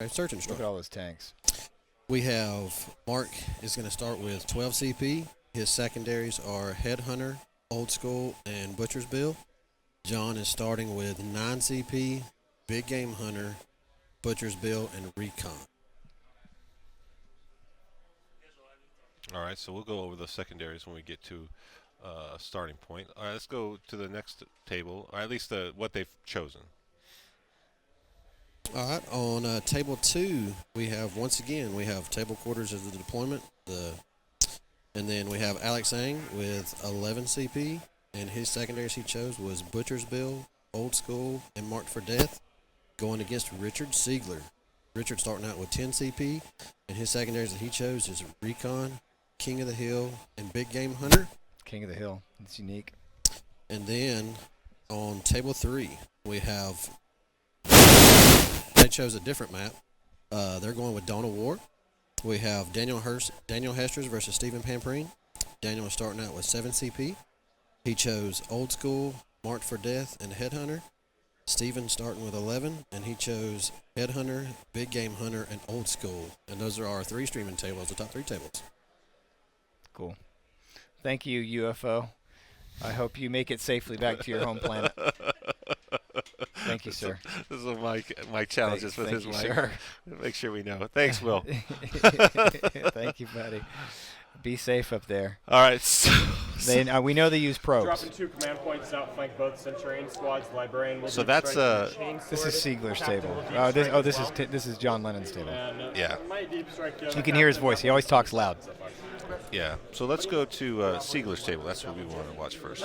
Okay, search and Look destroy. at all those tanks. We have Mark is going to start with 12 CP. His secondaries are Headhunter, Old School, and Butcher's Bill. John is starting with 9 CP, Big Game Hunter, Butcher's Bill, and Recon. All right, so we'll go over the secondaries when we get to starting point. All right, let's go to the next table, or at least what they've chosen. All right, on table 2, we have table quarters as the deployment. And then we have Alex Ang with 11 CP, and his secondaries he chose was Butcher's Bill, Old School, and Marked for Death, going against Richard Siegler. Richard starting out with 10 CP, and his secondaries that he chose is Recon, King of the Hill, and Big Game Hunter. King of the Hill. It's unique. And then on table 3, we have they chose a different map. They're going with Dawn of War. We have Daniel Hesters versus Stephen Pamperine. Daniel is starting out with 7 CP. He chose Old School, Marked for Death, and Headhunter. Stephen starting with 11, and he chose Headhunter, Big Game Hunter, and Old School. And those are our 3 streaming tables, the top 3 tables. Cool. Thank you, UFO. I hope you make it safely back to your home planet. Thank you, sir. This is my challenges with his you, mic. Sir. Make sure we know. Thanks, Will. Thank you, buddy. Be safe up there. All right. So we know they use probes. Dropping 2 command points, outflank both Centurion squads. Librarian will So that's This is Siegler's table. This is John Lennon's table. Yeah. You can hear his voice. He always talks loud. Yeah. So let's go to Siegler's table. That's what we want to watch first.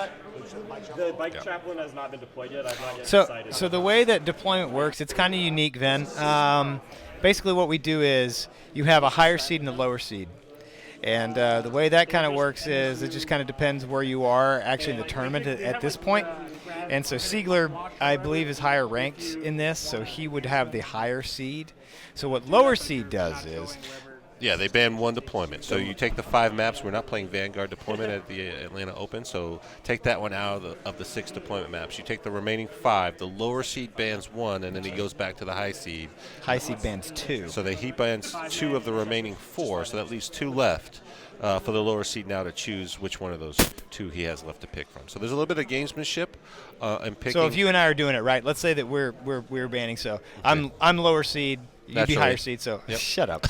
The bike chaplain has not been deployed yet. I've not yet So decided. the way that deployment works, it's kind of unique, Ven. Basically, what we do is you have a higher seed and a lower seed. And the way that kind of works is it just kind of depends where you are actually in the tournament at this point. And so Siegler, I believe, is higher ranked in this, so he would have the higher seed. So what lower seed does is... Yeah, they banned 1 deployment. So you take the 5 maps. We're not playing Vanguard deployment at the Atlanta Open, so take that one out of the 6 deployment maps. You take the remaining 5. The lower seed bans 1, and then he goes back to the high seed. High seed bans 2. So he bans 2 of the remaining 4, so that leaves 2 left for the lower seed now to choose which one of those 2 he has left to pick from. So there's a little bit of gamesmanship in picking. So if you and I are doing it right, let's say that we're banning. So okay. I'm lower seed. You'd be higher seed, so shut up.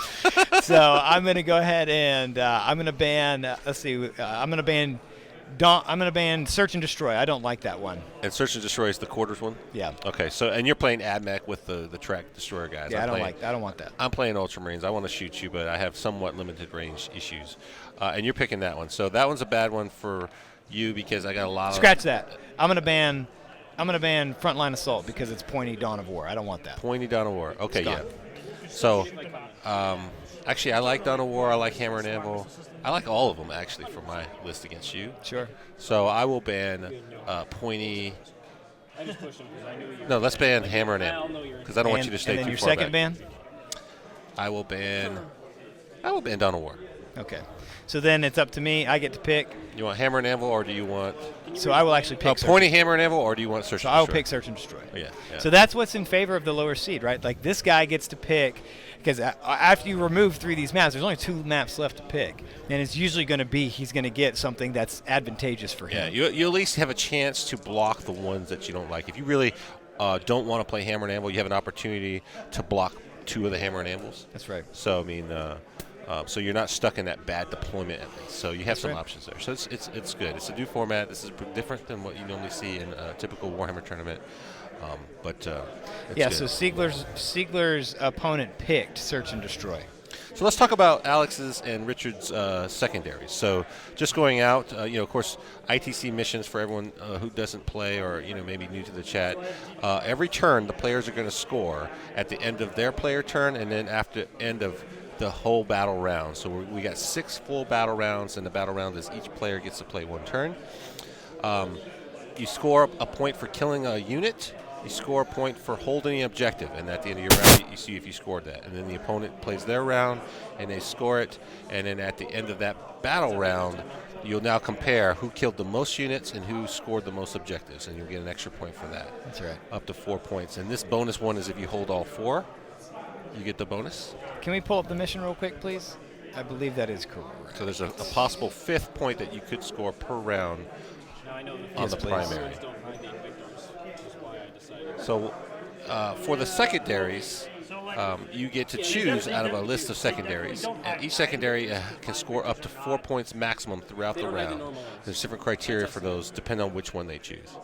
So I'm going to go ahead and I'm going to ban. Let's see. I'm going to ban Search and Destroy. I don't like that one. And Search and Destroy is the quarters one. Yeah. Okay. So and you're playing AdMech with the track destroyer guys. Yeah, I don't want that. I'm playing Ultramarines. I want to shoot you, but I have somewhat limited range issues. And you're picking that one. So that one's a bad one for you because I got a lot. Scratch that. I'm going to ban Frontline Assault because it's pointy Dawn of War. I don't want that. Pointy Dawn of War. Okay. Yeah. So, actually, I like Dawn of War. I like Hammer and Anvil. I like all of them, actually, for my list against you. Sure. So I will ban pointy. No, let's ban Hammer and Anvil because I don't want you to stay too far back. And then your second ban? I will ban Dawn of War. Okay. So then it's up to me. I get to pick. You want Hammer and Anvil, or do you want? So I will actually pick. Pointy Hammer and Anvil, or do you want Search and Destroy? So I will pick Search and Destroy. Yeah. So that's what's in favor of the lower seed, right? Like this guy gets to pick because after you remove 3 of these maps, there's only 2 maps left to pick, and it's usually going to be he's going to get something that's advantageous for him. Yeah. You at least have a chance to block the ones that you don't like. If you really don't want to play Hammer and Anvil, you have an opportunity to block 2 of the Hammer and Anvils. That's right. So I mean. So you're not stuck in that bad deployment at least. So you have some right. options there. So it's good. It's a new format. This is different than what you normally see in a typical Warhammer tournament. It's yeah. good. So Siegler's opponent picked Search and Destroy. So let's talk about Alex's and Richard's secondaries. So just going out, of course, ITC missions for everyone who doesn't play or, maybe new to the chat. Every turn, the players are going to score at the end of their player turn and then after end of the whole battle round. So we got 6 full battle rounds, and the battle round is each player gets to play 1 turn. You score a point for killing a unit. You score a point for holding the objective, and at the end of your round, you see if you scored that. And then the opponent plays their round, and they score it. And then at the end of that battle round, you'll now compare who killed the most units and who scored the most objectives, and you'll get an extra point for that. That's right. Up to 4 points. And this bonus one is if you hold all 4. you get the bonus. Can we pull up the mission real quick, please? I believe that is correct. So there's a possible 5th point that you could score per round on the primary. So for the secondaries, you get to choose out of a list of secondaries. And each secondary can score up to 4 points maximum throughout the round. There's different criteria for those, depending on which one they choose.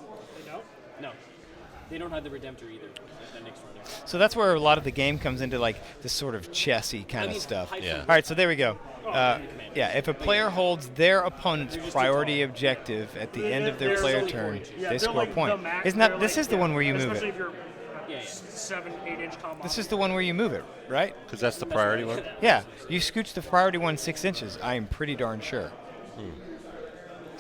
No. They don't have the Redemptor either. That next one. So that's where a lot of the game comes into like this sort of chessy kind of stuff. Yeah. All right, so there we go. Yeah, if a player holds their opponent's priority objective at the end of their player turn, they score a point. Isn't that? This is the one where you move it. 7-8 inch combo. This is the one where you move it, right? Because that's the priority one? Yeah, you scooch the priority one 6 inches. I am pretty darn sure.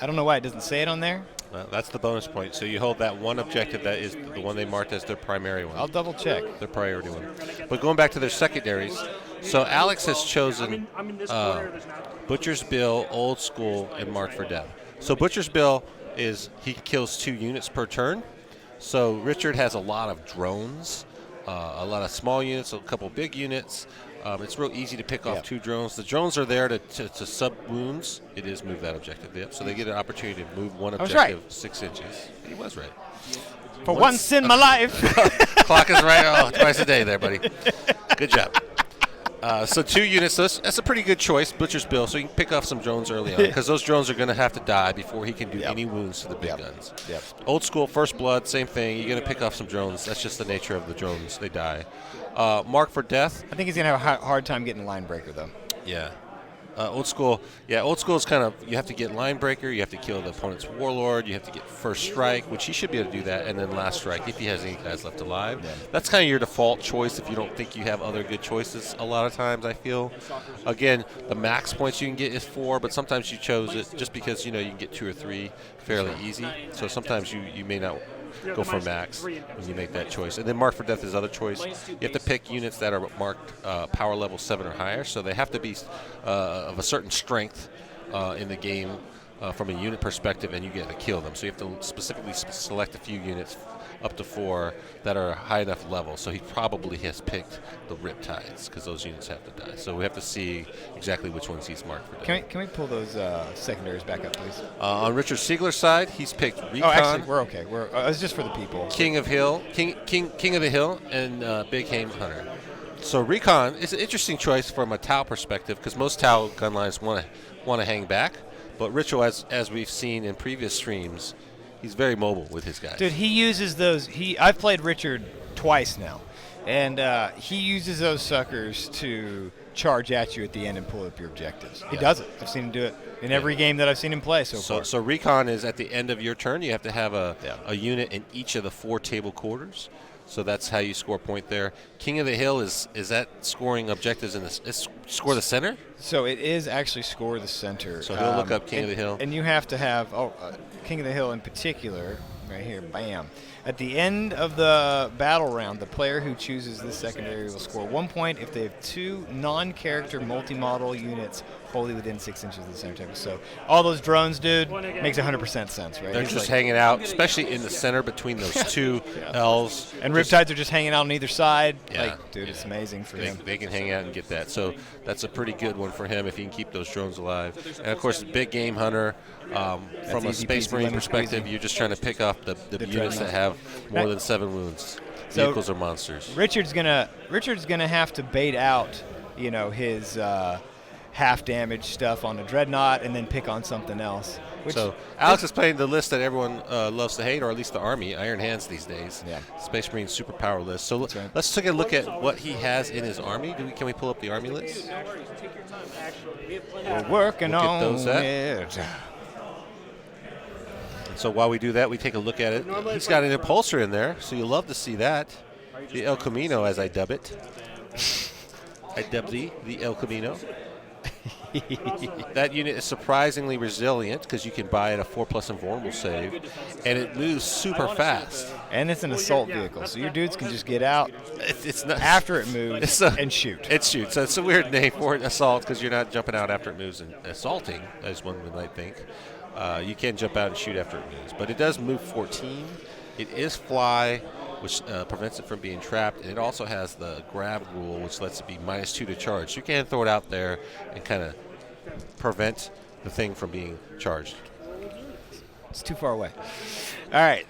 I don't know why it doesn't say it on there. Well, that's the bonus point. So you hold that one objective that is the one they marked as their primary one. I'll double check. Their priority one. But going back to their secondaries, so Alex has chosen Butcher's Bill, Old School, and Marked for Death. So Butcher's Bill is he kills 2 units per turn. So Richard has a lot of drones, a lot of small units, a couple big units. It's real easy to pick off 2 drones. The drones are there to sub wounds. It is move that objective. Yep. So they get an opportunity to move one objective 6 inches. He was right. For once in my life. Clock is right. Twice a day there, buddy. Good job. So 2 units. So that's a pretty good choice, Butcher's Bill. So you can pick off some drones early on because those drones are going to have to die before he can do any wounds to the big guns. Yep. Old School, First Blood, same thing. You're going to pick off some drones. That's just the nature of the drones. They die. Mark for Death. I think he's going to have a hard time getting line breaker, though. Yeah. Old School. Yeah, Old School is kind of, you have to get line breaker, you have to kill the opponent's warlord, you have to get first strike, which he should be able to do that, and then last strike if he has any guys left alive. Yeah. That's kind of your default choice if you don't think you have other good choices a lot of times, I feel. Again, the max points you can get is 4, but sometimes you chose it just because, you can get 2 or 3 fairly easy. So sometimes you may not go for max when you make that choice. And then Mark for Death is other choice. You have to pick units that are marked power level 7 or higher, so they have to be of a certain strength in the game from a unit perspective, and you get to kill them. So you have to specifically select a few units up to 4 that are high enough level. So he probably has picked the Riptides because those units have to die. So we have to see exactly which ones he's marked for death. Can we pull those secondaries back up, please? On Richard Siegler's side, he's picked Recon. Oh, actually, we're okay. It's just for the people. King of the Hill, and Big Game Hunter. So Recon is an interesting choice from a Tau perspective because most Tau gun lines want to hang back, but Ritual, as we've seen in previous streams, he's very mobile with his guys. Dude, he uses those. I've played Richard twice now, and he uses those suckers to charge at you at the end and pull up your objectives. He does it. I've seen him do it in every game that I've seen him play so far. So Recon is at the end of your turn. You have to have a unit in each of the 4 table quarters. So that's how you score a point there. King of the Hill is that scoring objectives in this? Score the center? So it is actually score the center. So he'll look up King of the Hill. And you have to have King of the Hill in particular, right here, bam. At the end of the battle round, the player who chooses this secondary will score 1 point if they have 2 non-character multi-model units wholly within 6 inches of the center table. So all those drones, dude, makes 100% sense, right? They're just hanging out, especially in the center between those 2 L's. And Riptides are just hanging out on either side. Yeah. Dude, it's amazing for him. They can hang out and get that. So that's a pretty good one for him if he can keep those drones alive. And, of course, Big Game Hunter, from a Space Marine perspective, you're just trying to pick off the units that have more than 7 wounds. Vehicles or monsters. Richard's gonna have to bait out, his half damage stuff on a Dreadnought and then pick on something else. So Alex is playing the list that everyone loves to hate, or at least the Army, Iron Hands these days. Yeah. Space Marine superpower list. So let's take a look at what he has in his Army. Can we pull up the Army list? We're working on those it. So while we do that, we take a look at it. He's got an Impulsor in there, so you'll love to see that. The El Camino, as I dub it. I dub the El Camino. That unit is surprisingly resilient because you can buy it a 4+ invulnerable save, and it moves super fast. And it's an assault vehicle, so your dudes can just get out it's not, after it moves and shoot. It shoots. So it's a weird name for it, assault, because you're not jumping out after it moves and assaulting, as one might think. You can jump out and shoot after it moves, but it does move 14. It is fly. which prevents it from being trapped. And it also has the grab rule, which lets it be -2 to charge. So you can throw it out there and kind of prevent the thing from being charged. It's too far away. All right.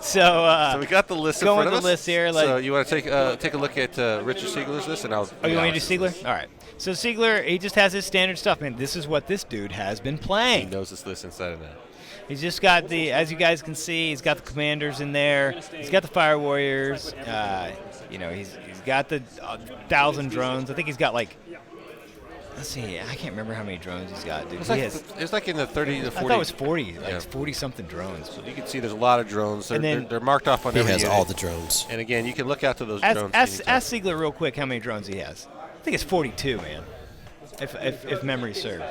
So we got the list in going front with of the us. list here. So you want to take a look at Richard Siegler's list, and I'll. Oh, you want me to do Alex's Siegler? All right. So Siegler, he just has his standard stuff. Man, this is what this dude has been He playing. knows this list inside and out. He's just got as you guys can see, he's got the commanders in there. He's got the fire warriors. He's got the 1,000 drones. I think he's got like. Let's see. I can't remember how many drones he's got, dude. It's like in the 30 to 40. I thought it was 40. Yeah. Like 40-something drones. So you can see there's a lot of drones. They're marked off on He every has unit. all the drones. And again, you can look out to those Ask drones. ask Siegler real quick how many drones he has. I think it's 42, man. If memory serves.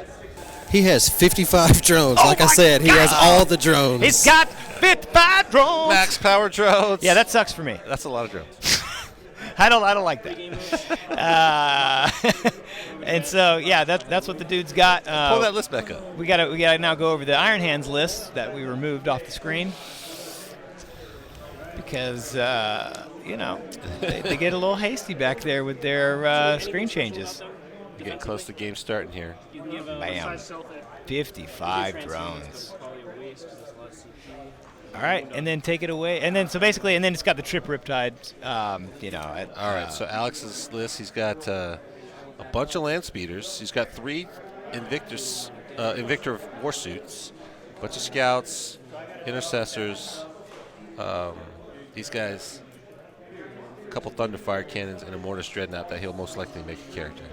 He has 55 drones. Oh Like I my said, he has God! all the drones. He's got 55 drones. Max power drones. Yeah, that sucks for me. That's a lot of drones. I don't like that. And so yeah, that's what the dude's got. Pull that list back up. We gotta now go over the Iron Hands list that we removed off the screen because they get a little hasty back there with their screen changes. You're getting close to game starting here. Bam, 55 drones. All right, and then take it away, and then it's got the trip riptides. All right, so Alex's list, he's got a bunch of land speeders. He's got 3 Invictor warsuits, a bunch of scouts, intercessors. These guys, a couple Thunderfire cannons, and a Mortis Dreadnought that he'll most likely make a character.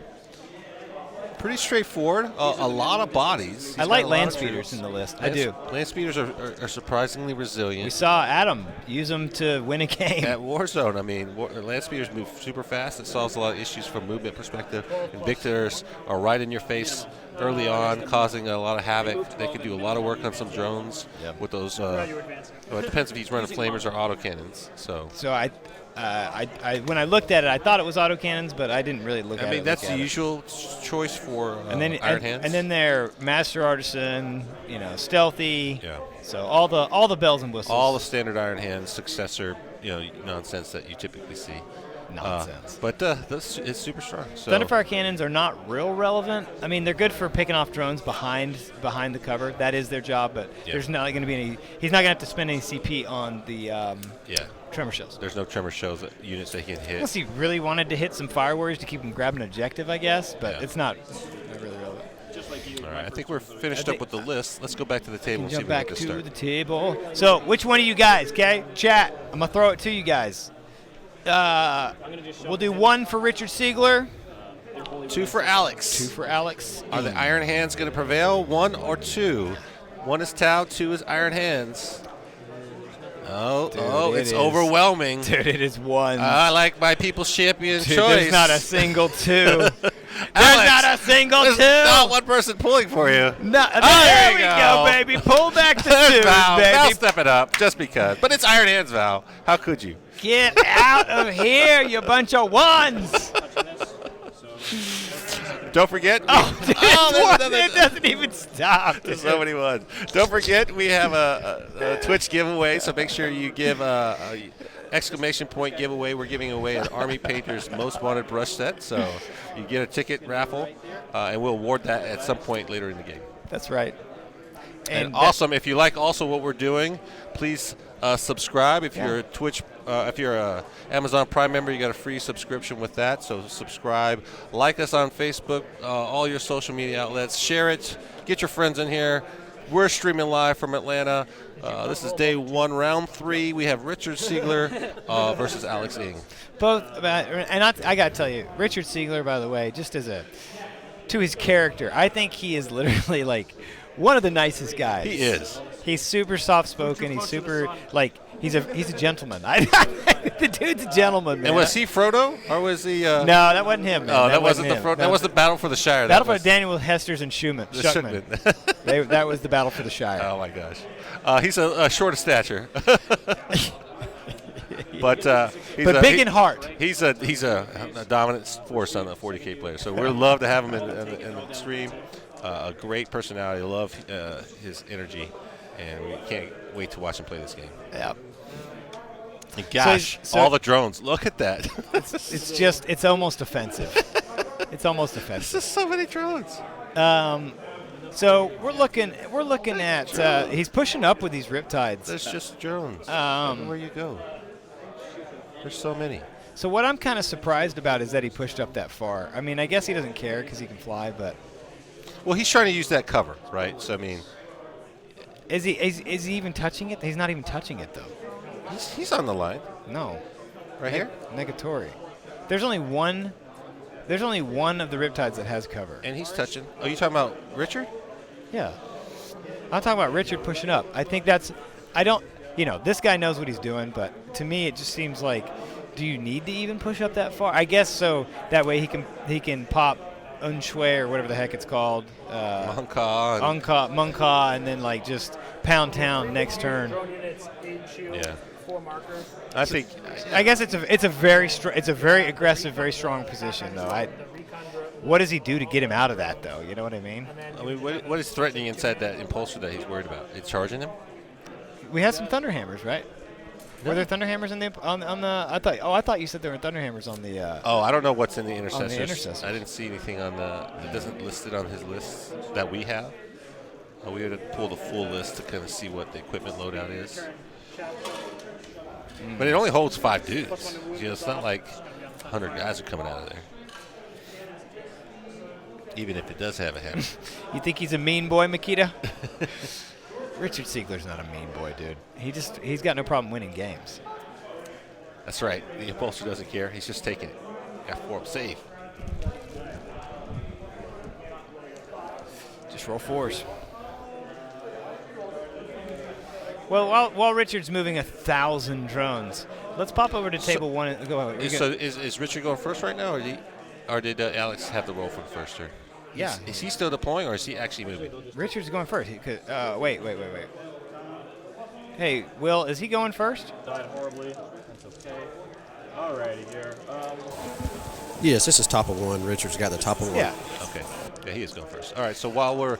Pretty straightforward. A lot of bodies. I like land speeders in the list. I do. Land speeders are surprisingly resilient. We saw Adam use them to win a game. At Warzone, I mean, land speeders move super fast. It solves a lot of issues from a movement perspective. Invictors are right in your face early on, causing a lot of havoc. They can do a lot of work on some drones with those. It depends if he's running flamers or autocannons. So I when I looked at it, I thought it was autocannons, but I didn't really look at it. I mean, that's the usual choice for Iron Hands. And then they're Master Artisan, stealthy. Yeah. So all the bells and whistles. All the standard Iron Hands successor, nonsense that you typically see. Nonsense. But this is super strong. So Thunderfire cannons are not real relevant. I mean, they're good for picking off drones behind the cover. That is their job, but there's not going to be any. He's not going to have to spend any CP on the tremor shells. There's no tremor shells units that he can hit. Unless he really wanted to hit some fire warriors to keep him grabbing an objective, I guess, but it's not really relevant. All right, I think we're finished up with the list. Let's go back to the table and see Jump if we back get to to start. the table. So, which one of you guys? Okay, chat. I'm gonna throw it to you guys. We'll do 1 for Richard Siegler. 2 for Alex. 2 for Alex. Are the Iron Hands going to prevail? 1 or 2? 1 is Tau, 2 is Iron Hands. It's overwhelming. Dude, it is 1. I like my people's champion Dude, choice. there's not a single 2. There's Alex, not a single 2. There's not one person pulling for you. No, there there you we go. go, baby. Pull back the 2, Val, baby. Val, step it up just because. But it's Iron Hands, Val. How could you? Get out of here, you bunch of 1s. Don't forget. It doesn't even stop. There's so many ones. Don't forget, we have a Twitch giveaway, so make sure you give a exclamation point giveaway. We're giving away an Army Painter's Most Wanted brush set, so you get a ticket raffle, and we'll award that at some point later in the game. That's right. And awesome. If you like also what we're doing, please subscribe. If you're a Twitch, if you're a Amazon Prime member, you got a free subscription with that. So subscribe, like us on Facebook, all your social media outlets, share it, get your friends in here. We're streaming live from Atlanta. This is day 1, round 3. We have Richard Siegler versus Alex Ng. Both, and I got to tell you, Richard Siegler, by the way, just to his character, I think he is literally like one of the nicest guys. He is. He's super soft-spoken. He's super, he's a gentleman. The dude's a gentleman, man. And was he Frodo, or was he? No, that wasn't him, man. Oh, that wasn't him. That was the Battle for the Shire. Battle for Daniel Hester's and Schumann. Schuckman. That was the Battle for the Shire. Oh my gosh, he's a short of stature, but big in heart. He's a dominant force on the 40k player. So we'd love to have him in the stream. A great personality. Love his energy, and we can't wait to watch him play this game. Yep. And gosh, So- all the drones. Look at that. It's almost offensive. It's almost There's offensive. just so many drones. So we're looking at he's pushing up with these riptides. There's just drones. Everywhere you go. There's so many. So what I'm kind of surprised about is that he pushed up that far. I mean, I guess he doesn't care because he can fly, but Well, he's trying to use that cover, right? So I mean, is he even touching it? He's not even touching it though. he's on the line No. right here, Negatory. There's only one of the riptides that has cover. and he's touching. Oh, you talking about Richard? Yeah. I'm talking about Richard pushing up. I think this guy knows what he's doing, but to me it just seems like, do you need to even push up that far? I guess so that way he can pop Unshui or whatever the heck it's called. Munka, and then like just pound town next turn. Drone units, 8 shield, Yeah. 4 markers. I think. I guess it's a very aggressive, very strong position though. What does he do to get him out of that though? You know what I mean? I mean, what is threatening inside that impulsor that he's worried about? It's charging him. We have some Thunderhammers, right? Were there Thunderhammers on the? I thought you said there were Thunderhammers on the. Oh, I don't know what's in the intercessors. Intercessors. I didn't see anything on the. It doesn't list it on his list that we have. We would have pulled a full list to kind of see what the equipment loadout is. But it only holds 5 dudes. You know, it's not like 100 guys are coming out of there. Even if it does have a hammer. You think he's a mean boy, Makita? Richard Siegler's not a mean boy, dude. He's got no problem winning games. That's right. The impulsor doesn't care. He's just taking it. F4 save. Just roll 4s. Well, while Richard's moving 1,000 drones, let's pop over to table 1 and go ahead. So is Richard going first right now, or did Alex have the roll for the first turn? Yeah. Is he still deploying, or is he actually moving? Richard's going first. Wait. Hey, Will, is he going first? Died horribly. That's okay. Alrighty here. Yes, this is top of 1. Richard's got the top of 1. Yeah. Okay. Yeah, he is going first. All right, so while we're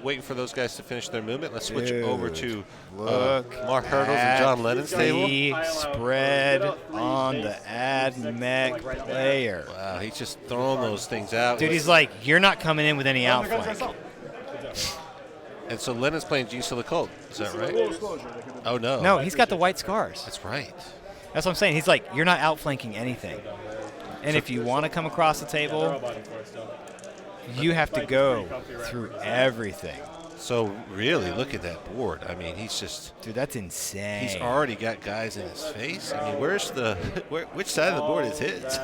waiting for those guys to finish their movement, let's switch over to Mark Hurdles and John Lennon's table. The spread on the AdMech player. Wow, he's just throwing those things out. Dude, he's like, you're not coming in with any outflank. And so Lennon's playing G Silicult. Is that right? Oh, no. No, he's got the white scars. That's right. That's what I'm saying. He's like, you're not outflanking anything. And if you want to come across the table, you have to go through everything. So really, look at that board. I mean, he's just... Dude, that's insane. He's already got guys in his face. I mean, which side of the board is his?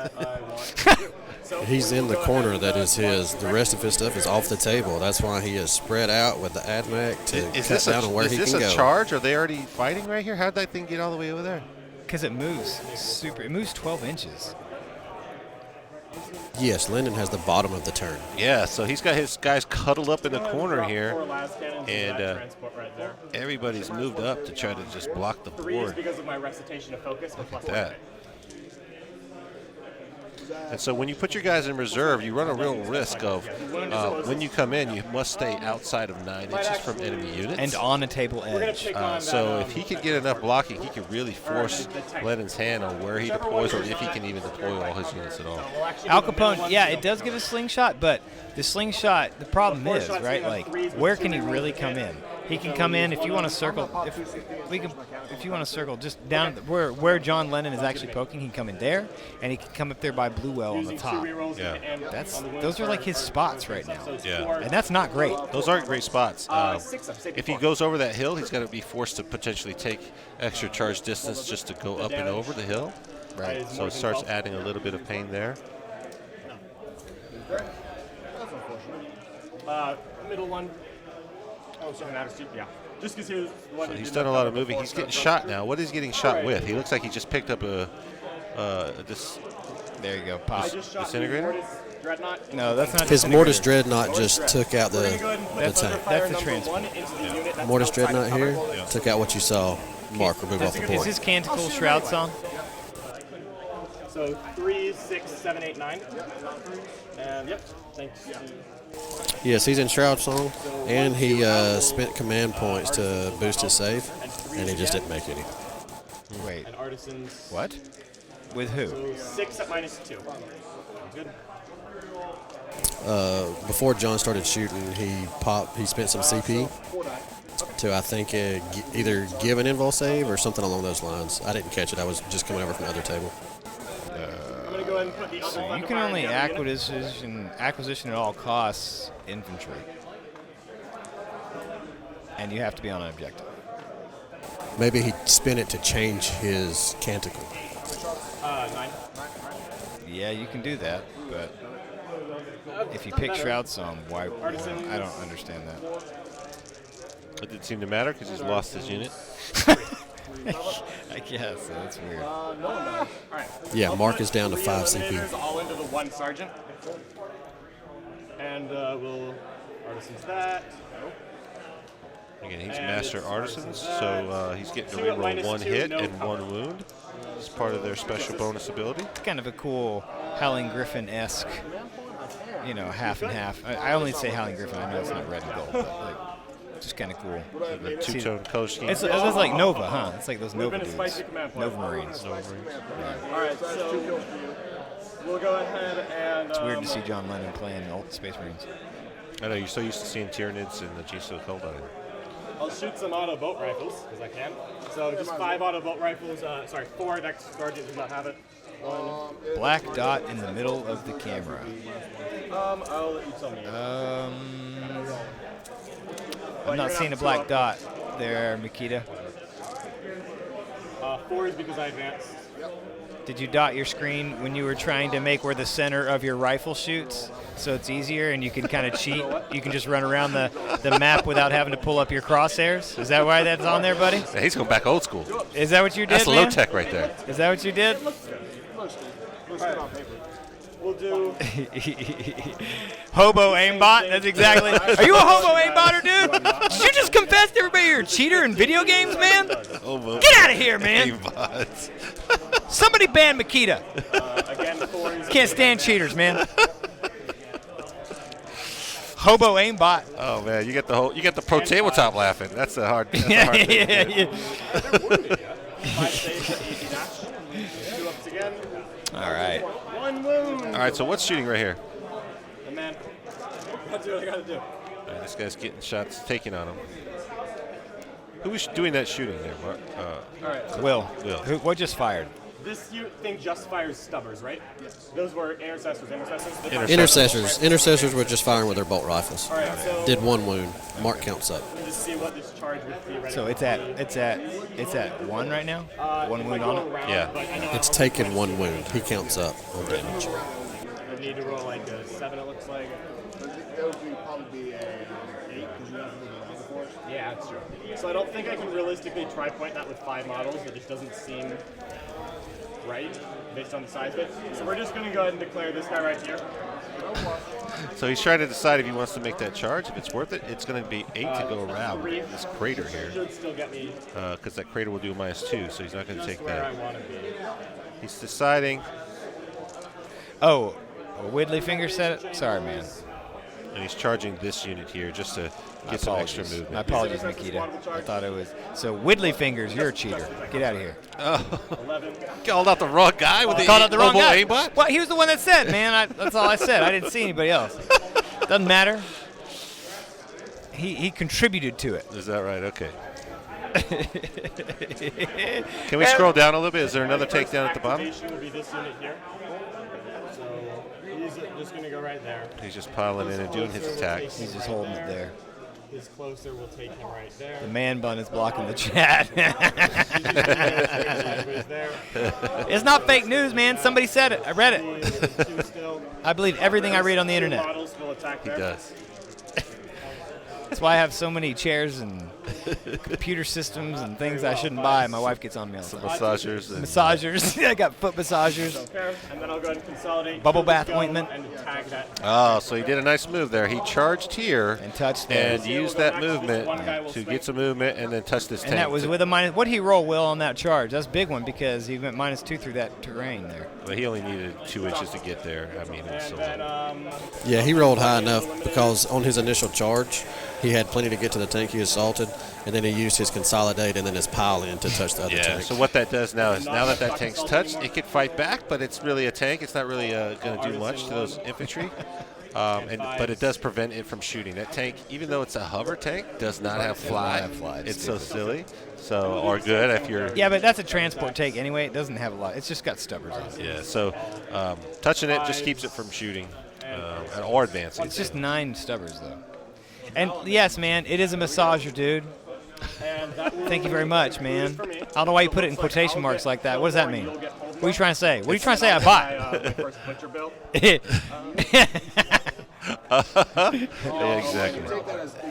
He's in the corner that is his. The rest of his stuff is off the table. That's why he is spread out with the AdMech to cut down on where he can go. Is this a charge? Are they already fighting right here? How did that thing get all the way over there? Because it moves it moves 12 inches. Yes, Lyndon has the bottom of the turn. Yeah, so he's got his guys cuddled up in the corner here, and everybody's moved up to try to just block the board. Because of my recitation of focus. Look at that. And so when you put your guys in reserve, you run a real risk of when you come in, you must stay outside of 9 inches from enemy units. And on a table edge. So if he could get enough blocking, he could really force Lennon's hand on where he deploys, or if he can even deploy all his units at all. Al Capone, yeah, it does give a slingshot, but the slingshot, the problem is, right, like, where can he really come in? He can come in if you want to circle. If you want to circle just down where John Lennon is actually poking, he can come in there, and he can come up there by Bluewell on the top. Yeah, those are like his spots right now. Yeah, and that's not great. Those aren't great spots. If he goes over that hill, he's going to be forced to potentially take extra charge distance just to go up and over the hill. Right. So it starts adding a little bit of pain there. Middle one. Oh, sorry, yeah. Just because he was one. So he's done a lot of moving. He's getting shot now. What is he getting shot with? He looks like he just picked up this. There you go, pop. Disintegrator? No, that's not. His Mortis Dreadnought just took out the tank. That's the transport. Mortis Dreadnought here took out what you saw Mark remove off the Is board. his Canticle Shroud song? So 3, 6, 7, 8, 9. And yep, thanks. Yes, he's in Shroud Song, and he spent command points to boost his save, and he just didn't make any. Wait, and artisans. what? With who? So 6 at -2. Good. Before John started shooting, he spent some CP to, I think, either give an invul save or something along those lines. I didn't catch it. I was just coming over from the other table. I'm going to go ahead and put the other So you Thunder can Fire only in the other unit. acquisition at all costs infantry, and you have to be on an objective. Maybe he spent it to change his canticle. 9. Yeah, you can do that, but if you pick Shroud Song, why? I don't understand that. It didn't seem to matter because he's lost his unit. I guess so that's weird. All right. Yeah, Mark is down to 5 CP. Eliminators all into the 1 sergeant. And we'll artisans that. Again, he's And Master it's Artisans, artisans so he's getting to 2 at reroll 1 -2, hit no and cover. 1 wound. It's part of their special bonus ability. It's kind of a cool Howling Griffin-esque, half and half. I only say Howling Griffin. I know it's not red and gold, but just kind of cool. The two-tone color scheme. It's like Nova, huh? It's like those Nova Movement is dudes. spicy command point. Nova Marines. All right, so we'll go ahead and. It's weird to see John Lennon playing Space Marines. I know, you're so used to seeing Tyranids and the GSO Cold on it. I'll shoot some auto bolt rifles because I can. So just 5 auto bolt rifles. 4 next sergeant does not have it. 1. Black dot in the middle of the camera. I'll let you tell me. I'm not seeing a black dot there, Makita. 4 is because I advanced. Did you dot your screen when you were trying to make where the center of your rifle shoots, so it's easier and you can kind of cheat? You can just run around the map without having to pull up your crosshairs? Is that why that's on there, buddy? Yeah, he's going back old school. Is that what you did, That's man? low tech right there. Is that what you did? We'll do. Hobo aimbot? That's exactly. Are you a hobo aimbotter, dude? Did you just confess to everybody you're a cheater in video games, man? Get out of here, man. Somebody ban Makita. Again, 4 is. Can't stand cheaters, man. Hobo aimbot. Oh man, you get the pro tabletop laughing. That's a hard. That's a hard thing to do. 5 saves, 8 dash. 2 ups again. All right. 1 wound. All right, so what's shooting right here? And man, that's what I gotta do. This guy's getting shots taken on him. Who was doing that shooting there, Mark? All right. So Will. What just fired? this thing just fires stubbers, right? Yes. Those were intercessors. Intercessors were just firing with their bolt rifles. All right. So Did 1 wound. Mark counts up. let me just see what this charge would theoretically. So it's at 1 right now. 1 wound on it. Yeah. It's taken 1 wound. He counts up on damage. I need to roll like a 7. It looks like. That would probably be a 8 because you have to move the force. Yeah, that's true. So I don't think I can realistically try point that with 5 models. It just doesn't seem right based on the size of it. So we're just going to go ahead and declare this guy right here. So he's trying to decide if he wants to make that charge. If it's worth it, it's going to be 8 to go around 3. this crater here, Should still get me because that crater will do a -2, so he's not going to just take where I that. want to be. He's deciding, Oh, a Whitley finger set it? Sorry, man. and he's charging this unit here just to get some extra My movement. apologies, Nikita. I thought it was. So, Whitley fingers, you're a cheater. Get out of here. 11. Called out the wrong guy with the Called out the wrong hobo guy. aimbot? Well, he was the one that said, man. That's all I said. I didn't see anybody else. Doesn't matter. He contributed to it. Is that right? Okay. Can we scroll down a little bit? Is there another First takedown at the bottom? activation will be this unit here. So he's just going to go right there. He's just piling in and doing his attacks. He's just holding it there. His closer will take him right there. The man bun is blocking the chat. Sideways there. It's not fake news, man. Somebody said it. I read it. 2 still. I believe everything I read on the internet. Models will attack He there. does. That's why I have so many chairs and computer systems and things I shouldn't buy. My wife gets on me all the time. Massagers. And Massagers. I got foot massagers. There, and then I'll go ahead and consolidate. Bubble to bath go ointment. And tag that. Oh, so he did a nice move there. He charged here And touched and that. used that movement to get some movement and then touch this tank. And that was with a minus. What did he roll, Will, on that charge? That's a big one because he went -2 through that terrain there. But he only needed 2 inches to get there. I mean, it was so And then Yeah, he rolled high enough because on his initial charge, he had plenty to get to the tank he assaulted. and then he used his consolidate and then his pile in to touch the other Yeah. tank. So what that does now is now that tank's touched, it can fight back, but it's really a tank. It's not really going to do much to those infantry. But it does prevent it from shooting. That tank, even though it's a hover tank, does not have fly. It's so silly. So, or good if you're. Yeah, but that's a transport tank anyway. It doesn't have a lot. It's just got stubbers on it. Yeah. So, touching it just keeps it from shooting or advancing. It's just 9 stubbers though. And yes, man, it is a massager, dude. Thank you very much, man. I don't know why you put it in quotation marks like that. What does that mean? What are you trying to say? What are you trying to say? I buy. Yeah, exactly.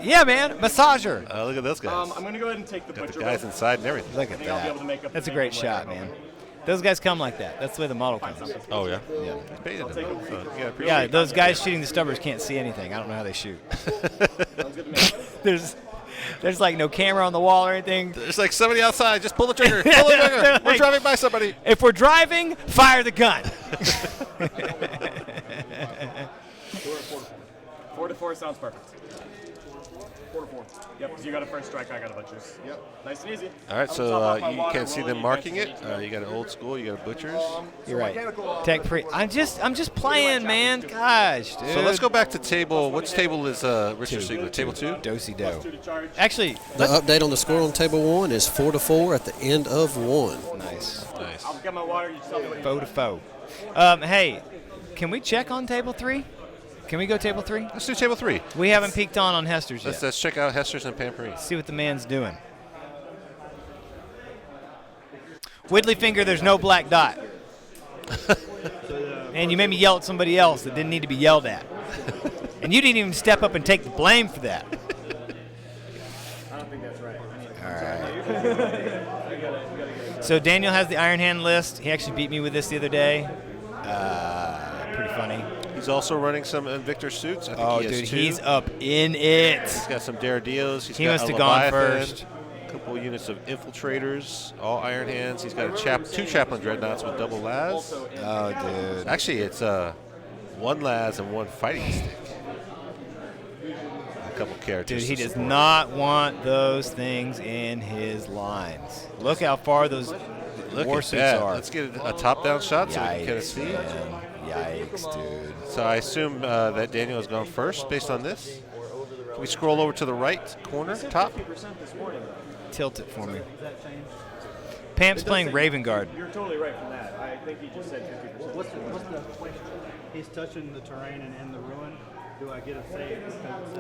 Yeah, man, massager. Look at those guys. I'm going to go ahead and take the Got butcher the guys bill. inside and everything. Look at I'll be able to make that. up That's a the great name later shot, on. man. Those guys come like that. That's the way the model comes. Oh yeah. Yeah. Painted them, though, so you gotta appreciate Yeah, it. those guys shooting the stubbers can't see anything. I don't know how they shoot. Sounds good to me. There's like no camera on the wall or anything. There's like somebody outside. Just pull the trigger. Pull the trigger. They're We're like- driving by somebody. If we're driving, fire the gun. 4 to 4 sounds perfect. 4 to 4. Yep, because you got a first strike, I got a butcher's. Yep. Nice and easy. All right, so you can see them marking it. You got an old school. You got a butcher's. You're right. Tech free. I'm just playing, man. Gosh, dude. So let's go back to table. Which table is Richard Siegler? Table 2? Dosey do. 2 to charge. Actually, The update on the score on table 1 is 4 to 4 at the end of 1. nice. Nice. I'll get my water, you just tell me what you Foe to foe. Hey, can we check on table 3? Can we go table 3? Let's do table 3. We haven't peeked on Hester's yet. Let's check out Hester's and Pamperin. See what the man's doing. Whitley finger, there's no black dot. And you made me yell at somebody else that didn't need to be yelled at. And you didn't even step up and take the blame for that. I don't think that's right. So Daniel has the Iron Hand list. He actually beat me with this the other day. Pretty funny. He's also running some Invictor suits. I think Oh, he has dude, 2. he's up in it. He's got some Daredillos. He's He got must a have gone Leviathan, first. A couple units of Infiltrators, all Iron Hands. He's got a 2 Chaplain Dreadnoughts with double Laz. Oh, dude. Actually, it's 1 Laz and 1 Fighting Stick. A couple characters. Dude, he to does support. not want those things in his lines. Look how far those Look war at suits that. are. Let's get a top-down shot so we can kind of Yikes, see. man. Yikes, dude. So I assume that Daniel has gone first based on this. Can we scroll over to the right corner, top? Tilt it for me. Pamp's playing Raven Guard. You're totally right from that. I think he just said 50%. What's the question? He's touching the terrain and in the ruin. Do I get a save?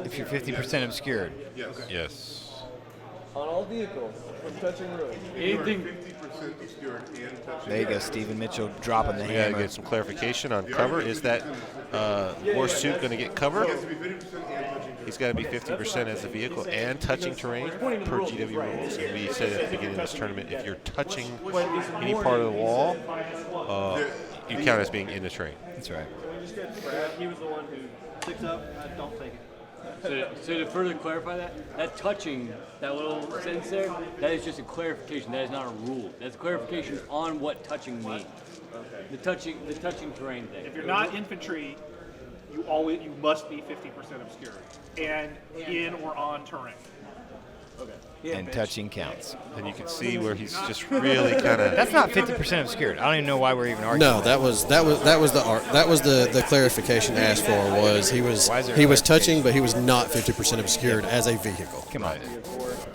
If you're 50% obscured. Yes. On all vehicles, when touching road. Anything. There you go, Stephen Mitchell dropping the We got to hammer. get some clarification on cover. Is that war suit going to get cover? He's got to be 50% as a vehicle and touching terrain per GW rules. And we said at the beginning of this tournament, if you're touching any part of the wall, you count as being in the terrain. That's right. He was the one who 6 up. Don't take it. So to further clarify that touching, that little sentence there, that is just a clarification. That is not a rule. That's a clarification on what touching means. The touching terrain thing. If you're not infantry, you must be 50% obscured and in or on terrain. And touching counts. And you can see where he's just really kind of. That's not 50% obscured. I don't even know why we're even arguing. No, that was the clarification asked for was he was Why is there he was clarification? touching, but he was not 50% obscured as a vehicle. Come on.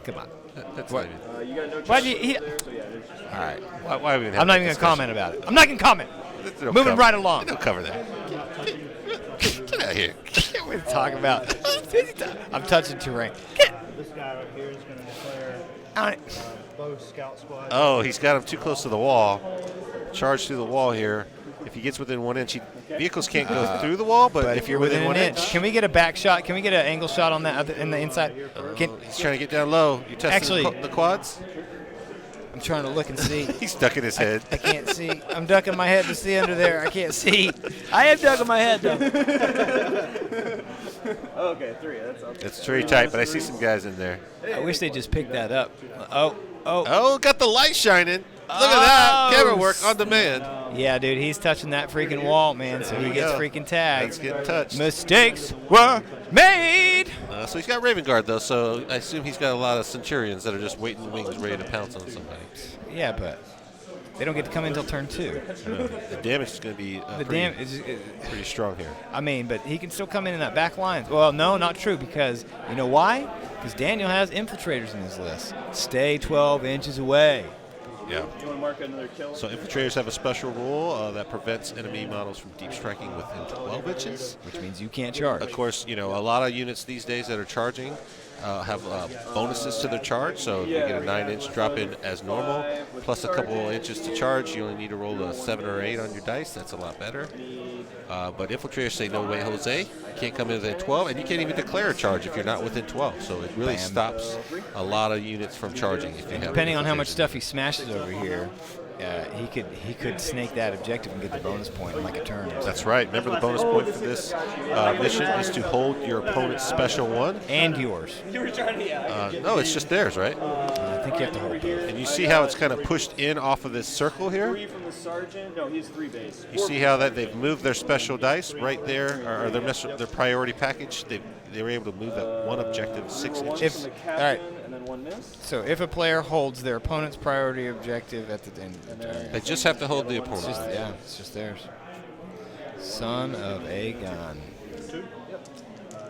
Come on. That's What? not even- You got no Why do you, all right. why we even have I'm not that even going to discussion? comment about it. I'm not going to comment. There's no Moving cover. right along. There's no cover there. Get out of here. What are we talking about? I'm touching terrain. This guy right here is going to declare All right. bow scout squad. Oh, he's got him too close to the wall. Charge through the wall here. If he gets within 1 inch, vehicles can't go through the wall, but, But if you're within 1 an inch, can we get a back shot? Can we get an angle shot on that in the inside? He's trying to get down low. You testing Actually- the quads? I'm trying to look and see. He's ducking his head. I can't see. I'm ducking my head to see under there. I can't see. I am ducking my head though. Okay, 3. That's okay. It's very tight, but I see some guys in there. I wish they just picked that up. Oh. Oh, got the light shining. Look at that. Camera work on demand. Yeah, dude, he's touching that freaking wall, man, so he gets freaking tagged. That's getting touched. Mistakes were made. So he's got Raven Guard, though, so I assume he's got a lot of Centurions that are just waiting in the wings ready to pounce on somebody. Yeah, but they don't get to come in until turn 2. The damage is going to be pretty strong here. I mean, but he can still come in that back line. Well, no, not true, because you know why? Because Daniel has infiltrators in his list. Stay 12 inches away. Yeah. You want to mark another kill? So infiltrators have a special rule that prevents enemy models from deep striking within 12 inches. Which means you can't charge. Of course, a lot of units these days that are charging have bonuses to their charge. So if you get a 9-inch drop in as normal, plus a couple inches to charge, you only need to roll a 7 or 8 on your dice. That's a lot better. But infiltrators say, no way, Jose. You can't come in within 12, and you can't even declare a charge if you're not within 12. So it really stops a lot of units from charging. If you have depending on how much stuff he smashes over here, he could snake that objective and get the bonus point in like a turn. That's right. Remember, the bonus point for this mission is to hold your opponent's special one. And yours. No, it's just theirs, right? I think you have to hold both. And you see how it's kind of pushed in off of this circle here? 3 from the sergeant. No, he's 3 base. You see how that they've moved their special dice right there, or their priority package. They were able to move that one objective 6 inches. All right. And then 1 miss. So if a player holds their opponent's priority objective at the end of the turn. They just have to hold the opponent. It's just theirs. Son of a gun. 2? Yep.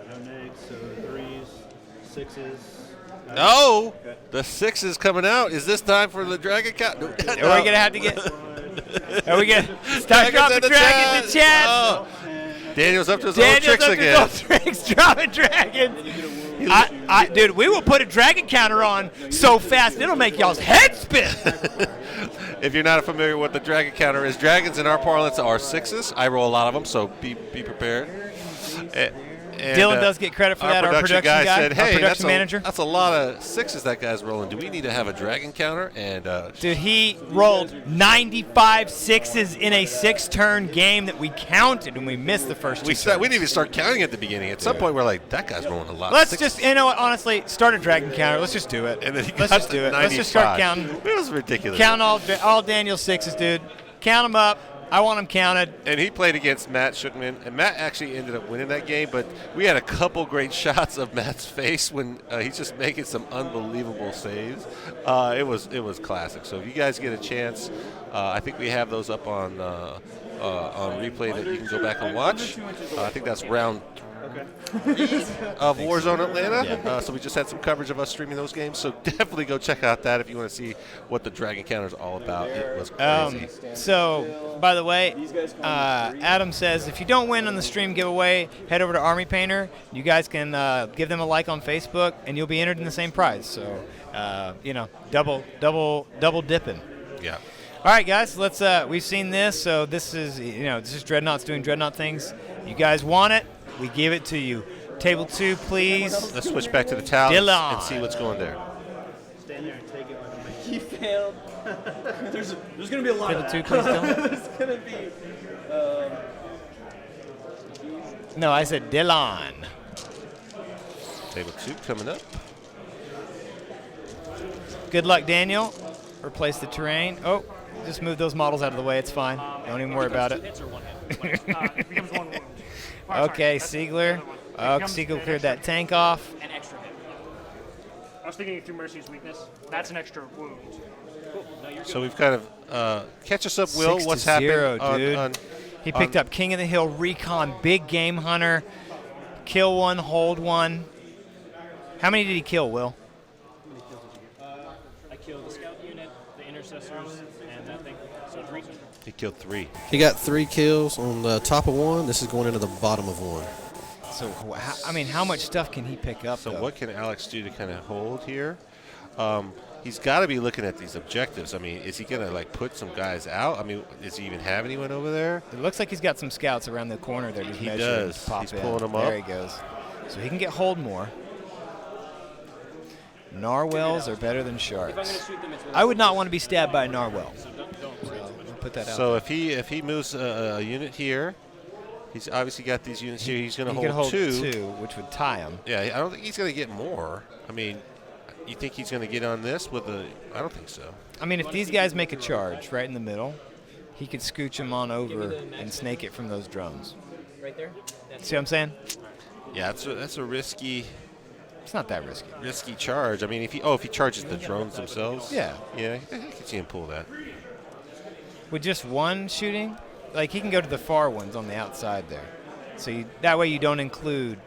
No nades, so 3s, 6s. No! The 6 is coming out. Is this time for the dragon count? No. Are we going to have to get... Are we going to... Start dropping dragons in chat! Oh. Daniel's up to his old tricks again. Dropping dragons. Dude, we will put a dragon counter on so fast it'll make y'all's head spin. If you're not familiar with what the dragon counter is, dragons in our parlance are 6s. I roll a lot of them, so be prepared. And, Dylan does get credit for that. Our production guy said, "Hey, our production manager. That's a lot of 6s that guy's rolling. Do we need to have a dragon counter?" And dude, he rolled 95 6s in a 6-turn game that we counted, and we missed the first 2 turns. We didn't even start counting at the beginning. At some point, we're like, "That guy's rolling a lot." Let's of 6s. just, you know what? Honestly, start a dragon counter. Let's just do it. And then Let's just do it. Let's just start counting. It was ridiculous. Count all Daniel's 6s, dude. Count them up. I want them counted. And he played against Matt Shookman, and Matt actually ended up winning that game, but we had a couple great shots of Matt's face when he's just making some unbelievable saves. It was classic. So if you guys get a chance, I think we have those up on replay that you can go back and watch. I think that's round 3 of Warzone Atlanta. Yeah. So we just had some coverage of us streaming those games. So definitely go check out that if you want to see what the Dragon Counter is all about. It was crazy. So, by the way, Adam says if you don't win on the stream giveaway, head over to Army Painter. You guys can give them a like on Facebook, and you'll be entered in the same prize. So, double dipping. Yeah. All right, guys. Let's. We've seen this, so this is Dreadnought's doing Dreadnought things. You guys want it? We give it to you. Table 2, please. Let's switch back to the towels and see what's going there. Stand there and take it like a man. He failed. There's going to be a lot Table of 2, please, Dylan. There's going to be... No, I said Dylan. Table 2 coming up. Good luck, Daniel. Replace the terrain. Oh, just move those models out of the way. It's fine. Don't even worry about it. Hits or 1 hit. It becomes 1 wound. Okay, Siegler. Oh, Siegler cleared that tank off. An extra hit. I was thinking through Mercy's weakness. That's an extra wound. Cool. No, you're good. So we've kind of catch us up, Will. 6-0, What's happened dude. He picked up King of the Hill Recon, Big Game Hunter, kill 1, hold 1. How many did he kill, Will? I killed the scout unit, the intercessors, and that thing. So 3. He killed 3. He got 3 kills on the top of 1. This is going into the bottom of 1. So, how much stuff can he pick up, So though? what can Alex do to kind of hold here? He's got to be looking at these objectives. I mean, is he going to, put some guys out? I mean, does he even have anyone over there? It looks like he's got some scouts around the corner there. Just He measuring does. to pop He's in. pulling them up. There he goes. So he can get hold more. Narwhals are better than sharks. I would not want to be stabbed by a narwhal. So I'll put that out. So if he moves a unit here, he's obviously got these units here. He's going to hold 2. 2, which would tie him. Yeah, I don't think he's going to get more. I mean, You think he's going to get on this with a? I don't think so. I mean, if these guys make a charge right in the middle, he could scooch them on over and snake it from those drones. Right there. See what I'm saying? Yeah, that's a risky. It's not that risky. Risky charge. I mean, if he charges the drones themselves. Yeah. Yeah, I can see him pull that. With just one shooting, like he can go to the far ones on the outside there. So that way you don't include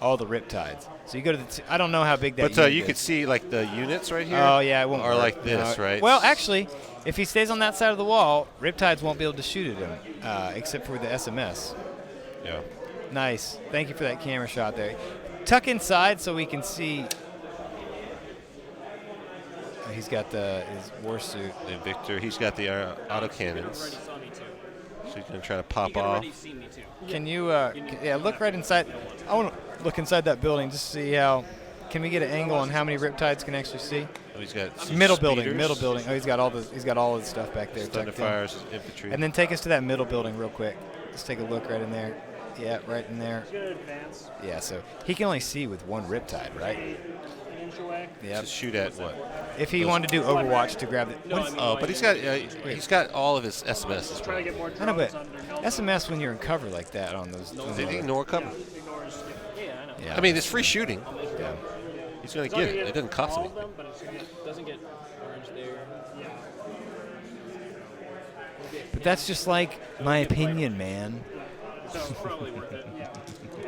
all the riptides. So you go to the. I don't know how big that. But you is. could see like the units right here. Oh yeah, it won't. Or work. like this, No. right? Well, actually, if he stays on that side of the wall, riptides won't be able to shoot at him, except for the SMS. Yeah. Nice. Thank you for that camera shot there. Tuck inside so we can see. He's got his war suit. And Victor, he's got the auto cannons. Already saw me too. So he's gonna try to He pop could off. already see me too. Can you? Yeah, look right inside. I want to look inside that building just to see how. Can we get an angle on how many riptides can actually see? Oh, he's got Middle speeders, building. Middle building. Oh, he's got all his stuff back there. tucked in. Thunderfires, infantry. And then take us to that middle building real quick. Let's take a look right in there. Yeah, right in there. Good advance. Yeah, so he can only see with one riptide, right? An inch away. Yeah. To shoot at what? If he wanted to do Overwatch to grab it. No, I mean, Oh, but he's got all of his SMSs. Trying to get more I know, drones but under help. SMS when you're in cover like that on those. Did he ignore cover? Ignores. Yeah, I know. Yeah. I mean, it's free shooting. Yeah. He's gonna It's not get gonna it. It doesn't cost all him. of them, but it's gonna get. Doesn't get orange there. Yeah. But that's just like my opinion, man. So probably worth it. Yeah.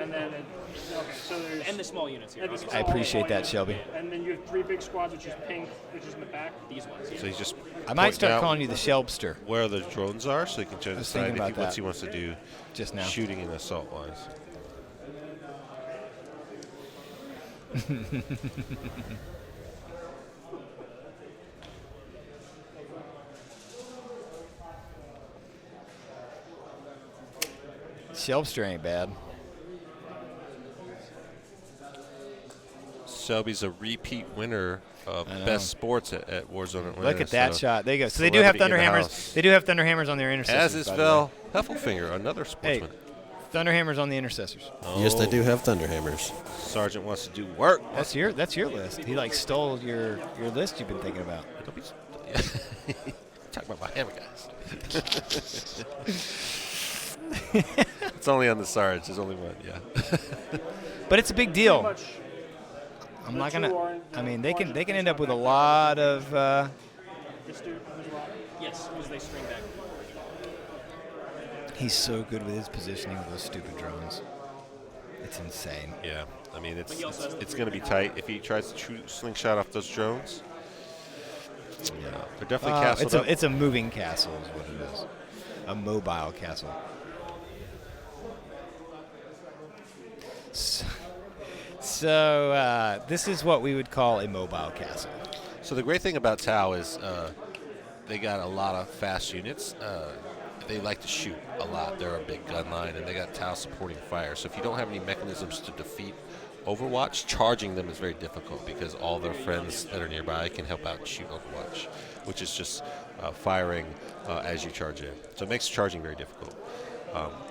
And then okay, so there's And the small units here. and the obviously. I small appreciate white that, units. Shelby. And then you have 3 big squads, which is pink, which is in the back. These ones. So he's just. I might pointing start out calling you the Shelbster where the drones are, so he can try to was decide thinking if about what that he wants to do, just now. shooting and assault wise. Shelbster ain't bad. Shelby's a repeat winner of I know. best sports at Warzone Atlanta. Look at that so shot. There you go. So they do have celebrity in the Thunderhammers. house. They do have Thunderhammers on their intercessors. As is by the Vel way. Heffelfinger, another Hey, sportsman. Thunderhammers on the intercessors. Yes, they Oh, do have Thunderhammers. Sergeant wants to do work. That's your list. He like stole your list you've been thinking about. Don't be. Talk about my hammer guys. It's only on the Sarge. There's only one. Yeah. But it's a big deal. Much. I'm not The gonna. two orange- I mean, they can end up with a lot of. This dude, there's a lot. Yes, because they string back. He's so good with his positioning with those stupid drones. It's insane. Yeah. I mean, But he also has the it's three going to be tight if he tries to slingshot off those drones. Yeah, they're definitely castled up. It's a moving castle, is what it is. A mobile castle. So this is what we would call a mobile castle. So the great thing about Tau is they got a lot of fast units. They like to shoot a lot. They're a big gun line, and they got Tau supporting fire. So if you don't have any mechanisms to defeat Overwatch, charging them is very difficult because all their friends that are nearby can help out and shoot Overwatch, which is just firing as you charge in. So it makes charging very difficult.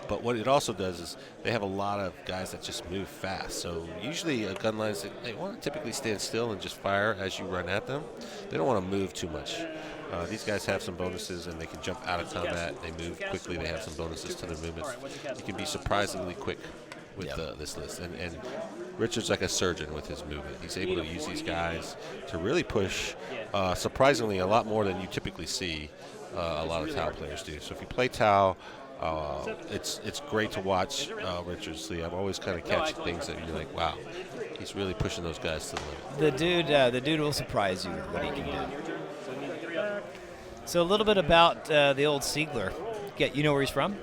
But what it also does is they have a lot of guys that just move fast. So usually gun lines, they want to typically stand still and just fire as you run at them. They don't want to move too much. These guys have some bonuses, and they can jump out of combat. They move quickly. They have some bonuses to their movements. You can be surprisingly quick with this list. And Richard's like a surgeon with his movement. He's able to use these guys to really push, surprisingly, a lot more than you typically see a lot of Tau players do. So if you play Tau, it's great to watch Richard Lee. I'm always kind of catching things that you're like, wow, he's really pushing those guys to the limit. The dude will surprise you with what he can do. So a little bit about the old Siegler. You know where he's from?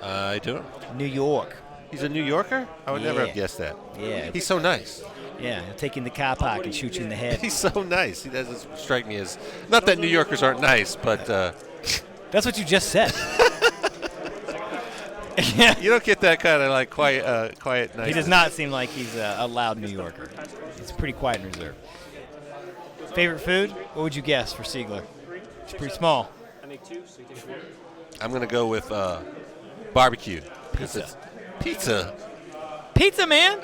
I do. New York. He's a New Yorker? I would never Yeah. have guessed that. Yeah. He's so nice. Yeah, he'll take you in the car park and shoot you in the head. He's so nice. He doesn't strike me as, not that New Yorkers aren't nice, but That's what you just said. you don't get that kind of like quiet nice. He does not seem like he's a loud New Yorker. He's pretty quiet and reserved. Favorite food? What would you guess for Siegler? It's pretty small. I make 2, so you take 4. I'm going to go with barbecue. 'Cause Pizza. it's pizza. Pizza, man.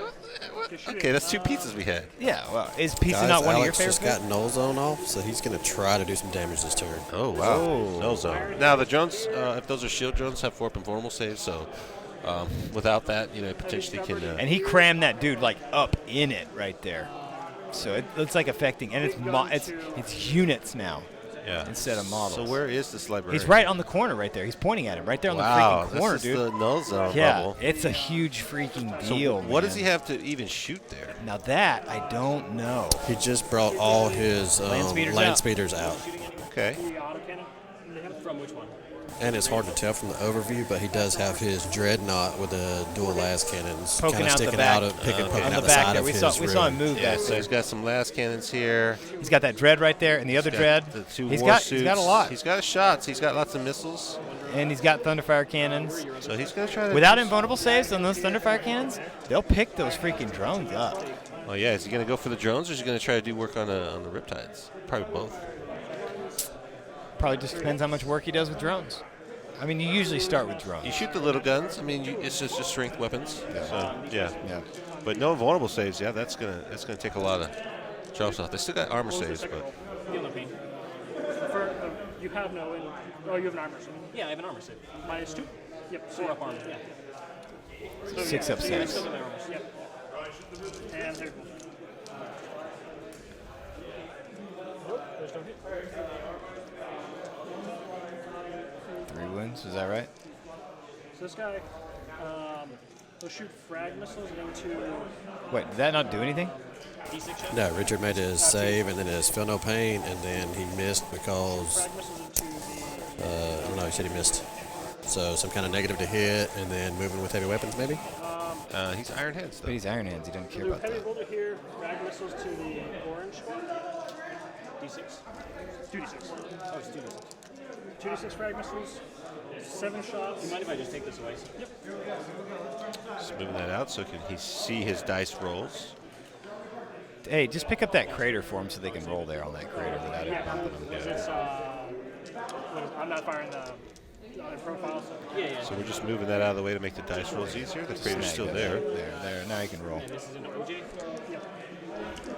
Okay, that's 2 pizzas we had. Yeah, well, is pizza Guys, not one Alex of your just favorite? got null zone off, so he's going to try to do some damage this turn. Oh, wow. No zone. Now, the drones, if those are shield drones, have 4 up and vulnerable saves, so without that, potentially can... And he crammed that dude, like, up in it right there. So it's like affecting, and it's units now. Yeah. Instead of models. So where is this librarian? He's right on the corner right there. He's pointing at him right there on the Wow, freaking corner, this dude. is the null zone Yeah, bubble. it's a huge freaking So deal. what man. does he have to even shoot there? Now that I don't know. He just brought all his land speeders out. Okay. The autocannon. From which one? And it's hard to tell from the overview, but he does have his dreadnought with the dual las cannons Poking kind of out the sticking back. out, poking On out the the back side there. of We his saw him room. move Yeah, back so there. he's got some las cannons here. He's got that dread right there, and the other He's dread. got the 2 He's war got suits. he's got a lot, He's got shots. He's got lots of missiles. and he's got Thunderfire cannons. So he's going to try to... Without invulnerable saves on those Thunderfire cannons, they'll pick those freaking drones up. Oh, yeah. Is he going to go for the drones, or is he going to try to do work on the Riptides? Probably both. Probably just depends how much work he does with drones. I mean, you usually start with drones. You shoot the little guns. I mean, it's just strength weapons. So, yeah. But no vulnerable saves. Yeah, that's gonna take a lot of drops off. They still got armor saves, but... You have no... you have an armor save. Yeah, I have an armor save. -2? Yep. 4 up armor. Yeah. 6 up saves. Yep. And there's one. Nope, there's no hit. 3 wounds, is that right? So this guy, he'll shoot frag missiles into... Wait, did that not do anything? D6 shot? No, Richard made his save, and then his feel no pain, and then he missed because... Frag missiles into the... I don't know, he said he missed. So some kind of negative to hit, and then moving with heavy weapons, maybe? He's Iron Hands, though. But he's Iron Hands. He doesn't care Do about heavy that. bolter here, frag missiles to the orange squad. D6. 2d6. Oh, it's 2d6. 2d6 frag missiles, 7 shots. Do you mind if I just take this away? Yep. Just moving that out so can he see his dice rolls. Hey, just pick up that crater for him so they can roll there on that crater without it Yeah. bumping them. It's, I'm not firing the profile, so... Yeah. So we're just moving that out of the way to make the dice rolls easier. The crater's still there. There. Now you can roll. And this is an OJ. Yep.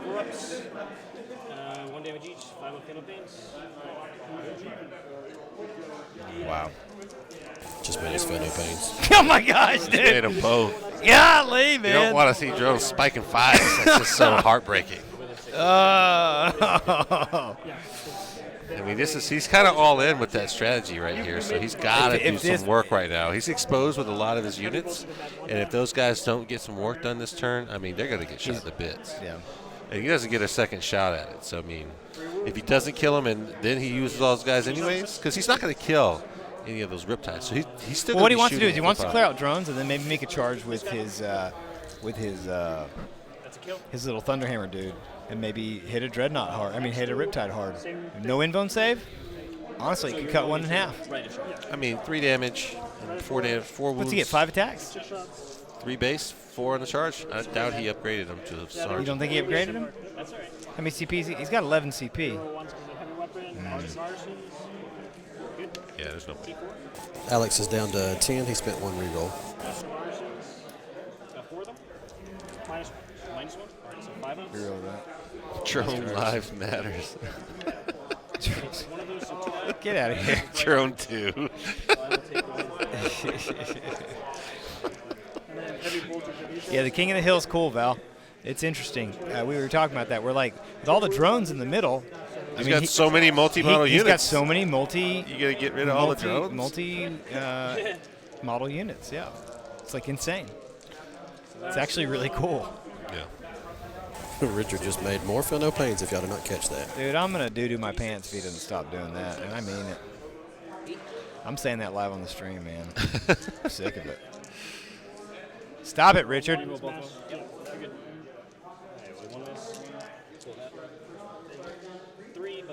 4 ups. 1 damage each. 5 up fatal pains. Wow. Just made his feel no pains. Oh my gosh, dude. Made them both. Golly, man. You don't want to see drones spiking 5s. That's just so heartbreaking. I mean, he's kind of all in with that strategy right here, so he's got to do some work right now. He's exposed with a lot of his units, and if those guys don't get some work done this turn, I mean, they're going to get shot to bits. Yeah. And he doesn't get a second shot at it, so, I mean, if he doesn't kill him and then he uses all those guys anyways, because he's not going to kill any of those Riptides, so he's still Well, what he gonna be wants to do is he shooting wants to for clear five. out drones and then maybe make a charge with his little Thunderhammer dude, and maybe hit a Dreadnought hard. I mean, hit a Riptide hard. No invuln save. Honestly, you could cut one in half. I mean, 3 damage, and 4 damage, 4 wounds. What's he get? 5 attacks? 3 base, 4 on the charge. I doubt he upgraded him to a sergeant. You don't think he upgraded him? That's all right. How many CPs? He's got 11 CP. Yeah, there's no way. Alex is down to 10. He spent 1 reroll. 4 of them. Minus 1. All right, so 5 ups. Reroll that. Drone lives matters. One of those are 2 ups. Get out of here. Drone 2. And then heavy bolter for these Yeah, the King of the Hill's cool, Val. It's interesting. We were talking about that. We're like, with all the drones in the middle. He's got so many multi-model He's units. got so many You got to get rid of all the drones? Multi-model units, yeah. It's like insane. It's actually really cool. Yeah. Richard just made more feel no pains if y'all did not catch that. Dude, I'm going to doo-doo my pants if he doesn't stop doing that, and I mean it. I'm saying that live on the stream, man. I'm sick of it. Stop it, Richard.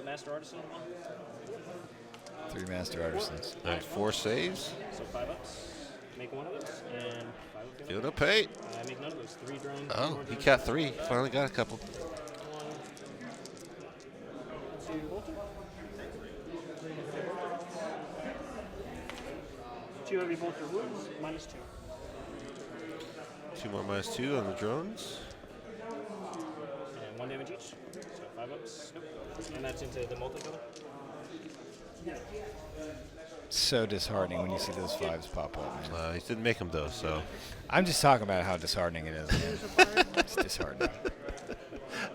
Master Artisan. 3 Master Artisans. All right, 4 saves. So 5 ups. Make 1 of those. And 5 ups. Feel no pain. I make none of those. 3 drones. Oh, he got 3. Finally got a couple. 2 heavy bolter wounds, minus 2. 2 more minus 2 on the drones. 1 damage each. So 5 ups. Nope. And that's into the multicolor. So disheartening when you see those 5s pop up, man. He didn't make them though, so. I'm just talking about how disheartening it is, man. It's disheartening.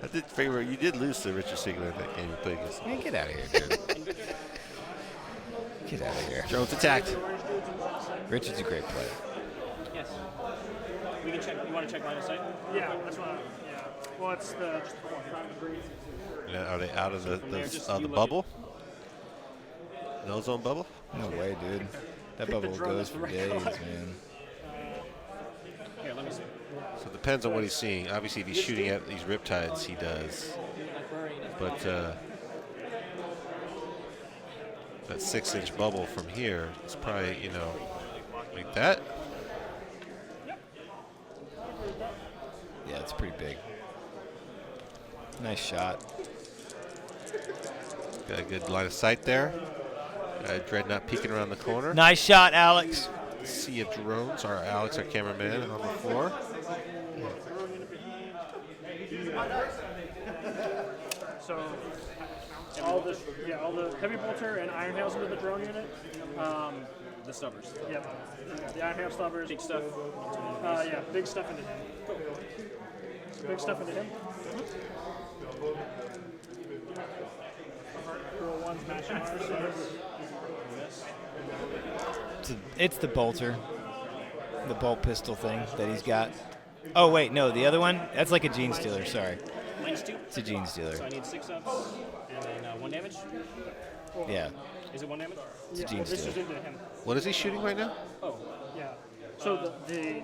I did figure you did lose to Richard Siegler in that game you played against. Man, get out of here, dude. Get out of here. Jones attacked. Richard's a great player. Yes. We can check. You want to check line of sight? Yeah, that's what. Yeah. Well, it's the just Are they out of the you look bubble? No zone bubble? No way, dude. That bubble goes for days, man. Here, let me see. So it depends on what he's seeing. Obviously, if he's shooting at these riptides, he does. But that 6-inch bubble from here is probably, like that. Yeah, it's pretty big. Nice shot. Got a good line of sight there. Dreadnought peeking around the corner. Nice shot, Alex. Sea of drones. Our Alex, our cameraman, on the floor. So all the heavy bolter and iron hails into the drone unit. The stubbers. Yep. The iron hail stubbers. Big stuff. Yeah, big stuff into him. Big stuff into him. Roll one's matching ours. It's the bolter. The bolt pistol thing that he's got. Oh, wait, no, the other one? That's like a gene stealer, sorry. -2. It's a gene stealer. So I need 6 ups and then 1 damage. Yeah, Is it 1 damage? it's a gene This is stealer. into him. What is he shooting right now? Oh. Yeah. So the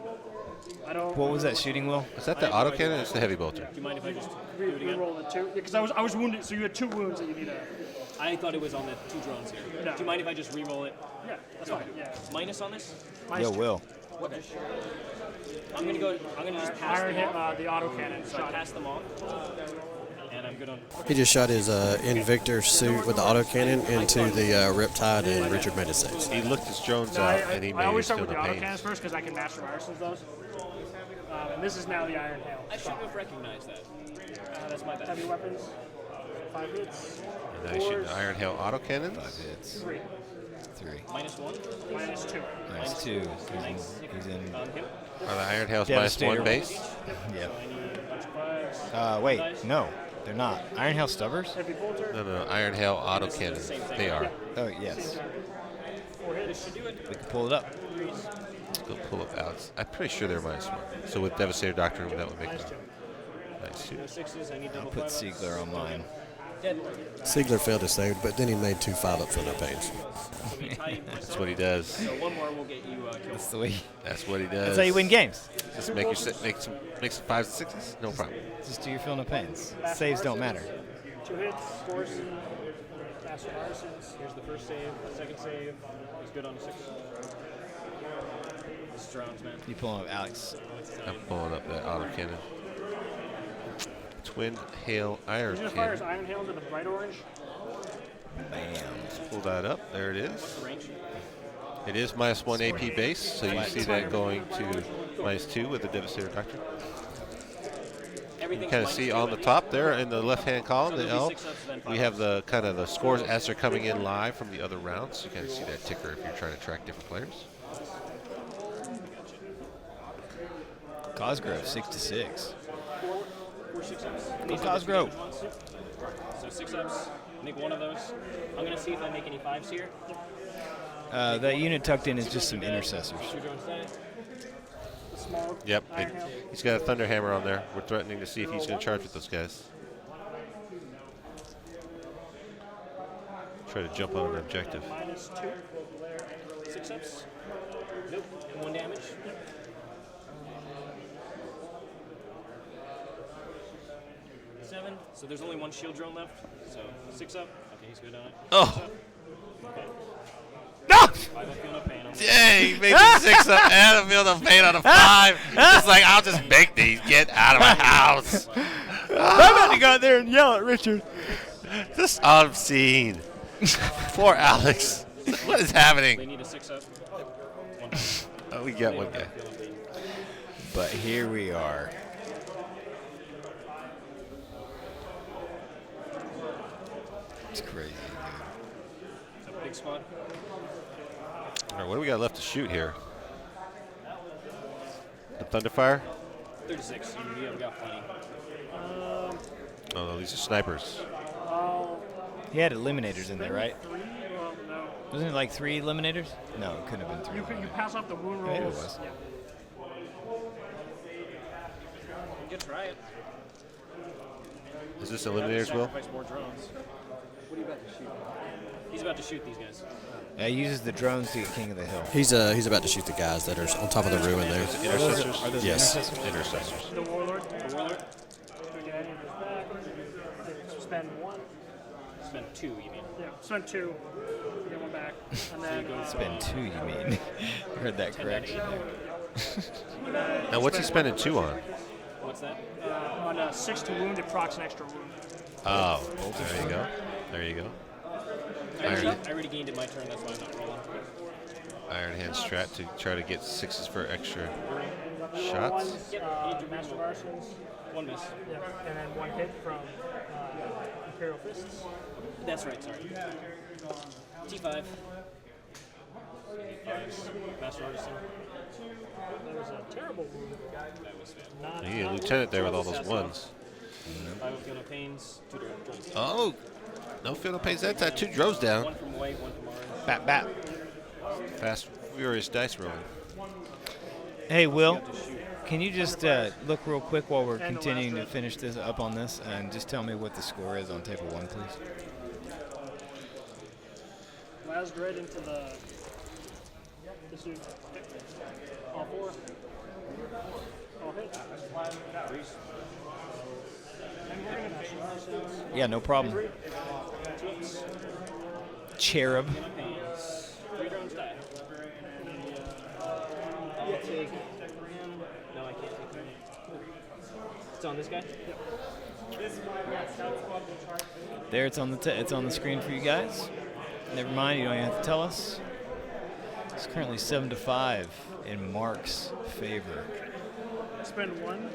I don't. What was that shooting, Will? Is that the autocannon or is the heavy bolter? Do you mind if I just do it again? Roll the 2. Because I was wounded, so you had 2 wounds that you need to. I thought it was on the 2 drones here. No. Do you mind if I just re-roll it? Yeah, that's fine. Yeah. Minus on this? Yo, Will. Okay. I'm gonna just pass Iron them hit off. the autocannon So I shot. pass them off. And I'm good on. He just shot his Invictor suit with the autocannon into the Riptide, and Richard made a save. He looked his drones No, out, and he I made always his start with the fill the autocannons pains. first because I can master viruses those. And this is now the iron hail. I should have recognized that. That's my bad. Heavy weapons. 5 hits. And now he's shooting the Iron Hail autocannons. 5 hits. 3. 3. -1. -2. Nice 2. He's in. On him. Are the Iron Hails Devastator. -1 base? Yep. I need a bunch of 5s. Wait, no, they're not. Iron Hail Stubbers? Heavy bolter. No. Iron Hail autocannons. They are. Oh, yes. 4 hits should do it. We can pull it up. Let's go pull up Alex. I'm pretty sure they're -1. So with Devastator Doctrine, that would make it nice. No 6s. I need double Put 5 ups. Siegler on mine. Dead. Siegler failed to save, but then he made 2 5-ups with no pains. So we tie That's what he does. So 1 more will get you killed. That's the way. That's what he does. That's how you win games. Just make some 5s and 6s. No problem. Just do your fill no pains. Saves don't matter. 2 hits. Force. Master viruses. Here's the first save. Second save. He's good on a 6. This is drones, man. You pull up Alex. I'm pulling up that autocannon. Twin Hail Iron He's going to fire his Cannon. iron hail into the bright orange. Bam. Let's pull that up. There it is. Range. It is -1 AP base, so you see that going to -2 with the Devastator Doctrine. You kind of see on the top there in the left-hand column, the L, we have the kind of the scores as they're coming in live from the other rounds. You kind of see that ticker if you're trying to track different players. Cosgrove, 6-6. 4 6-ups. Go Cosgrove. So 6 ups. Make 1 of those. I'm gonna see if I make any 5s here. That unit tucked in is just some intercessors. 2 drones die. Small. Yep, he's got a Thunderhammer on there. We're threatening to see if he's going to charge with those guys. Try to jump on an objective. -2. 6 ups. Nope. And 1 damage. So there's only 1 shield drone left. So 6 up. Okay, he's good on it. Oh! Okay. No! 5 up, feel no pain. Yay! He made the 6 up and a field of pain on a 5. It's like, I'll just make these. Get out of my house. I'm about to go out there and yell at Richard. This obscene. Poor Alex. What is They happening? need a 6 up. 1 Oh, we got one guy. feel no pain. But here we are. It's crazy, It's a big squad. All right, what do we got left to shoot here? The Thunderfire? 36. You have got plenty. Oh, no, these are snipers. He had eliminators in there, right? Three? Well, no. Wasn't it like 3 eliminators? No, it couldn't have been 3. You pass off the wound rolls. Maybe it was. Yeah. You can try it. Is this eliminators, Will? Sacrifice more drones. What are you about to shoot? He's about to shoot these guys. He uses the drones to get King of the Hill. He's about to shoot the guys that are on top of the ruin there. Intercessors? Are those Yes. Intercessors. The warlord. The warlord? Again, spend 1. Spend 2, you mean? Yeah, spend 2. Get 1 back. And then Spend 2, you mean? I heard that correction. Now, what's he spending 2 on? What's that? on 6 to wound, it procs an extra wound. Oh, there you go. There you go. I already gained it my turn, that's why I'm not rolling. Iron Hand strat to try to get 6s for extra One, shots. Master of Arsons. 1 miss. Yeah, and then 1 hit from Imperial Fists. That's right, sorry. T5. Master Artisan. That was a terrible wound. That was Not You need a lieutenant there with all those 1s. 5 of Field of Pains, 2 drones. Oh, no Field of Pains that time. 2 droves down. 1 from white, 1 from orange. Bat, bat. Fast, furious dice rolling. Hey, Will, can you just look real quick while we're continuing to finish this up on this and just tell me what the score is on table 1, please? Last right into the. This dude. All 4. All hit. Yeah, no problem. Cherub. 3 drones die. I'll take him. No, I can't take him. It's on this guy? There, it's on the screen for you guys. Never mind, you don't even have to tell us. It's currently 7-5 in Mark's favor. Spend 1.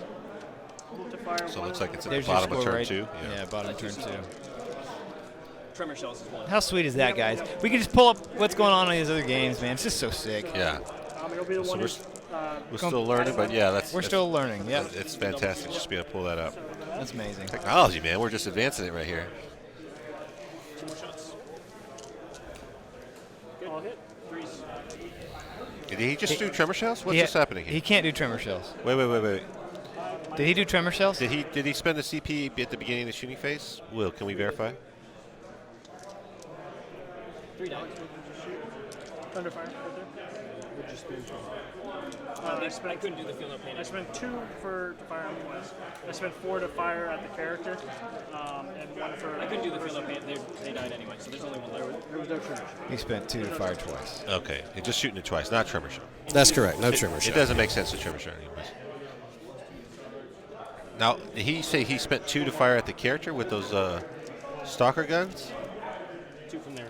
To fire So it 1. looks like it's at There's the your bottom of score, turn right? 2. Yeah, bottom of turn 2. Tremor Shells is 1. How sweet is that, guys? We can just pull up what's going on in these other games, man. It's just so sick. Yeah. It'll be the So one we're still learning, but yeah, We're still learning. Yeah, it's fantastic just being able to pull that up. that's amazing. Technology, man. We're just advancing it right here. 2 more shots. all hit. 3s. Did he just do tremor shells? What's He- just happening here? He can't do tremor shells. Wait. Did he do tremor shells? Did he spend the CP at the beginning of the shooting phase? Will, can we verify? 3 down. Thunderfire right there. I couldn't do the Field of Pain. I spent 2 to fire on the west. I spent 4 to fire at the character, and 1 for. I couldn't do the Field of Pain. They died anyway, so there's only 1 left. There was no tremor. He spent 2 to fire twice. Okay, he's just shooting it twice, not tremor shell. That's correct. No tremor It shot. doesn't make sense to tremor shell anyways. Now, did he say he spent 2 to fire at the character with those stalker guns? 2 from there.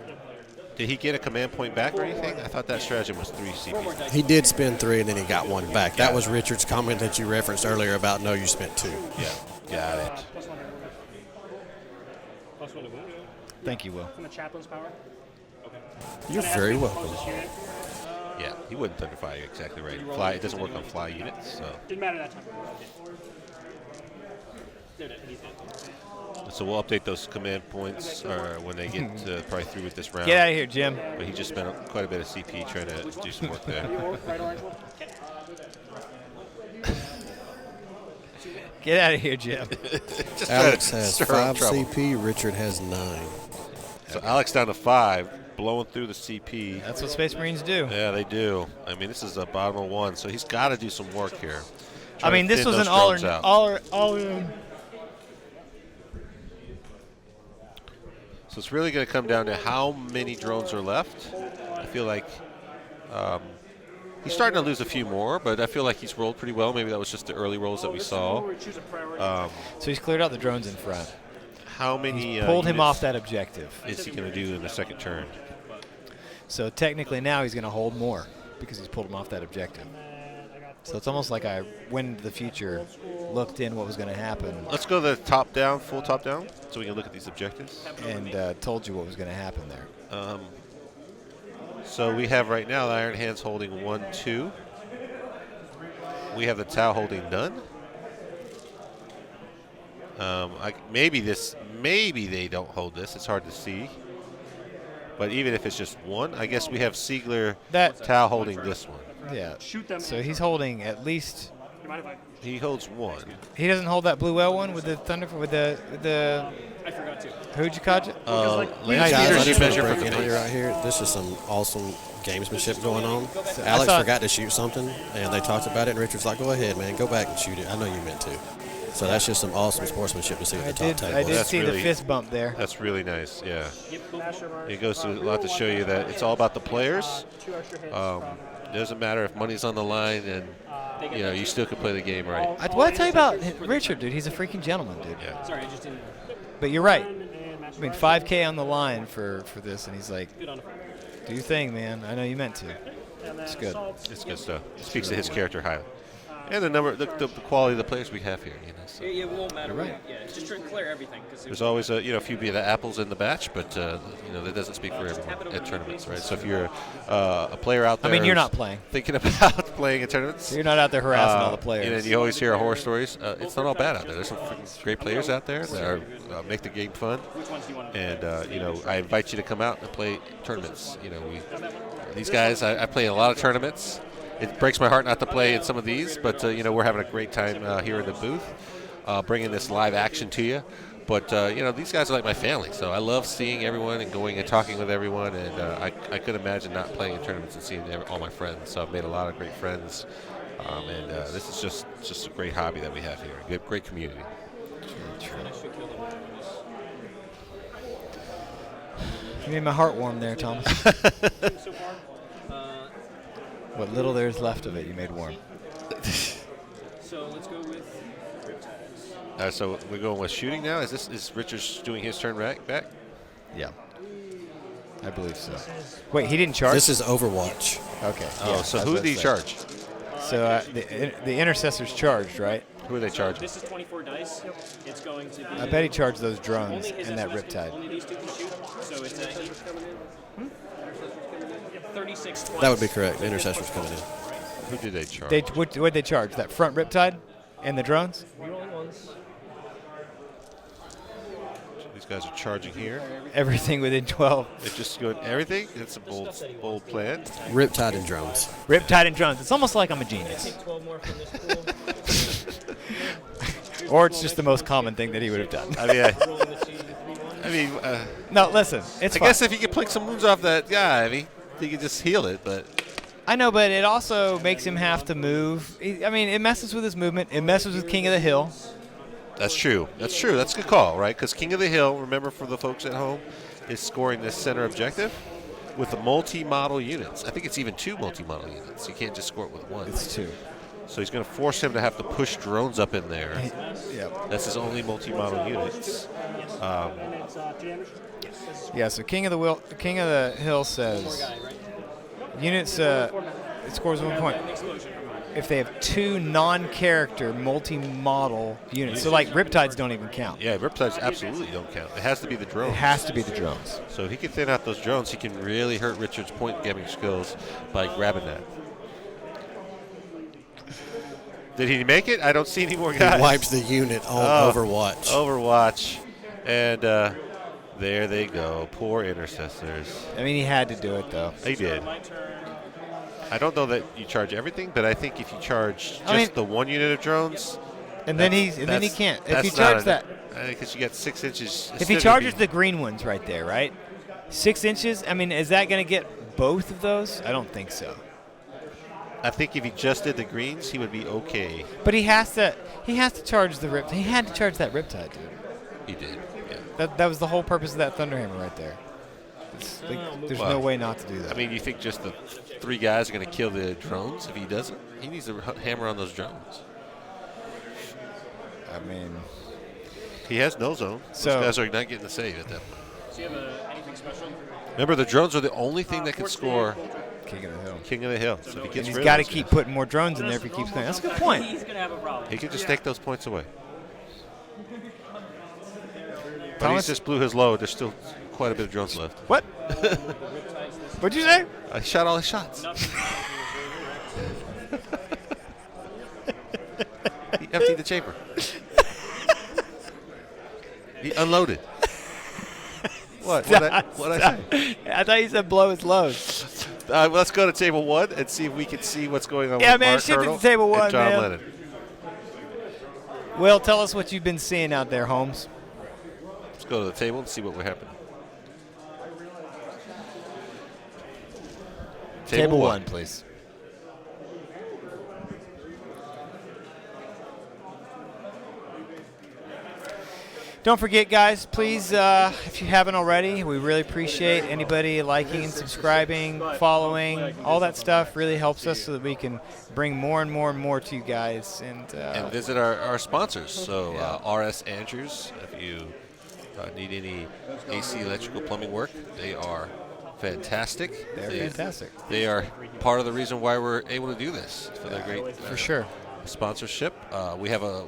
Did he get a command point back or anything? I thought that stratagem was 3 CP. He did spend 3 and then he got 1 back. That was Richard's comment that you referenced earlier about no, you spent 2. Yeah, got it. Plus 1 to wound. Thank you, Will. From the chaplain's power. You're very welcome. Yeah, he wouldn't thunderfire you exactly right. Fly, it doesn't work on fly units, so. Didn't matter that time. They're dead. He's dead. So we'll update those command points when they get probably through with this round. Get out of here, Jim. But he just spent quite a bit of CP trying to do some work there. Right orange one. Get out of here, Jim. Just Alex trying to has stir 5 up trouble. CP. Richard has 9. So Alex down to 5, blowing through the CP. That's what Space Marines do. Yeah, they do. I mean, this is a bottom of 1, so he's got to do some work here. I mean, this was an all in. So it's really going to come down to how many drones are left. I feel like he's starting to lose a few more, but I feel like he's rolled pretty well. Maybe that was just the early rolls that we saw. So he's cleared out the drones in front. How many He's pulled him units off that objective. is he going to do in the second turn? So technically now he's going to hold more because he's pulled him off that objective. And I got So it's almost like I went into the future, looked in what was going to happen, Let's go the top down, full top down, so we can look at these objectives. and told you what was going to happen there. So we have right now the Iron Hands holding 1, 2. We have the Tau holding none. Maybe they don't hold this. It's hard to see. But even if it's just one, I guess we have Siegler, Tau holding this one. Yeah. Shoot them. So he's holding at least. You mind if I? He holds one. He doesn't hold that blue whale one with the thunder with the I forgot to. Hujikaja. Guys, I Leaders just measure want for to break the in base. here right here. This is some awesome gamesmanship going on. I Alex thought- forgot to shoot something, and they talked about it, and Richard's like, go ahead, man, go back and shoot it. I know you meant to. So that's just some awesome sportsmanship to see at the top table. I did That's see really- the fist bump there. That's really nice, yeah. It goes to a lot to show you that it's all about the players. It doesn't matter if money's on the line, and you still can play the game right. What I tell you about Richard, dude? He's a freaking gentleman, dude. Yeah. Sorry, I just didn't. But you're right. I mean, 5K on the line for this, and he's like, "Do your thing, man. I know you meant to." It's good. It's good stuff. It speaks to his character highly. And the quality of the players we have here. So. It won't matter. You're right. Yeah, just trying to clear everything. There's always a few of the apples in the batch, but that doesn't speak for everyone at tournaments, right? So if you're a player out there, I mean, you're who's not playing. thinking about playing in tournaments. So you're not out there harassing all the players. And you always hear horror stories. It's not all bad out there. There's some freaking great players out there that are make the game fun. And I invite you to come out and play tournaments. These guys, I play a lot of tournaments. It breaks my heart not to play in some of these, but we're having a great time here in the booth, bringing this live action to you. But these guys are like my family, so I love seeing everyone and going and talking with everyone. And I could imagine not playing in tournaments and seeing all my friends. So I've made a lot of great friends, and this is just a great hobby that we have here. Great community. You made my heart warm there, Thomas. What little there's left of it, you made warm. So let's go with Riptides. So we're going with shooting now. Is Richard's doing his turn back? Yeah. I believe so. Wait, he didn't charge? This is Overwatch. Okay. Oh, yeah, so I was who about did he to say. charge? So the intercessor's charged, right? Who are they charging? This is 24 dice. It's going to be. I bet he charged those drones only his and that SOS Riptide. Only these two can shoot. So it's 36. That would be correct. The intercessor's coming in. Who did they charge? What'd they charge? That front Riptide and the drones? These guys are charging here. Everything within 12. They're just going everything. It's a bold plan. Riptide and drones. Riptide and drones. It's almost like I'm a genius. 12 more from this pool. Or it's just the most common thing that he would have done. No, listen. It's I fine. guess if you could pluck some wounds off that guy, he could just heal it. But I know, but it also makes him have to move. It messes with his movement. It messes with King of the Hill. that's true. That's true. That's a good call, right? Because King of the Hill, remember for the folks at home, is scoring this center objective with the multi-model units. I think it's even 2 multi-model units. You can't just score it with one. It's 2. So he's going to force him to have to push drones up in there. Yep. That's his only multi-model units. Yeah, so King of the Hill says units it scores 1 point if they have 2 non-character multi-model units. So like Riptides don't even count. Yeah, Riptides absolutely don't count. It has to be the drones. It has to be the drones. So if he can thin out those drones, he can really hurt Richard's point-getting skills by grabbing that. Did he make it? I don't see any more guys. He wiped the unit on Overwatch. Overwatch. And there they go. Poor intercessors. I mean, he had to do it, though. He did. I don't know that you charge everything, but I think if you charge just the 1 unit of drones, and then he can't. If he that's charges not that, because you get 6 inches. if he charges the green ones right there, right? 6 inches. I mean, is that going to get both of those? I don't think so. I think if he just did the greens, he would be okay. But he has to charge the rip. He had to charge that Riptide, dude. He did. Yeah. That was the whole purpose of that Thunderhammer right there. There's no way not to do that. I mean, you think just the 3 guys are going to kill the drones if he doesn't? He needs to hammer on those drones. I mean, he has no zone. Those guys are not getting the save at that point. So you have anything special? Remember, the drones are the only thing that can score King of the hill. King of the hill. So if he gets And he's rid got to of those keep guys, putting more drones in there if he keeps going. That's a good point. He's gonna have a problem. he could just take those points away. But Thomas? he just blew his load. There's still quite a bit of drones left. What? What'd you say? I shot all his shots. He emptied the chamber. He unloaded. What? What I say? I thought you said blow his load. Let's go to table 1 and see if we can see what's going on Yeah, with man, Mark shift it Hurdle to table 1, and John man. Lennon. Will, tell us what you've been seeing out there, Holmes. Let's go to the table and see what will happen. Table 1, please. Don't forget, guys, please, if you haven't already, we really appreciate anybody liking and subscribing, following. All that stuff really helps us so that we can bring more and more and more to you guys. And visit our sponsors. So RS Andrews, if you need any AC electrical plumbing work, they are fantastic. They're fantastic. They are part of the reason why we're able to do this. For their great For sure. sponsorship. We have a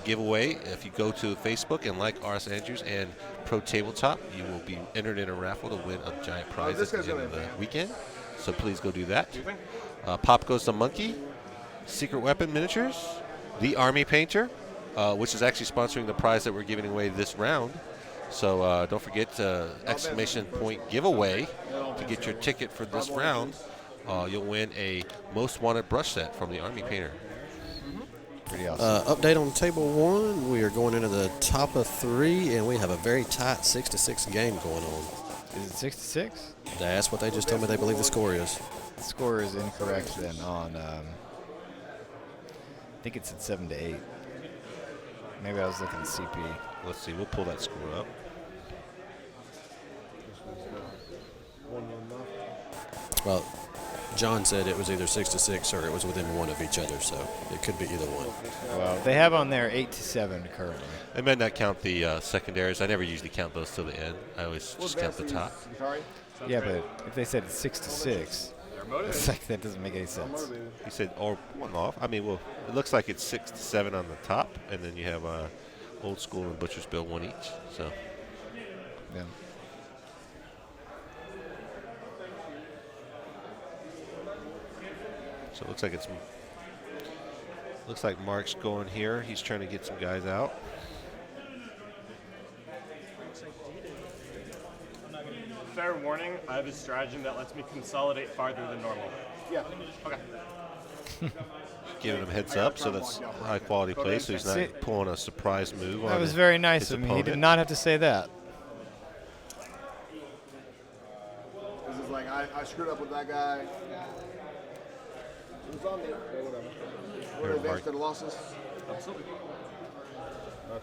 giveaway. If you go to Facebook and like RS Andrews and Pro Tabletop, you will be entered in a raffle to win a giant prize at the end of the weekend. So please go do that. Pop Goes the Monkey, Secret Weapon Miniatures, The Army Painter, which is actually sponsoring the prize that we're giving away this round. So don't forget exclamation point giveaway to get your ticket for this round. You'll win a Most Wanted brush set from the Army Painter. Pretty awesome. Update on table 1. We are going into the top of 3, and we have a very tight 6-6 game going on. Is it 6-6? That's what they just told me they believe the score is. The score is incorrect then on, I think it's at 7-8. Maybe I was looking at CP. Let's see. We'll pull that score up. Well, John said it was either 6-6 or it was within 1 of each other, so it could be either one. Well, they have on there 8-7 currently. I might not count the secondaries. I never usually count those till the end. I always just count the top. Yeah, but if they said it's 6-6, it's like that doesn't make any sense. He said, or one off. I mean, well, it looks like it's 6-7 on the top, and then you have Old School and Butcher's Bill 1 each. So, yeah. So it looks like Mark's going here. He's trying to get some guys out. Fair warning, I have a stratagem that lets me consolidate farther than normal. Yeah. Okay. Giving him heads up, so that's high quality play, so he's not pulling a surprise move on That was very nice his of me. He did opponent. not have to say that. This is like, I screwed up with that guy. It was on me. Or whatever. We're advanced to the losses. Absolutely.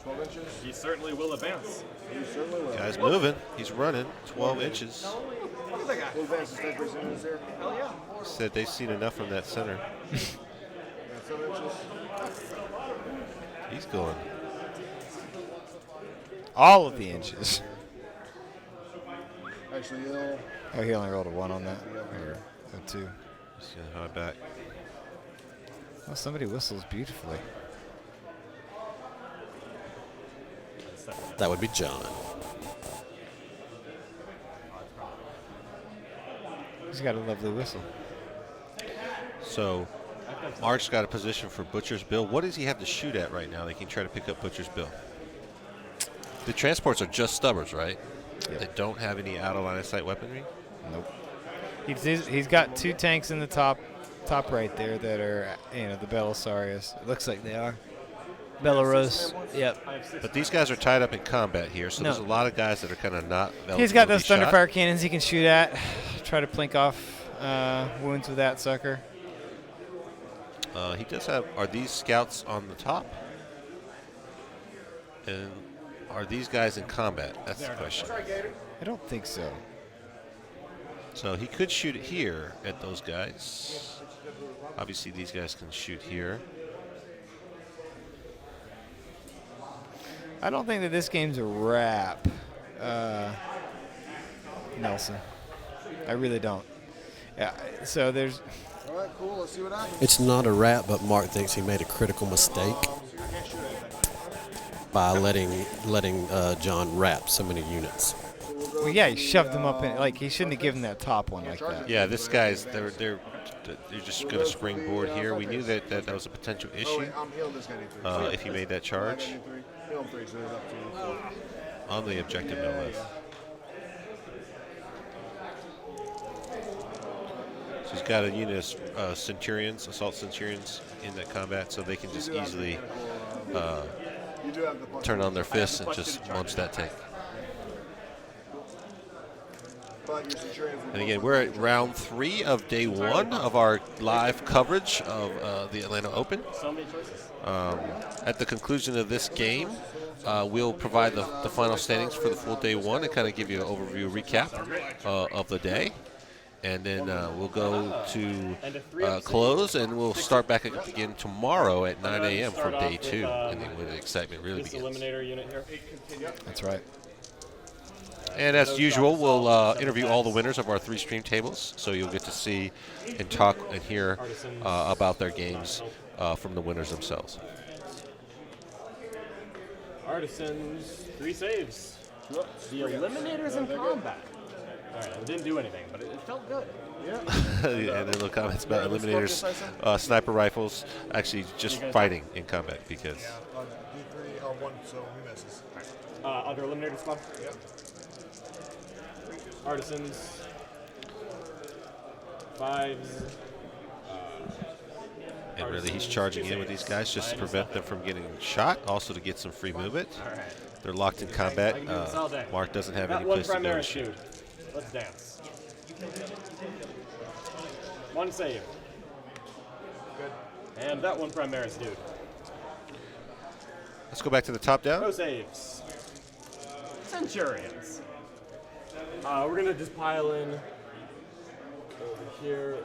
12 inches. He certainly will advance. He certainly will. Guy's moving. He's running 12 inches. Look at that guy. Who advances 10% in this here? Hell yeah. Said they've seen enough from that center. 7 inches. He's going. All of the inches. Actually, he'll. Oh, he only rolled a 1 on that? Or a 2. He's going high back. Oh, somebody whistles beautifully. That would be John. He's got a lovely whistle. So, Mark's got a position for Butcher's Bill. What does he have to shoot at right now? They can try to pick up Butcher's Bill. The transports are just stubbers, right? Yep. They don't have any out of line of sight weaponry. Nope. He's got 2 tanks in the top right there that are, the Belisarius. It looks like they are. Belarus. Yep. But these guys are tied up in combat here, so No. there's a lot of guys that are kind of not. He's got eligible to those be shot. Thunderfire cannons he can shoot at. Try to plink off wounds with that sucker. He does have. Are these scouts on the top? And are these guys in combat? That's the question. I don't think so. So he could shoot it here at those guys. Obviously, these guys can shoot here. I don't think that this game's a wrap, Nelson. I really don't. Yeah. So there's. All right, cool. Let's see what happens. It's not a rat, but Mark thinks he made a critical mistake by letting John wrap so many units. Well, yeah, he shoved them up in. Like he shouldn't have given that top one like that. Yeah, this guy's they're just going to springboard here. We knew that was a potential issue if he made that charge on the objective, no less. So he's got a unit of Centurions, Assault Centurions in that combat, so they can just easily turn on their fists and just launch that tank. And again, we're at round 3 of day 1 of our live coverage of the Atlanta Open. At the conclusion of this game, we'll provide the final standings for the full day 1 and kind of give you an overview recap of the day. And then we'll go to close, and we'll start back again tomorrow at 9 a.m. for day 2, and then when the excitement really begins. Eliminator unit here. That's right. And as usual, we'll interview all the winners of our 3 stream tables, so you'll get to see and talk and hear about their games from the winners themselves. Artisans, 3 saves. The Eliminator's in combat. All right, it didn't do anything, but it felt good. Yeah. And then little comments about Eliminators, sniper rifles, actually just fighting in combat because. D3 on 1, so he misses. Other Eliminator squad? Yeah. Artisans, 5s. And really, he's charging in with these guys just to prevent them from getting shot, also to get some free movement. They're locked in combat. Mark doesn't have any place to go to shoot. Let's dance. 1 save. Good. And that 1 Primaris dude. Let's go back to the top down. No saves. Centurions. We're going to just pile in over here,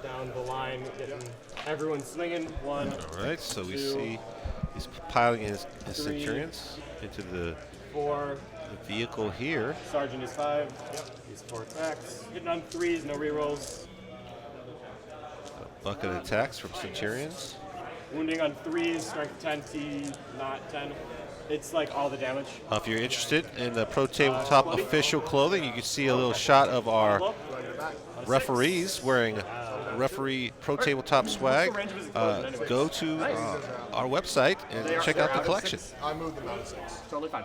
down the line, getting everyone swinging. 1. All right, so we 2, see he's piling his 3, Centurions into the 4. The vehicle here. Sergeant is 5. Yep. He's 4 attacks. Hitting on 3s, no rerolls. A bucket of attacks from Centurions. Wounding on 3s, strength 10, T, not 10. It's like all the damage. If you're interested in the Pro Tabletop official clothing, you can see a little shot of our referees wearing referee Pro Tabletop swag. Go to our website and check out the collection. I moved them out of 6. Totally fine.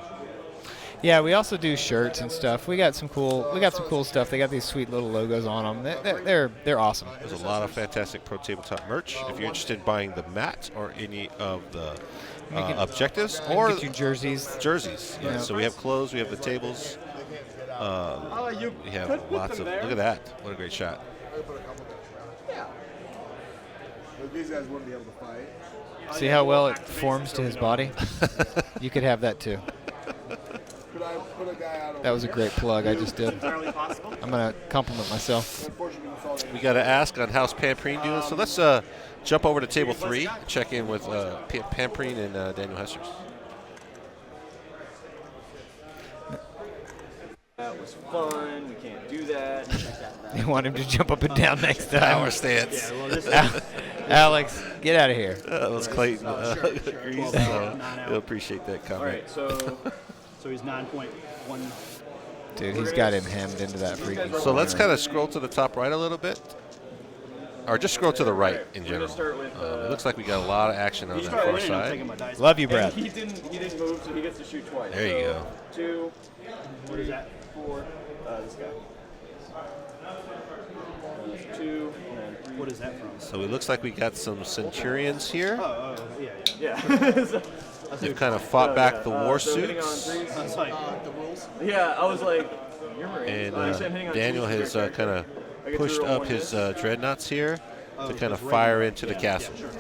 Yeah, we also do shirts and stuff. We got some cool stuff. They got these sweet little logos on them. They're awesome. There's a lot of fantastic Pro Tabletop merch. If you're interested in buying the mat or any of the objectives or get you jerseys. Yeah. So we have clothes. We have the tables. We have lots of. Look at that! What a great shot. Yeah. But these guys wouldn't be able to fight. See how well it forms to his body? You could have that too. Could I put a guy out That was a great plug I just did. Entirely possible. I'm going to compliment myself. We got to ask on how's Pamprine doing. So let's jump over to table 3, check in with Pamprine and Daniel Hesters. That was fun. We can't do that. You want him to jump up and down next time? Our stance. Yeah, well, this Alex, get out of here. That was Clayton. Agrees, so we'll appreciate that comment. All right, So he's 9.1. Dude, he's got him hemmed into that freaking. So let's kind of scroll to the top right a little bit. Or just scroll to the right in general. It looks like we got a lot of action on that far side. Love you, Brad. He didn't move, so he gets to shoot twice. There you go. 2. What is that? 4. This guy. 2. And 3. What is that from? So it looks like we got some Centurions here. Oh, yeah. Yeah. They've kind of fought back the war suits. That's like the rules. Yeah, I was like, you're Marine. And Daniel has kind of pushed up his dreadnoughts here to kind of fire into the castle. Yeah,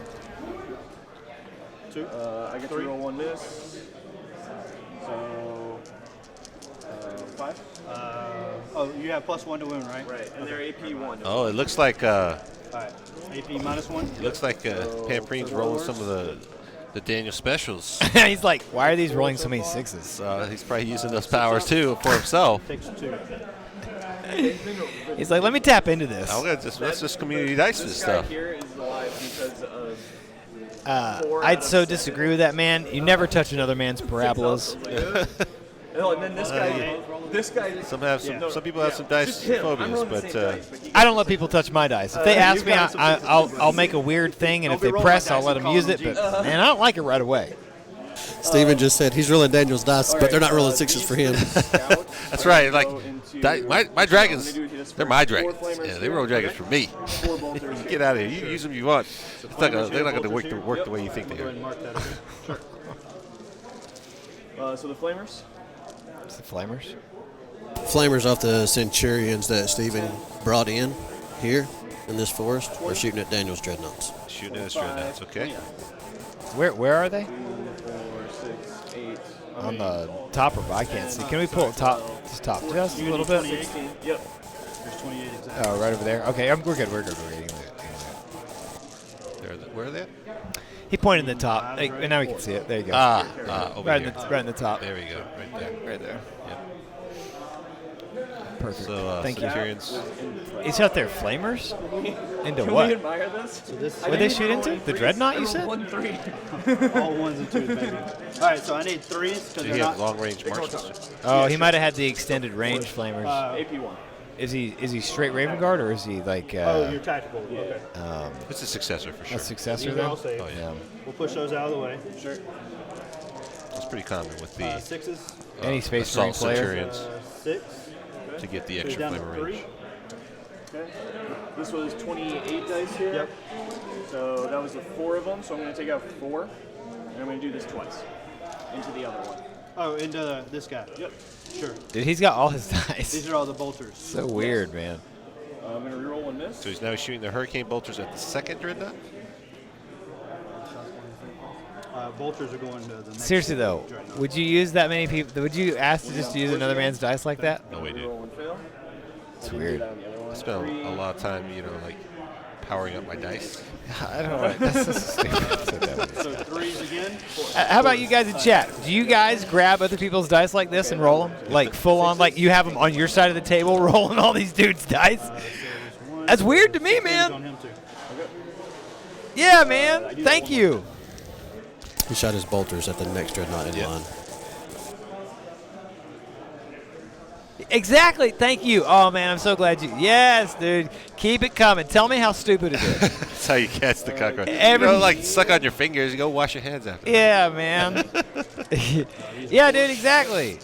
sure. 2. I get to roll 1 miss. So, 5. Oh, you have +1 to wound, right? Right, and they're AP 1. Oh, it looks like All right. AP -1. it looks like Pamprine's rolling some of the Daniel specials. He's like, why are these rolling so many 6s? He's probably using those powers too for himself. Takes 2. He's like, let me tap into this. Let's just community dice this stuff. Here is alive because of I'd so disagree with that, man. You never touch another man's parabolas. Oh, and then this guy. Some people have some dice phobias, but I don't let people touch my dice. If they ask me, I'll make a weird thing, and if they press, I'll let them use it. But man, I don't like it right away. Steven just said he's rolling Daniel's dice, but they're not rolling sixes for him. That's right. Like my dragons, they're my dragons. Yeah, they roll dragons for me. Get out of here. You use them if you want. They're not going to work the way you think they are. So the flamers. It's the flamers. Flamers off the Centurions that Steven brought in here in this forest. We're shooting at Daniel's dreadnoughts. Shooting at his dreadnoughts. Okay. Where are they? 2, 4, 6, 8. On the top or I can't see. Can we pull it top just a little bit? Yep. There's 28 exactly. Oh, right over there. Okay, we're good. We're good. Where are they? He pointed in the top. And now we can see it. There you go. Over right here. right in the top. There we go. Right there. Right there. Yep. Perfect. So, Thank you. Centurions. He's out there flamers? Into Can what? we admire this? So this What they shoot into? The dreadnought, you said? 1, 3. all ones and twos, baby. All right, so I need threes because Do they're he have not. long-range marksmen? Oh, he might have had the extended range flamers. AP1. Is he straight Raven Guard or is he like? Oh, you're tactical. Yeah. Okay. It's a successor for sure. A successor These are all then? safe. Oh, yeah. We'll push those out of the way. Sure. It's pretty common with the Sixes. Any Space Marine assault player? Centurions 6. to get the So extra down to flavor 3. range. Okay. This was 28 dice here. Yep. So that was the 4 of them. So I'm going to take out 4. And I'm going to do this twice. Into the other one. Oh, into this guy. Yep. Sure. Dude, he's got all his dice. These are all the bolters. So weird, man. I'm going to reroll one miss. So he's now shooting the Hurricane Bolters at the second dreadnought? Bolters are going to the next. Seriously though, dreadnought. would you use that many people? Would you ask to just use another man's dice like that? No, we do. Reroll and fail. It's weird. I spent a lot of time, like powering up my dice. I don't know. That's so stupid. So threes again. How about you guys in chat? Do you guys grab other people's dice like this and roll them? Like full on, like you have them on your side of the table rolling all these dudes' dice? That's weird to me, On man. him too. Yeah, man. Thank you. He shot his bolters at the next dreadnought in line. Exactly. Thank you. Oh, man, I'm so glad you. Yes, dude. Keep it coming. Tell me how stupid it is. That's how you catch the cockroach. Every- You don't like suck on your fingers. You go wash your hands after. Yeah, man. Yeah, dude, exactly.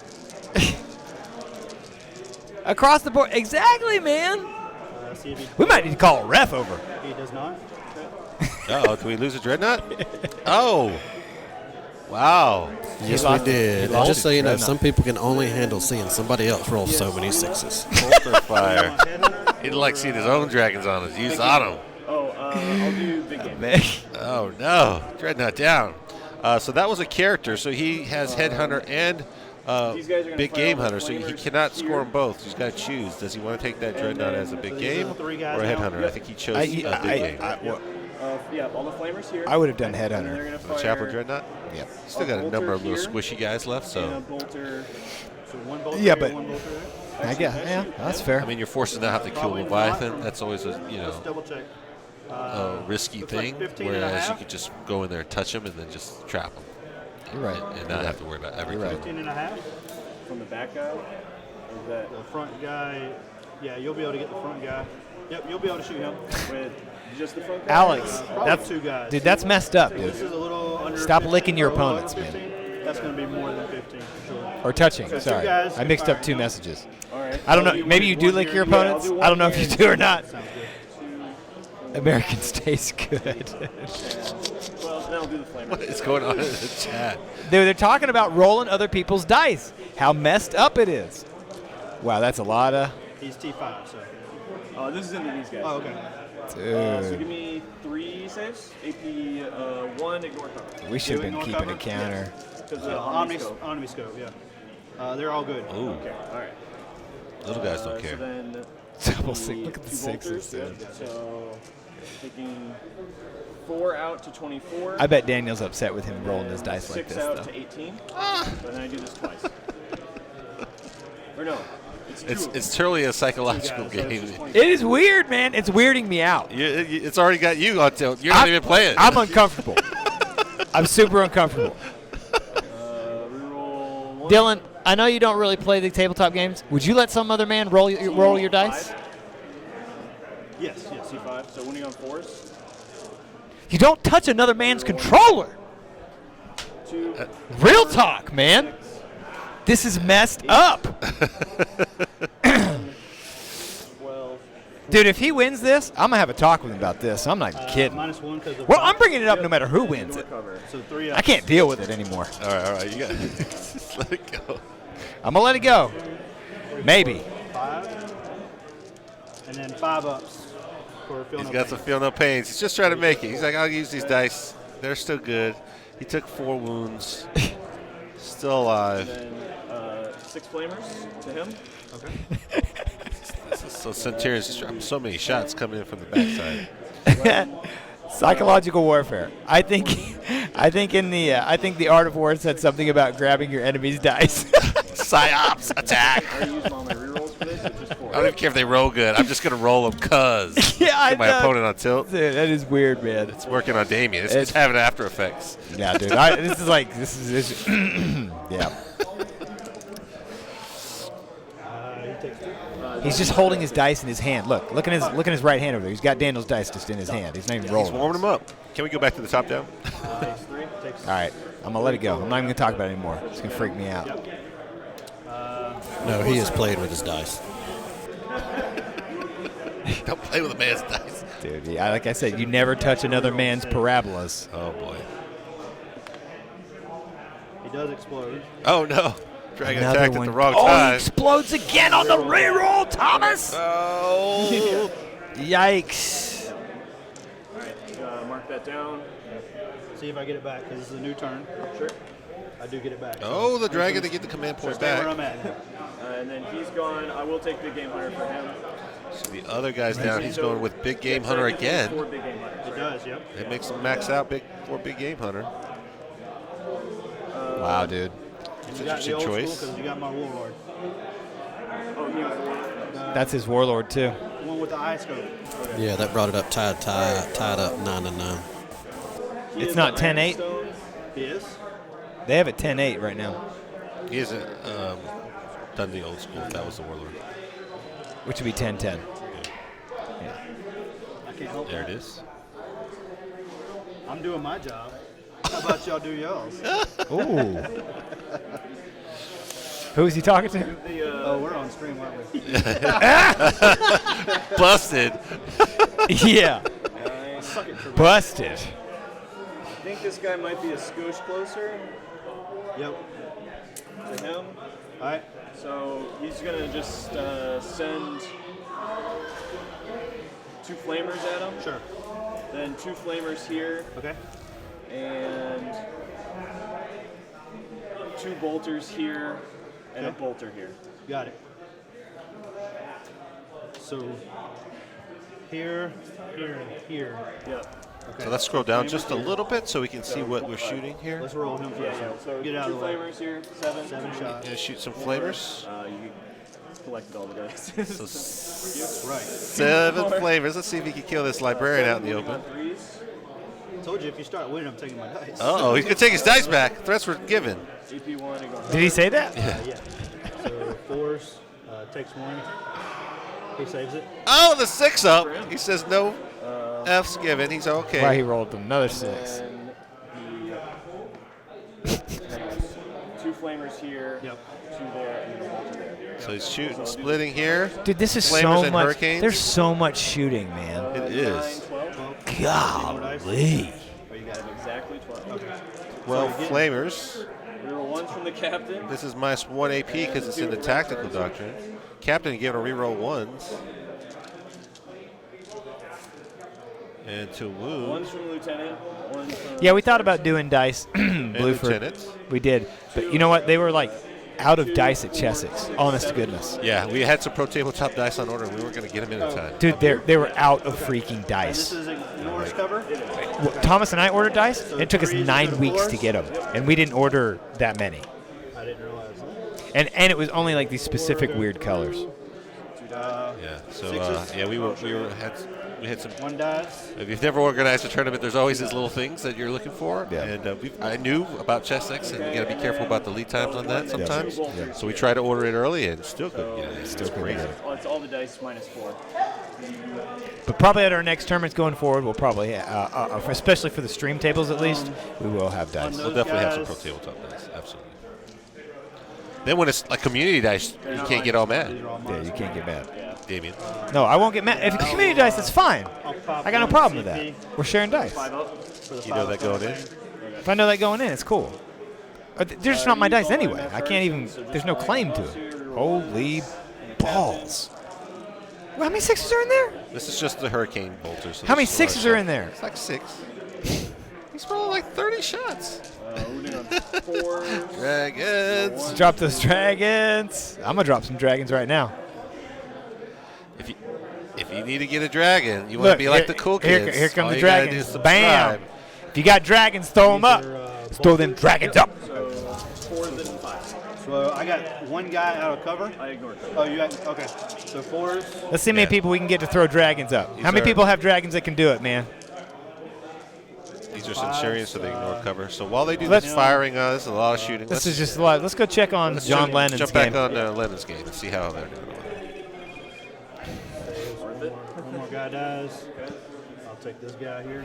Across the board. Exactly, man. See if he, We might need to call a ref over. he does not. Uh-oh, did we lose a dreadnought? Oh. Wow. Yes, lost- we did. he And lost just so his you know, dreadnought. some people can only handle seeing somebody else roll so many sixes. Bolter fire. He didn't like seeing his own dragons on us. Use on him. Oh, I'll do big game. Man. Oh, no. Dreadnought down. So that was a character. So he has Headhunter and These guys are gonna Big fire Game all the Hunter. So he flamers cannot here. score them both. He's got to choose. Does he want to take that Dreadnought as a big game or three a guys now? Headhunter? I think he chose big game. Yeah, all the flamers here. I would have done And then Headhunter. they're gonna The fire Chapel Dreadnought? Yep. Still got a bolter number of little here, squishy guys left, And a so bolter. So one bolter Yeah, here, but- one bolter there. I guess. Yeah, that's fair. I mean, you're forced to not have to kill Probably Leviathan. not. That's always a Let's double check. a risky looks like thing. 15 and a Whereas you half. could just go in there and touch them and then just trap them You're right. and not have to worry about everything. right. 15 and a half. From the back guy. Is that The front guy. Yeah, you'll be able to get the front guy. Yep, you'll be able to shoot him. with just the front guy? Alex, Probably that's two guys. dude. That's messed up, This dude. is a little under. Stop 15, licking your or a little opponents, over man. 15. That's going to be more than 15 for sure. Or touching. So two Sorry, guys I can mixed fire up two him. messages. All right. I don't I'll know. do Maybe one- you do one lick here. your Yeah, I'll opponents. do I don't know one if you here. do or not. Sounds good. Americans taste good. Well, then I'll do the flamer. What is going on in the chat? They're talking about rolling other people's dice. How messed up it is. Wow, that's a lot of. He's T5, so. This is into these guys. Oh, okay. So Dude, give me 3 saves. AP 1, ignore cover. we should have been Doing keeping a cover? counter. Because Omni scope, yeah. They're all good. Ooh, Okay, all right. little guys don't So care. then Double six. Look at the two sixes, bolters. dude. So taking 4 out to 24. I bet Daniel's upset with him rolling his dice like 6 this, out though. to 18. So then I do this twice. Or no, It's truly a psychological game. It is weird, man. It's weirding me out. It's already got you on tilt. You're not even playing. I'm uncomfortable. I'm super uncomfortable. Dylan, I know you don't really play the tabletop games. Would you let some other man roll your dice? Yes, C5. So winning on 4s. You don't touch another man's controller. 2. Real talk, man. This is messed up. 12. Dude, if he wins this, I'm going to have a talk with him about this. I'm not even kidding. -1 because of. Well, I'm bringing it up no matter who wins it. So 3 I can't deal with it anymore. All right. You got just let it go. I'm going to let it go. Maybe. 5. And then 5 ups for feel He's no got pain. some feel no pains. He's just trying to make it. He's like, I'll use these dice. They're still good. He took 4 wounds. Still alive. And then 6 flamers to him. Okay. So Centurion's just so many shots coming in from the backside. Psychological warfare. I think the Art of War said something about grabbing your enemy's dice. Psyops attack. Are you using all my rerolls for this or just 4? I don't even care if they roll good. I'm just gonna roll them cause Yeah, my opponent on tilt. Dude, that is weird, man. It's working on Damien. It's having after effects. Yeah, dude. This is yeah. He takes 3. He's just holding his dice in his hand. Look at his right hand over there. He's got Daniel's dice just in his hand. He's not even rolling. He's warming them up. Can we go back to the top down? Takes 3. All right, I'm gonna let it go. I'm not even gonna talk about it anymore. It's gonna freak me out. No, he has played with his dice. Don't play with a man's dice. Dude, yeah, like I said, you never touch another man's parabolas. Oh boy. He does explode. Oh no. Dragon Another attacked one. at the wrong Oh, time. he explodes again on the reroll, Thomas. Oh. Yikes. Alright, mark that down. See if I get it back because this is a new turn. Sure. I do get it back. Oh, the dragon to get the command point Stay where back. I'm at now. And then he's gone. I will take Big Game Hunter for him. So the other guy's down. He's going with Big Game Hunter again. 4 Big Game Hunters. It does, yep. It makes him max out for Big Game Hunter. Wow, dude. It's You an got the interesting old school choice. because you got my warlord. Oh, he was That's his warlord too. The one with the eye scope. Yeah, that brought it up tied up 9-9. It's not 10-8. He is. They have it 10-8 right now, He hasn't done the old school. That was the warlord. which would be 10-10. I can't help There that. it is. I'm doing my job. How about y'all do y'all's? Ooh. Who is he talking to? Oh, we're on stream, aren't we? Busted. Yeah. Busted. I think this guy might be a skosh closer Yep. to him. All right. So he's going to just send 2 flamers at him. Sure. Then 2 flamers here. Okay. And 2 bolters here. And a Okay. bolter here. Got it. So here, here, and here. Yep. Okay. So let's scroll down just a little bit so we can see what we're shooting here. Let's roll him first. Yeah. So Get out 2 of the way. flamers here. 7. 7 shots. And shoot some flamers. You collected all the guys. So Right. 7 flamers. Let's see if he can kill this librarian out in the open. Told you if you start winning, I'm taking my dice. Uh-oh, he's going to take his dice back. Threats were given. Did he say that? Yeah. So 4s takes 1. He saves it. Oh, the 6 up. He says no F's given. He's okay. Why he rolled another 6. And he has 2 flamers here. Yep. 2 there, and then a bolter there. So he's shooting, splitting here. Dude, this is Flamers so and much. hurricanes. There's so much shooting, man. It is. 12. Golly. Oh, you got it exactly 12. Okay. 12 flamers. Reroll 1s from the captain. This is minus 1 AP because it's in the tactical doctrine. Captain giving a reroll 1s. And 2 wounds. 1s from the lieutenant. 1s from Yeah, we thought about doing dice. And Blueford. lieutenants. We did. But you know what? They were like out of dice at Chessex. Honest to goodness. Yeah, we had some pro tabletop dice on order. And we weren't going to get them in in time. Dude, they were out of freaking And dice. this is a Norse cover. Thomas and I ordered dice. It took us 9 weeks to get them. And we didn't order that many. I didn't realize that. And it was only like these specific weird colors. Yeah. So yeah, we had some. One dice. If you've never organized a tournament, there's always these little things that you're looking for. Yeah. And I knew about Chessex, and you got to be careful about the lead times on that sometimes. Yeah. So we try to order it early, and still couldn't get it. It's still crazy. Well, it's all the dice minus 4. But probably at our next tournaments going forward, we'll probably, especially for the stream tables at least, we will have dice. We'll definitely have some pro tabletop dice. Absolutely. Then when it's like community dice, you can't get all mad. Yeah, you can't get mad. Damien. No, I won't get mad. If it's community dice, that's fine. I got no problem with that. We're sharing dice. You know that going in? If I know that going in, it's cool. They're just not my dice anyway. I can't even, there's no claim to it. Holy balls. Well, how many sixes are in there? This is just the hurricane bolters. So How many sixes are in there? It's like 6. He's rolling like 30 shots. Dragons. Drop those dragons. I'm going to drop some dragons right now. If you need to get a dragon, you want to be like the cool kids. Here come all the you gotta dragons. do is Bam. subscribe. If you got dragons, throw them up. Let's throw them dragons up. So I got one guy out of cover. I ignored cover. Oh, you got, okay. So 4s. Let's see how many people we can get to throw dragons up. How many people have dragons that can do it, man? These are Centurions, so they ignore cover. So while they do this firing, there's a lot of shooting. This is just a lot. Let's go check on John Lennon's game. Jump back on Lennon's game and see how they're doing. One more guy dies. I'll take this guy here.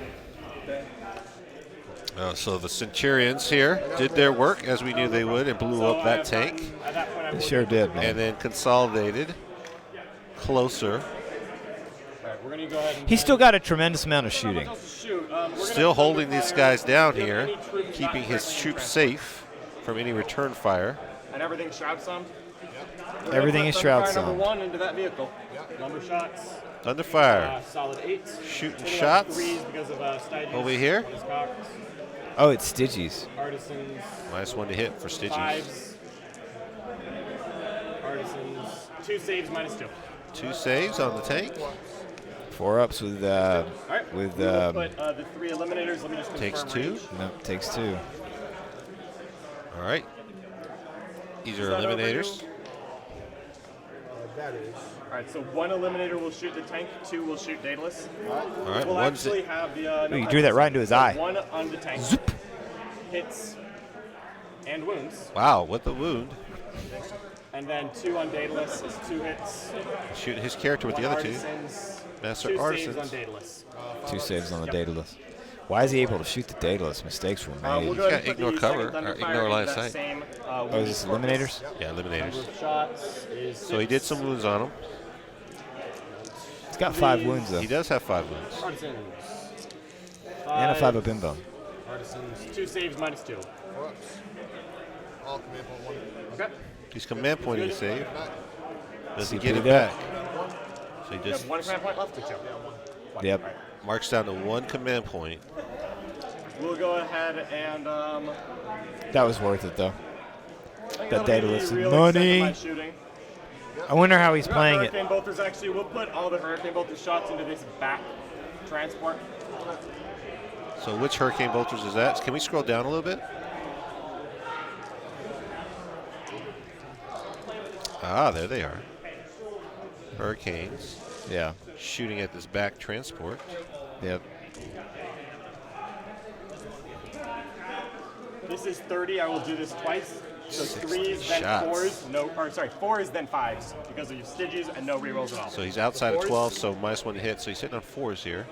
So the Centurions here did their work as we knew they would and blew up that tank. They sure did, man. And then consolidated closer. We're gonna go ahead and He's still got a tremendous amount of shooting. Still holding these guys down here, keeping his troops safe from any return fire. And everything's shroud summed? Everything is shroud Fire number summed. 1 into that vehicle. Number shots. Under fire. Solid 8s. Shooting shots. 3s because of Styges. Over here. Oh, it's Styges. Artisans. -1 to hit for Styges. 5s. Artisans. 2 saves minus 2. 2 saves on the tank. 4 ups with All right. We'll put the 3 eliminators. Let me just confirm takes 2. range. No, takes 2. All right. These are eliminators. That is. All right, so 1 eliminator will shoot the tank, 2 will shoot Daedalus. All right. We'll actually have the. Ooh, you drew that right into his eye. 1 on the tank. Hits and wounds. Wow, with the wound. And then 2 on Daedalus is 2 hits. Shoot his character with 1 the other 2. Artisans, Master 2 Artisans. saves on Daedalus. 2 saves on the Daedalus. Why is he able to shoot the Daedalus? Mistakes were made. We'll He's go ahead got and put ignore the cover, second or Thunderfire ignore line of into that sight. same, Oh, is wound this corpus. eliminators? Yeah, eliminators. Number of shots is So he did some wounds on him. He's got 5 wounds, though. He does have 5 wounds. Artisans. And a 5 up in bone. Artisans. 2 saves minus 2. All command point 1. Okay. He's command pointing to save. Does he See, get it do that. back? So he You just have 1 command point left to 2. Yep. marks down to 1 command point. We'll go ahead and That was worth it, though. That that'll Daedalus be is real extent of money. my shooting. I wonder how he's playing it. Hurricane bolters, actually, we'll put all the Hurricane bolter shots into this back transport. So which Hurricane Bolters is that? Can we scroll down a little bit? Ah, there they are. Hurricanes. Yeah. Shooting at this back transport. Yep. This is 30. I will do this twice. So 60 3s, then shots. 4s, no, or sorry, 4s, then 5s because of your Styges and no rerolls at all. So he's outside of 4s. 12, so -1 to hit. So he's hitting on 4s here.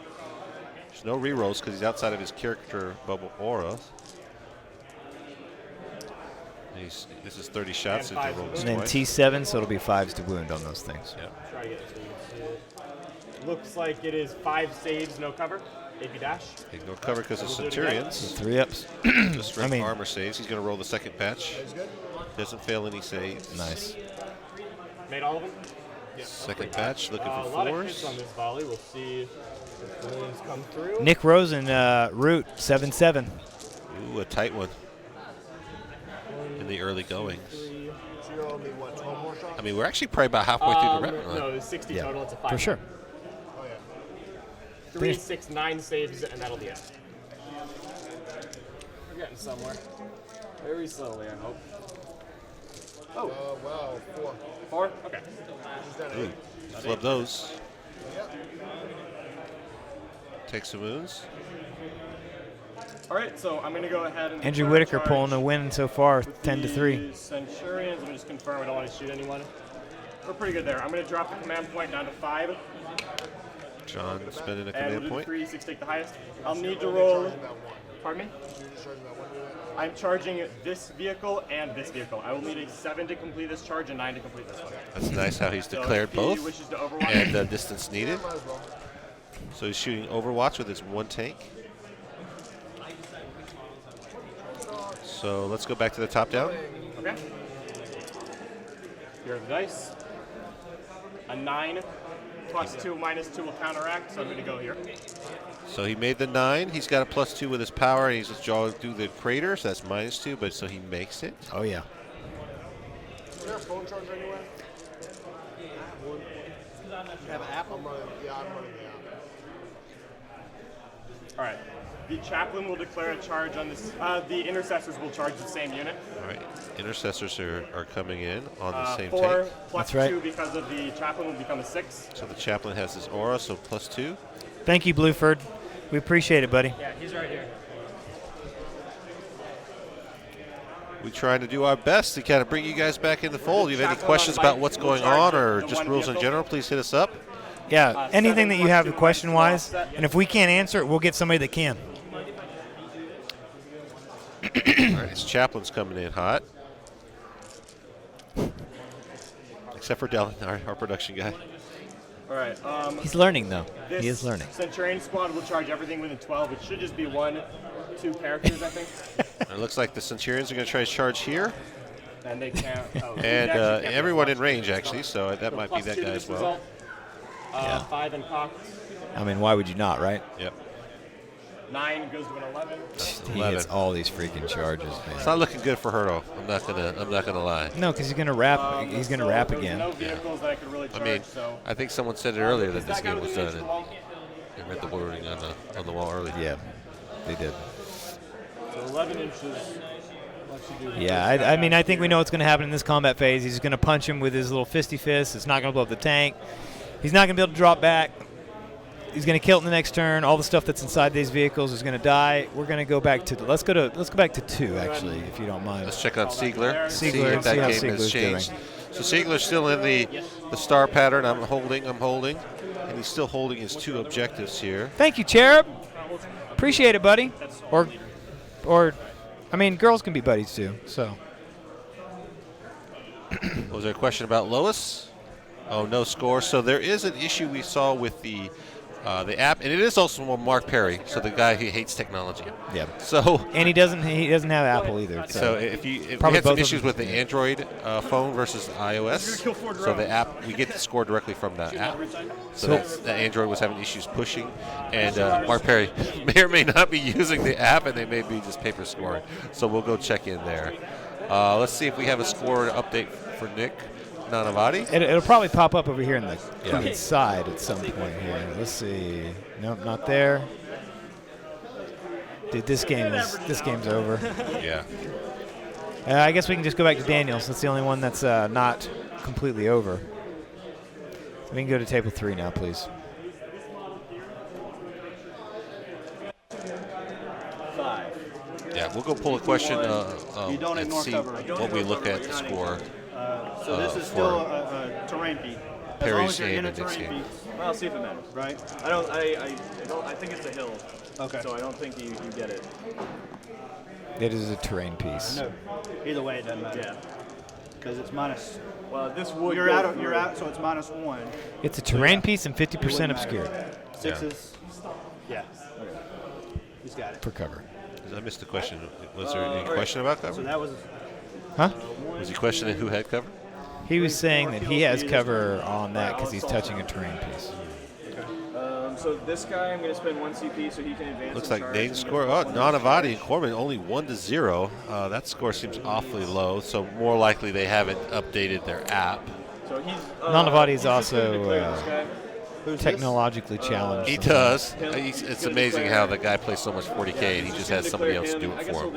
There's no rerolls because he's outside of his character bubble aura. This is 30 shots. And Into 5s. rolls And then twice. T7, so it'll be 5s to wound on those things. Yep. Try to get it so you can see it. Looks like it is 5 saves, no cover. AP dash. Ignore cover because of We'll do it again. Centurions. 3 ups. Just I mean- armor saves. He's going to roll the second patch. Doesn't fail any saves. Nice. Made all of them? Second patch, looking A for lot of hits 4s. on this volley. We'll see if the wounds come through. Nick Rosen, Root, 7-7. Ooh, a tight one in the early goings. So you're only, what, 12 more shots? I mean, we're actually probably about halfway through the rep. No, it's 60 Yeah, total. It's a 5. for sure. Oh, yeah. 3, 6, 9 saves, and that'll be it. We're getting somewhere. Very slowly, I hope. Oh. Well, 4. 4? Okay. She's done Ooh, 8. flip those. Yep. Take some moons. All right, so I'm going to go ahead and Andrew declare a Whitaker charge pulling a win so far, with 10-3. the Centurions. Let me just confirm I don't want to shoot anyone. We're pretty good there. I'm going to drop the command point down to 5. John spending a And command we'll do point. 3, 6, take the highest. I'll need to roll. Pardon me? You're just charging that 1 unit? I'm charging this vehicle and this vehicle. I will need a 7 to complete this charge and 9 to complete this one. That's nice how he's So declared if he both. wishes to overwatch. And the distance needed. Might as well. So he's shooting Overwatch with his 1 tank. So let's go back to the top down. Okay. Here are the dice. A 9 plus 2 minus 2 will counteract, so I'm going to go here. So he made the 9. He's got a +2 with his power, and he's just drawing through the crater, so that's -2, but so he makes it. Oh, yeah. Is there a phone charger anywhere? You have an app? I'm running the app. All right. The chaplain will declare a charge on this. The intercessors will charge the same unit. All right. Intercessors are coming in on the same 4 tank. plus That's right. 2 because of the chaplain will become a 6. So the chaplain has his aura, so +2. Thank you, Blueford. We appreciate it, buddy. Yeah, he's right here. We're trying to do our best to kind of bring you guys back in the fold. You have any Chaplain questions on about bike what's will going charge on or the just one rules in vehicle. general, please hit us up. Yeah, anything 7 that you plus have 2 question-wise, minus 2 and if we can't answer it, we'll get somebody that can. All right, his chaplain's coming in hot. Except for Dallin, our production guy. All right. He's learning, though. This He is learning. Centurion squad will charge everything within 12. It should just be 1, 2 characters, I think. It looks like the Centurions are going to try to charge here. And they can't. Oh, And they actually can't everyone in watch. range, actually, so that might be Plus that 2 to guy this as well. result. Yeah. 5 and cocked. I mean, why would you not, right? Yep. 9 goes to an 11. He 11. hits all these freaking charges, It's man. not looking good for Hurtle. I'm not gonna lie. No, because he's gonna wrap. He's gonna So wrap there was again. No vehicles that I could really I charge. mean, so I think someone said it earlier that is this that guy game with was the done. miniature And wall? they read the wording on the wall early. Yeah, they did. So 11 inches. lets you do Yeah, I mean, I think we know what's going to happen in this combat phase. He's going to punch him with his little fisty fist. It's not going to blow up the tank. He's not going to be able to drop back. He's going to kill it in the next turn. All the stuff that's inside these vehicles is going to die. We're going to go back to let's go back to 2 actually, if you don't mind. Let's check out Siegler. See Siegler, if that see how game has Siegler's changed. doing. So Siegler's still in the star pattern. I'm holding, and he's still holding his 2 objectives here. Thank you, Cherub. Appreciate it, buddy. Or, I mean, girls can be buddies too. So. Was there a question about Lois? Oh, no score. So there is an issue we saw with the app, and it is also Mark Perry, so the guy who hates technology. Yeah. So. And he doesn't have Apple either. So if we Probably had some both of issues them. with the Android phone versus iOS, so the app we get the score directly from that app. So that Android was having issues pushing, and Mark Perry may or may not be using the app, and they may be just paper scoring. So we'll go check in there. Let's see if we have a score update for Nick Nanavati. It'll probably pop up over here in the Yeah. Queen side at some point here. Let's see. Nope, not there. Dude, this game's over. Yeah. I guess we can just go back to Daniels. That's the only one that's not completely over. We can go to table 3 now, please. 5. Yeah, we'll go pull a question You don't and ignore see cover. what we look at the score. So this is still a terrain feat. As long Perry's as you're game in a and Nick's terrain game. feat, Well, I'll see if it matters. right? I think it's a hill. Okay. So I don't think you get it. It is a terrain piece. No. Either way, it doesn't matter. Yeah. Because it's minus. Well, this would You're go out. through. You're out. So it's -1. It's a terrain piece and It 50% wouldn't obscured matter. 6s. Yeah. Okay. He's got it. for cover. I missed the question. Was there any question about So cover? that was. Huh? Was he questioning who had cover? He was saying that he has cover on that because he's touching a terrain piece. So this guy, I'm going to spend 1 CP so he can advance. Looks and like charge Nate's and score. get Oh, one Nanavati and Corbin only 1-0. That score seems awfully low. So more likely they haven't updated their app. So he's. Nanavati is he's just gonna also declare this guy. technologically challenged. He does. It's amazing how the guy plays so much 40k and he just has somebody else do it for him.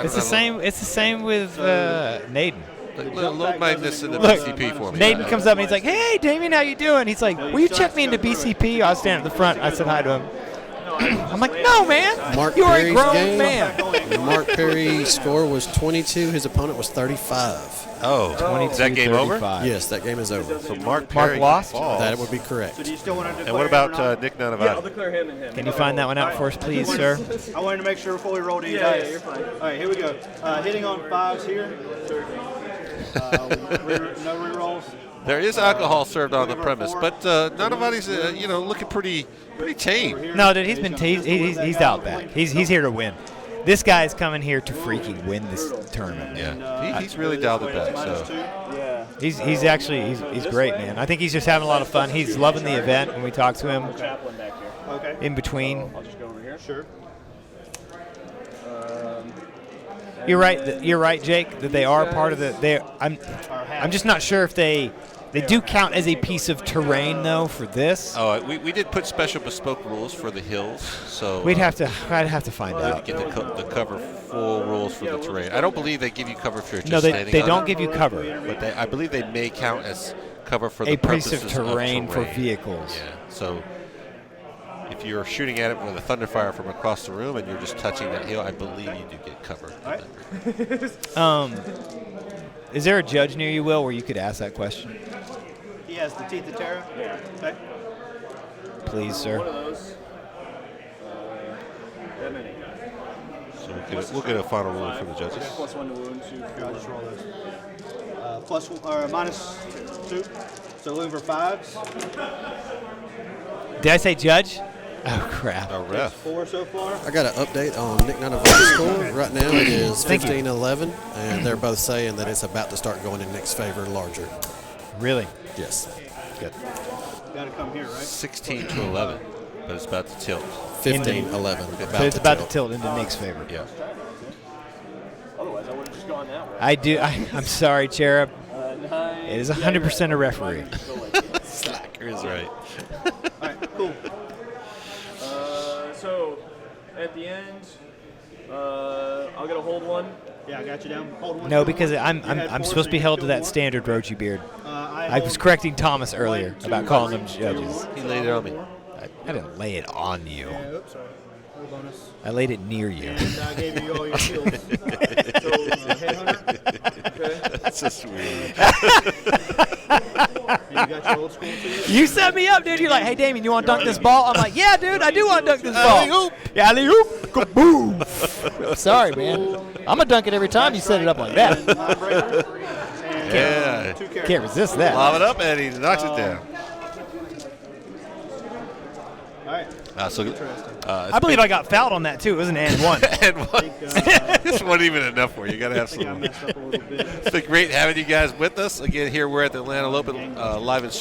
It's the same. It's the same with Naden. Load this into Look, BCP for me. Nathan comes up and he's like, "Hey, Damien, how you doing?" He's like, "Will you check me into BCP?" I was standing at the front. I said hi to him. I'm like, "No, man. Mark You are a Perry's grown game. man." Mark Perry's score was 22. His opponent was 35. Oh, 22, is that game over? 35. Yes, that game is over. So Mark Perry lost? falls. That would be correct. So do you still want to declare And what him or not? about Nick Yeah, I'll Nanavati? declare him and him. Can you find that one out for us, please, sir? I wanted to make sure before we rolled any Yeah, dice. yeah, you're fine. All right, here we go. Hitting on 5s here. No rerolls. There is alcohol served on the premise, but Nanavati's looking pretty tame. No, dude, he's out back. He's here to win. This guy's coming here to freaking win this tournament. Yeah, he's really dialed it back. Minus So 2. Yeah. He's great, man. I think he's just having a lot of fun. He's loving the event when we talk to him Chaplain back here. Okay. in between. I'll just go over here. Sure. You're right, Jake. That they are part of the. I'm just not sure if they do count as a piece of terrain though for this. Oh, we did put special bespoke rules for the hills, so I'd have to find out. get the cover full rules for the terrain. I don't believe they give you cover if you're just No, standing they on don't it, give you cover. but I believe they may count as cover for the A piece purposes of terrain for terrain. vehicles. Yeah, so if you're shooting at it with a thunderfire from across the room and you're just touching that hill, I believe you do get cover. Is there a judge near you, Will, where you could ask that question? He has the teeth of terror. Yeah. Okay. Please, One sir. of those. That many. So we'll get a final ruling from the judges. Okay, plus 1 to wound. Here, I'll just roll those. Plus or minus 2. So looking for 5s. Did I say judge? Oh crap! A ref. 4 so far. I got an update on Nick Nanavati's score. Right now it is Thank you. 15-11, and they're both saying that it's about to start going in Nick's favor larger. Really? Yes. Good. Got to come here, right? 16 to 11, but it's about to tilt. 15-11. So it's about to tilt into Nick's favor. Yeah. Otherwise, I would have just gone that way. I'm sorry, Cherub. 9. It is 100% a referee. Slacker is right. All right, cool. So, at the end, I'll get a hold one. Yeah, I got you down. Hold one. No, two, because one. I'm You had 4, supposed so to be you held to do that one. standard, Roachy Beard. I was hold correcting Thomas earlier 1, 2, about calling them 3. judges. He laid it on me. I didn't lay it on you. Yeah, oops, sorry. No bonus. I laid it near you. And I gave you all your shields. So, headhunter. Okay. That's so sweet. And you got your old school too? You set me up, dude. You're like, "Hey, Damien, you want to dunk this ball?" I'm like, "Yeah, dude, I do want to dunk this ball." Alley-oop. Yeah, alley-oop. Kaboom. Sorry, man. I'm gonna dunk it every time you set it up like that. Mindbreaker. And Yeah. 2 characters. Can't resist that. Lob it up, and he knocks it down. All right. I believe I got fouled on that too. It was an and one. And this wasn't even enough for you. You got to have I think I some. messed up a little bit. It's been great having you guys with us. Again, here we're at the Atlanta Open, live and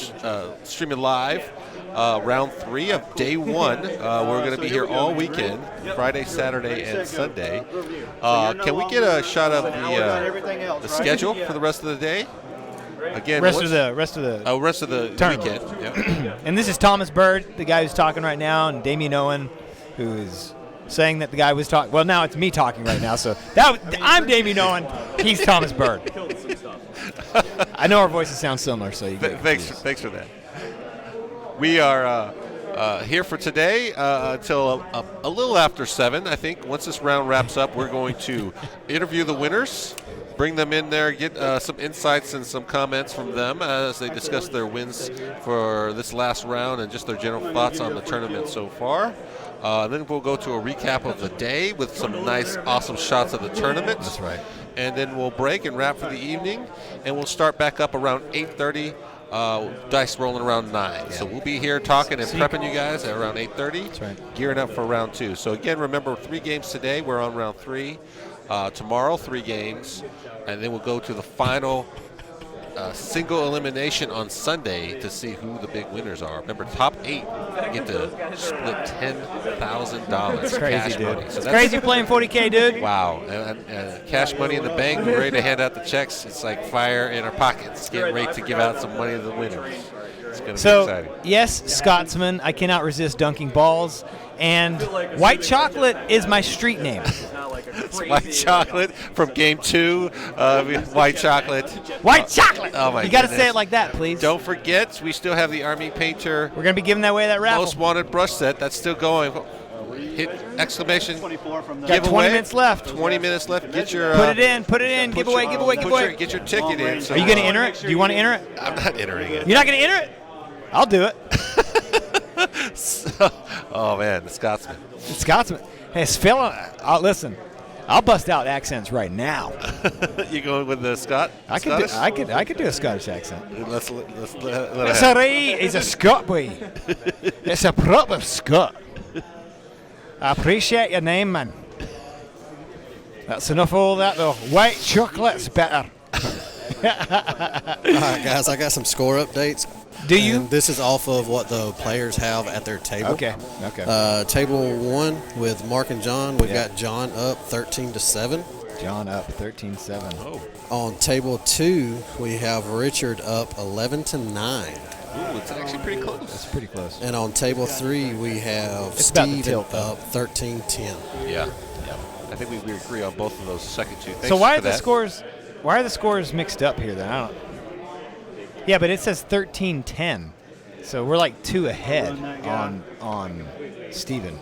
streaming live. Round 3 of day 1. We're going to be here all weekend, Friday, Saturday, and Sunday. Can we get a shot of Everything else, the right? schedule for the rest of the day? Again, rest of the rest of the tournament. weekend. Yeah. And this is Thomas Bird, the guy who's talking right now, and Damien Owen, who is saying that the guy was talking. Well, now it's me talking right now. So I'm Damien Owen. He's Thomas Bird. I know our voices sound similar, so you get Thanks for that. We are here for today until a little after 7, I think. Once this round wraps up, we're going to interview the winners, bring them in there, get some insights and some comments from them as they discuss their wins for this last round and just their general thoughts on the tournament so far. Then we'll go to a recap of the day with some nice, awesome shots of the tournament. That's right. And then we'll break and wrap for the evening, and we'll start back up around 8:30. Dice rolling around 9. Yeah. So we'll be here talking and prepping you guys at around 8:30. That's right. Gearing up for round 2. So again, remember 3 games today. We're on round 3. Tomorrow, 3 games, and then we'll go to the final single elimination on Sunday to see who the big winners are. Remember, top 8 get to split $10,000 That's crazy, cash dude. money. So It's crazy playing 40K, dude. Wow. And cash money in the bank. We're ready to hand out the checks. It's like fire in our pockets. Getting ready to give out some money to the winners. It's going to be So, exciting. yes, Scotsman, I cannot resist dunking balls. And white chocolate is my street name. It's white chocolate from game 2. White chocolate. White chocolate! Oh, my You got to goodness. say it like that, please. Don't forget, we still have the Army Painter We're going to be giving away that raffle. Most Wanted brush set. That's still going. Hit exclamation 24 from the Got 20 giveaway. minutes left. 20 minutes left. Get your Put it in. Put it in. Giveaway, giveaway, giveaway. Get your ticket in. So Are you going to enter it? Do you want to enter it? I'm not entering it. You're not going to enter it? I'll do it. Oh man, the Scotsman. Scotsman. Hey, Phil, listen. I'll bust out accents right now. You going with the Scott? I could do a Scottish accent. Let's let It's a right. He's a Scot boy. It's a proper Scot. I appreciate your name, man. That's enough of all that, though. White chocolate's better. All right, guys, I got some score updates. Do you? And this is off of what the players have at their table. Okay. Okay. Table 1 with Mark and John, we've got John up 13-7. John up 13-7. Oh. On table 2, we have Richard up 11-9. Ooh, it's actually pretty close. That's pretty close. And on table 3, we have It's about the Steve tilt, up 13-10. Yeah. I think we agree on both of those second two. Thanks So why for are the that. scores? Why are the scores mixed up here? Then I don't. Yeah, but it says 13-10, so we're like 2 ahead on Steven.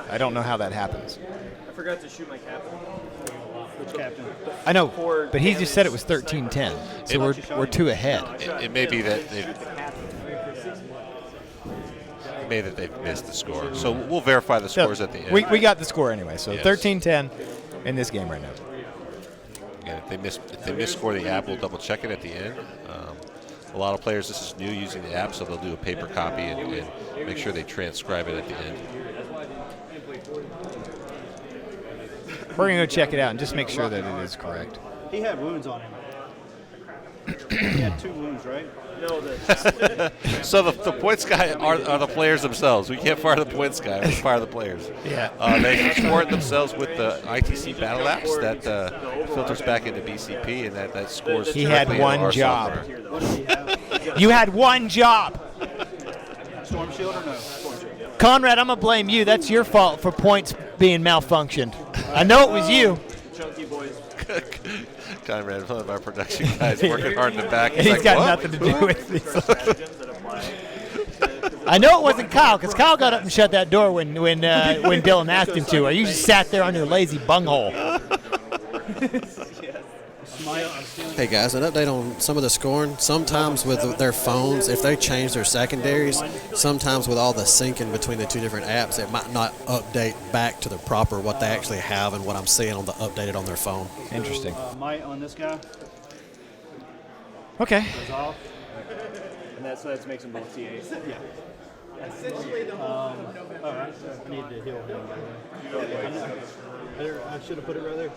I don't know how that happens. I forgot to shoot my captain. Which captain? I know, but he just said it was 13-10, so we're 2 ahead. It may be that they've missed the score. So we'll verify the scores at the end. We got the score anyway, so Yes. 13-10 in this game right now. Again, if they miss score the app, we'll double check it at the end. A lot of players, this is new using the app, so they'll do a paper copy and make sure they transcribe it at the end. We're going to go check it out and just make sure that it is correct. He had wounds on him. He had 2 wounds, right? No, So the points guy are the players themselves. We can't fire the points guy. We fire the players. Yeah. They score it themselves with the ITC battle apps that filters back into BCP, and that scores. He had directly into one our job. software. What did he have? You had one job. Storm shield or no? Storm shield. Conrad, I'm going to blame you. That's your fault for points being malfunctioned. I know it was you. chunky boys. Conrad, one of our production guys, working hard in the back. He's like, got "What? nothing to do with this. I know it wasn't Kyle, because Kyle got up and shut that door when Dylan asked him to. You just sat there on your lazy bunghole. Hey guys, an update on some of the scoring. Sometimes with their phones, if they change their secondaries, sometimes with all the syncing between the 2 different apps, it might not update back to the proper what they actually have and what I'm seeing on the updated on their phone. Interesting. Might on this guy. Okay. Goes off. And that makes them both T8s. Yeah. All right. I need to heal him. I should have put it right there.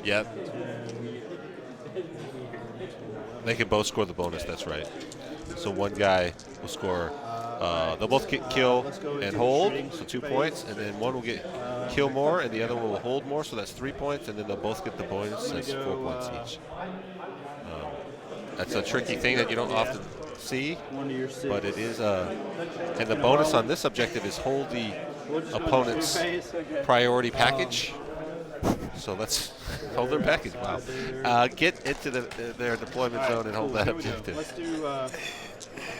Yep. They can both score the bonus, that's right. So one guy will score, they'll both get kill and hold, so 2 points, and then one will get kill more, and the other one will hold more, so that's 3 points, and then they'll both get the bonus, that's 4 points each. That's a tricky thing that you don't often see, but it is, and the bonus on this objective is hold the opponent's priority package. So let's hold their package. Wow. Get into their deployment zone and hold that objective. Let's do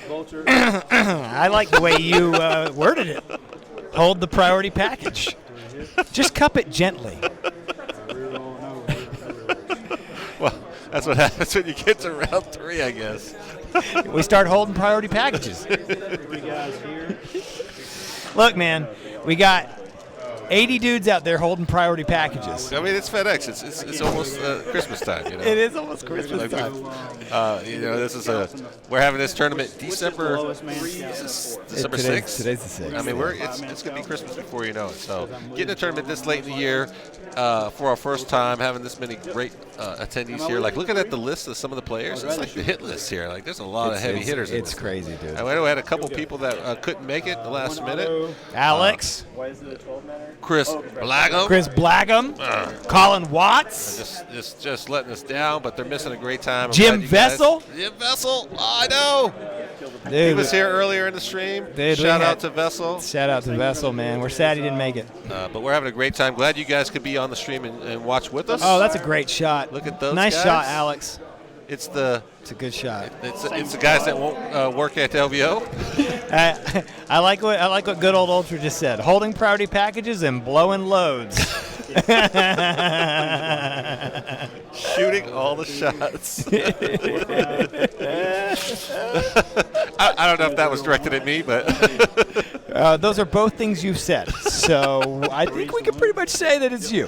Vulture. I like the way you worded it. Hold the priority package. Just cup it gently. Well, that's what happens when you get to round 3, I guess. We start holding priority packages. 3 guys here. Look, man, we got 80 dudes out there holding priority packages. I mean, it's FedEx. It's almost Christmas time. You know? It is almost Christmas time. This is we're having this tournament December 6th. Today's the 6th. I mean, it's gonna be Christmas before you know it. So getting a tournament this late in the year for our first time, having this many great attendees here. Like, looking at the list of some of the players, it's like the hit list here. Like, there's a lot of heavy hitters. It's crazy, dude. I know we had a couple people that couldn't make it the last minute. Alex. Why is the 12 matter? Chris Blackham. Chris Blackham. Colin Watts. Just letting us down, but they're missing a great time. Jim Vessel. Jim Vessel. Oh, I know. Dude, he was here earlier in the stream. Dude, Shout out to Vessel. Shout out to Vessel, man. We're sad he didn't make it. But we're having a great time. Glad you guys could be on the stream and watch with us. Oh, that's a great shot. Look at those Nice guys. shot, Alex. It's a good shot. It's the guys that won't work at LVO. I like what good old Ultra just said. Holding priority packages and blowing loads. Shooting all the shots. I don't know if that was directed at me, but those are both things you've said. So I think we can pretty much say that it's you.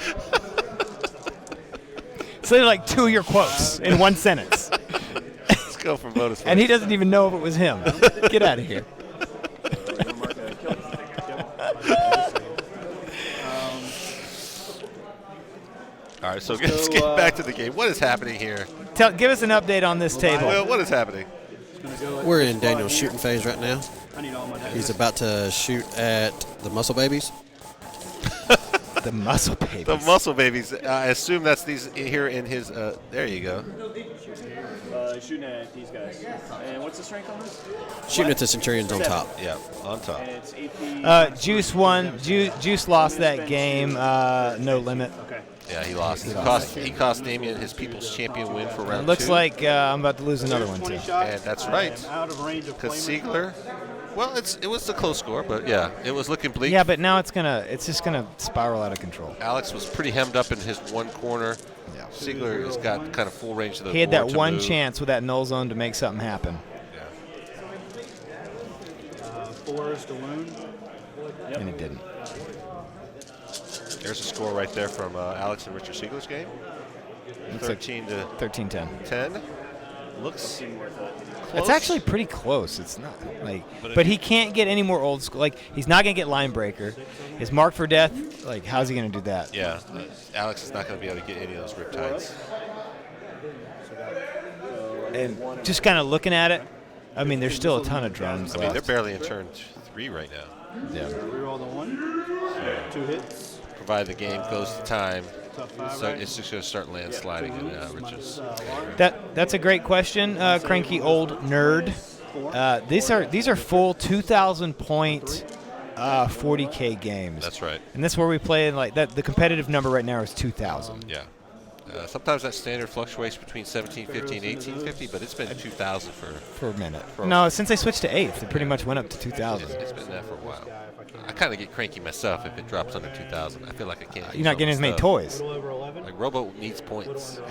So they're like 2 of your quotes in one sentence. Let's go for bonus. And he doesn't even know if it was him. Get out of here. All right, so let's get back to the game. What is happening here? Give us an update on this table. Well, what is happening? We're in Daniel's shooting phase right now. He's about to shoot at the Muscle Babies. The Muscle Babies. The Muscle Babies. I assume that's these here in his. There you go. Shooting at these guys. And what's the strength on this? Shooting at the Centurions on top. Yeah, on top. And it's AP. Juice won. Juice lost that game. No limit. Okay. Yeah, he lost. He cost Damien his People's Champion win for round 2. Looks like I'm about to lose another one too. And that's right. Because Siegler. Well, it was a close score, but yeah, it was looking bleak. Yeah, but now it's just gonna spiral out of control. Alex was pretty hemmed up in his one corner. Yeah. Siegler has got kind of full range of the He had board that to one move. chance with that null zone to make something happen. Yeah. 4 is to wound. And it didn't. There's a score right there from Alex and Richard Siegler's game. 13 to 13-10. 10. Looks close. It's actually pretty close. It's not like, but he can't get any more old school. Like, he's not gonna get line breaker. His mark for death. Like, how's he gonna do that? Yeah, Alex is not going to be able to get any of those riptides. And just kind of looking at it, I mean, there's still a ton of drums I mean, they're left. barely in turn 3 right now. Yeah. Reroll the 1. 2 hits. Provided the game goes to time, so it's just going to start landsliding in Richard's. That's a great question, cranky old nerd. These are full 2,000 point 40k games. That's right. And that's where we play. Like that, the competitive number right now is 2,000. Yeah. Sometimes that standard fluctuates between 1750 and 1850, but it's been 2,000 for a minute. No, since they switched to 8th, it pretty much went up to 2,000. It's been that for a while. I kind of get cranky myself if it drops under 2,000. I feel like I can't. You're not getting as many toys. Like Robo needs points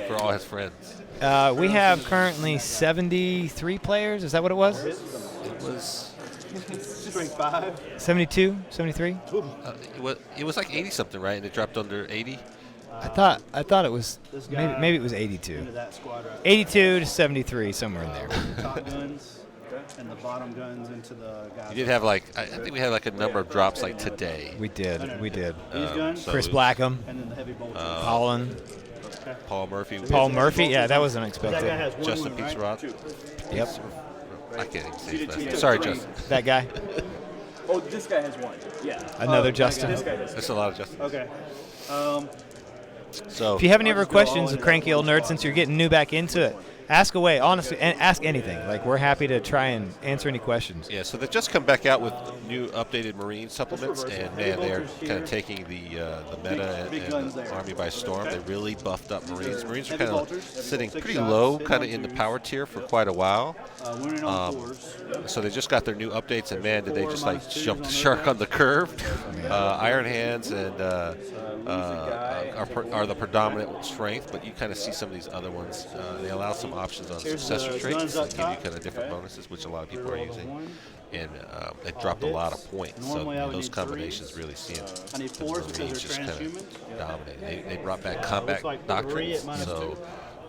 for all his friends. We have currently 73 players. Is that what it was? It was. Strength 5. 72, 73. It was like 80 something, right? And it dropped under 80. I thought it was maybe it was 82. 82 to 73, somewhere in there. Top guns and the bottom guns into the guys. You did have I think we had like a number of drops like today. We did. These guns. Chris Blackham. And then the heavy bolts. Colin. Paul Murphy. Paul Murphy. Yeah, that was unexpected. That guy has one Justin wound, right? Pizarro. Yep. I can't even say his last name. Sorry, Justin. That guy. Oh, this guy has 1. Yeah. Another Justin. This guy has. There's a lot of Justin. Okay. So if you have any other questions, cranky old nerd, since you're getting new back into it, ask away, honestly, and ask anything. Like, we're happy to try and answer any questions. Yeah, so they've just come back out with new updated Marine supplements, and man, they're kind of taking the meta and the Army by storm. They really buffed up Marines. Marines are kind of sitting pretty low, kind of in the power tier for quite a while. So they just got their new updates, and man, did they just like jump the shark on the curve. Iron Hands and are the predominant strength, but you kind of see some of these other ones. They allow some options on successor traits and give you kind of different bonuses, which a lot of people are using. And it dropped a lot of points. So those combinations really see the Marines just kind of dominate. They brought back combat doctrines. So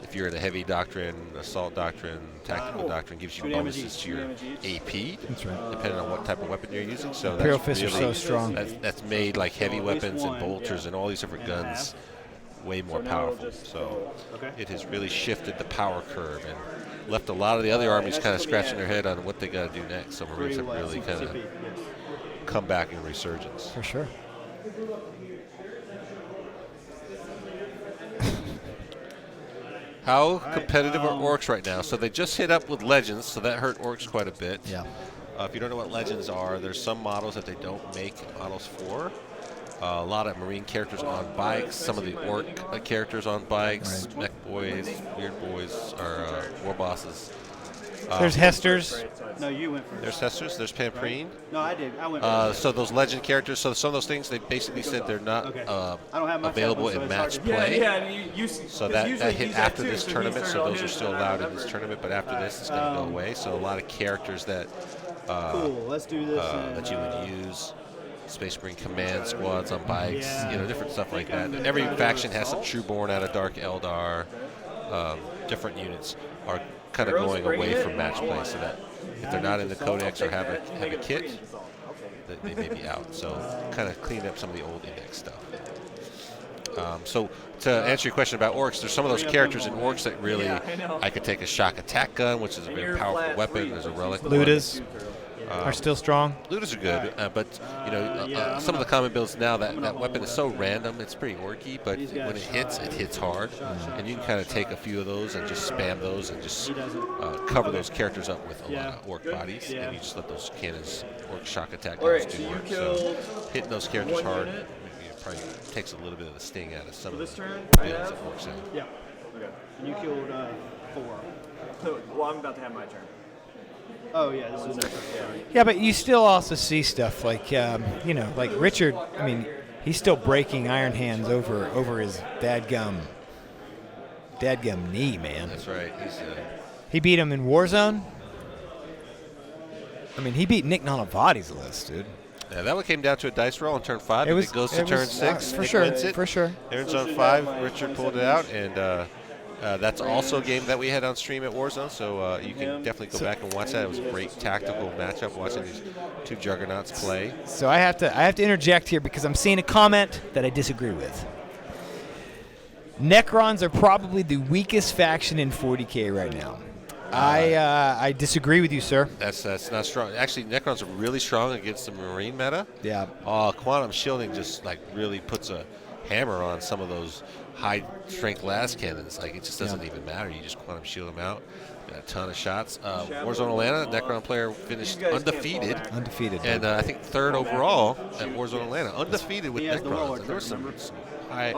if you're in a heavy doctrine, assault doctrine, tactical doctrine, gives you bonuses to your AP, depending on what type of weapon you're using. So Imperial that's fists are so strong. That's made like heavy weapons and bolters and all these different guns way more now powerful. it'll just So Okay. it has really shifted the power curve and left a lot of the other armies kind of scratching their head on what they got to do next. So Marines have really kind of CP, yes. come back in resurgence. For sure. How competitive are orcs right now? So they just hit up with legends, so that hurt orcs quite a bit. Yeah. If you don't know what legends are, there's some models that they don't make models for. A lot of marine characters on bikes, some of the orc characters on bikes, mech boys, weird boys, or war bosses. There's Hester's. No, you went first. There's Hester's, there's Pamprine. No, I did. I went first. So those legend characters, so some of those things, they basically said they're not Okay. I don't have much available of them, so in it's hard match to- play. Yeah, you So that hit after this tournament, so those are still allowed in this tournament, but after this, it's going to go away. So a lot of characters that Cool. Let's do this. that you would use. Space Marine command squads on bikes, different stuff like that. Every faction has some Trueborn out of Dark Eldar. Different units are kind of going away from match play, so that if they're not in the Codex or have a kit, they may be out. So kind of clean up some of the old index stuff. So to answer your question about orcs, there's some of those characters in orcs that really, I could take a shock attack gun, which is a very powerful weapon. There's a relic. Ludas are still strong. Ludas are good, but some of the common builds now, that weapon is so random, it's pretty orky, but when it hits hard, and you can kind of take a few of those and just spam those and just cover those characters up with a lot of orc bodies, and you just let those cannons, orc shock attack guns do work. So hitting those characters hard probably takes a little bit of the sting out of some of the builds that works in. Yeah. Okay. And you killed 4. So, well, I'm about to have my turn. Oh, yeah. This is different. Yeah, but you still also see stuff like, like Richard. I mean, he's still breaking Iron Hands over his dadgum knee, man. That's right. He beat him in Warzone. I mean, he beat Nick Nanavati's list, dude. Yeah, that one came down to a dice roll on turn 5. It goes to turn 6. For Nick sure. wins it. For sure. Aaron's on 5. Richard pulled it out, and that's also a game that we had on stream at Warzone, so you can definitely go back and watch that. It was a great tactical matchup watching these two juggernauts play. So I have to interject here because I'm seeing a comment that I disagree with. Necrons are probably the weakest faction in 40k right now. I disagree with you, sir. That's not strong. Actually, Necrons are really strong against the Marine meta. Yeah. Quantum Shielding just really puts a hammer on some of those high strength las cannons. Like, it just doesn't even matter. You just quantum shield them out. Got a ton of shots. Warzone Atlanta, Necron player finished undefeated. And I think 3rd overall at Warzone Atlanta. Undefeated with Necrons. And there were some high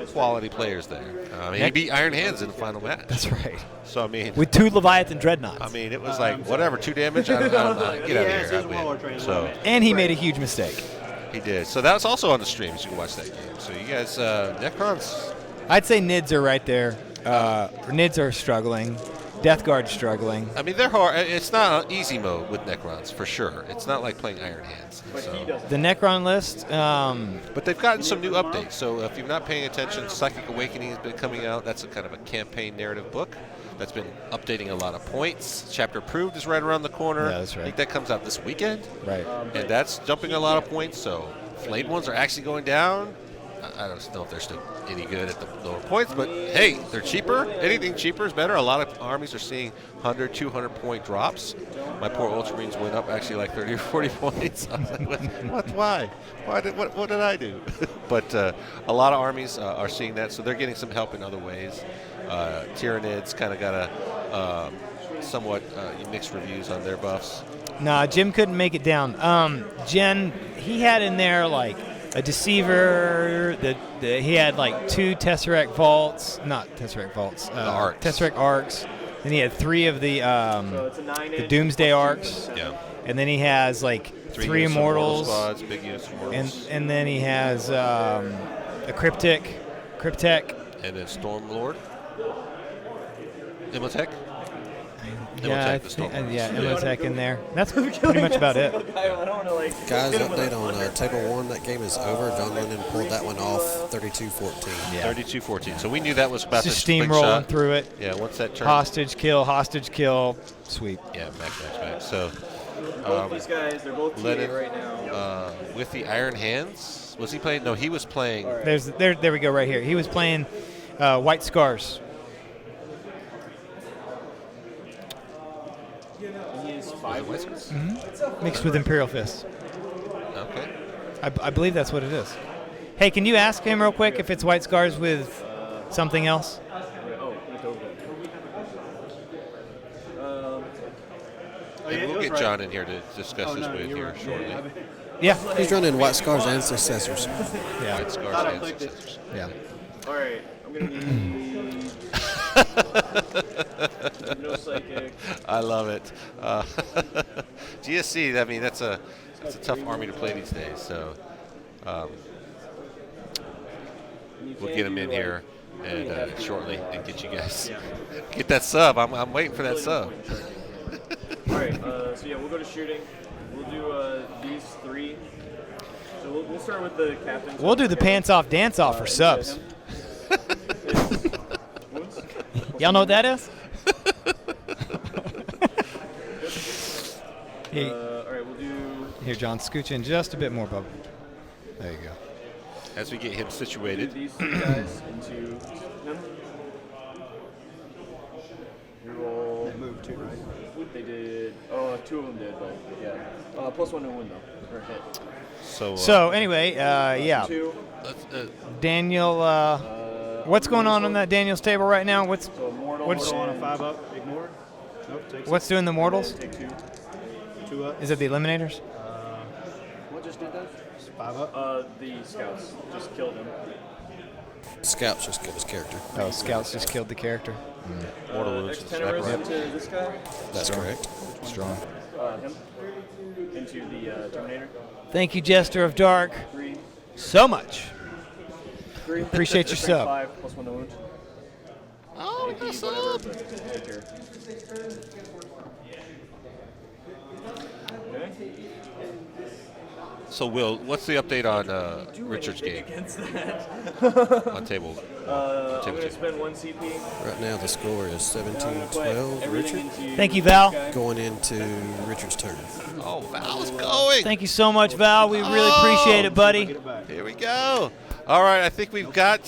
quality players there. He beat Iron Hands in the final match. That's right. So, I mean, with 2 Leviathan Dreadnoughts. I mean, it was like, whatever, 2 damage. Get out of here. I win. So, and he made a huge mistake. He did. So that's also on the streams. You can watch that game. So you guys, Necrons. I'd say Nids are right there. Nids are struggling. Death Guard's struggling. I mean, they're hard. It's not an easy mode with Necrons, for sure. It's not like playing Iron Hands. So. The Necron list. But they've gotten some new updates. So if you're not paying attention, Psychic Awakening has been coming out. That's a kind of a campaign narrative book that's been updating a lot of points. Chapter Approved is right around the corner. Yeah, that's right. I think that comes out this weekend. Right. And that's jumping a lot of points. So Flayed ones are actually going down. I don't know if they're still any good at the lower points, but hey, they're cheaper. Anything cheaper is better. A lot of armies are seeing 100, 200 point drops. My poor Ultramarines went up actually like 30 or 40 points. I was like, what? Why? What did I do? But a lot of armies are seeing that, so they're getting some help in other ways. Tyranids kind of got a somewhat mixed reviews on their buffs. Nah, Jim couldn't make it down. Jen, he had in there like a Deceiver. He had like 2 Tesseract Vaults, not Tesseract Vaults. Arcs. Tesseract Arcs. Then he had 3 of the Doomsday Arcs. Yeah. And then he has like 3 Immortals. Squads, big units of Immortals. And then he has a Cryptek. And then Stormlord. Imhotep. Yeah, Imhotep in there. That's pretty much about it. Guys, update on Table 1. That game is over. John Lennon pulled that one off 32-14. Yeah. 32-14. So we knew that was about Just to steamrolling through it. Yeah, once that turned. Hostage kill, sweep. Yeah, back. So both these guys, they're both Lennon, TA right now. With the Iron Hands, Was he playing? No, he was playing. There we go right here. He was playing White Scars. He is 5 wounds. Mixed with Imperial Fist. Okay. I believe that's what it is. Hey, can you ask him real quick if it's White Scars with something else? Look over there. And we'll get John in here to discuss this with here right. shortly. Yeah. He's running White Scars and Successors. Yeah. White Scars and Successors. Yeah. All right, I'm gonna need no psychic. I love it. GSC. I mean, that's a tough army to play these days. So we'll get him in here and shortly and get you guys get that sub. I'm waiting for that sub. All right, so yeah, we'll go to shooting. We'll do these 3. So we'll start with the captains. We'll do the pants off dance off for subs. Y'all know what that is? All right, we'll do. Here, John, scooch in just a bit more, bub. There you go. As we get him situated. These 3 guys into him. You roll. They moved 2, right? They did. 2 of them did, but yeah. +1 to win though. Or hit. So anyway, yeah. 2. Daniel, what's going on that Daniel's table right now? What's What's on a 5-up? Ignore. Nope. Take what's doing the mortals? Take 2. 2 up. Is it the eliminators? What just did that? 5 up. The scouts just killed him. Scouts just killed his character. Oh, scouts just killed the character. Mortal wounds. X-Tenorist into this guy. That's correct. Strong. Him. Into the Terminator. Thank you, Jester of Dark, 3. so much. 3. Appreciate your sub. 5 +1 to wound. Oh, we got a sub. Okay. So, Will, what's the update on Richard's game? Against that. On table. I'm going to spend 1 CP. Right now the score is 17-12. Richard Thank you, Val. going into Richard's turn. Oh, Val's going. Thank you so much, Val. We really appreciate it, buddy. Here we go. All right, I think we've got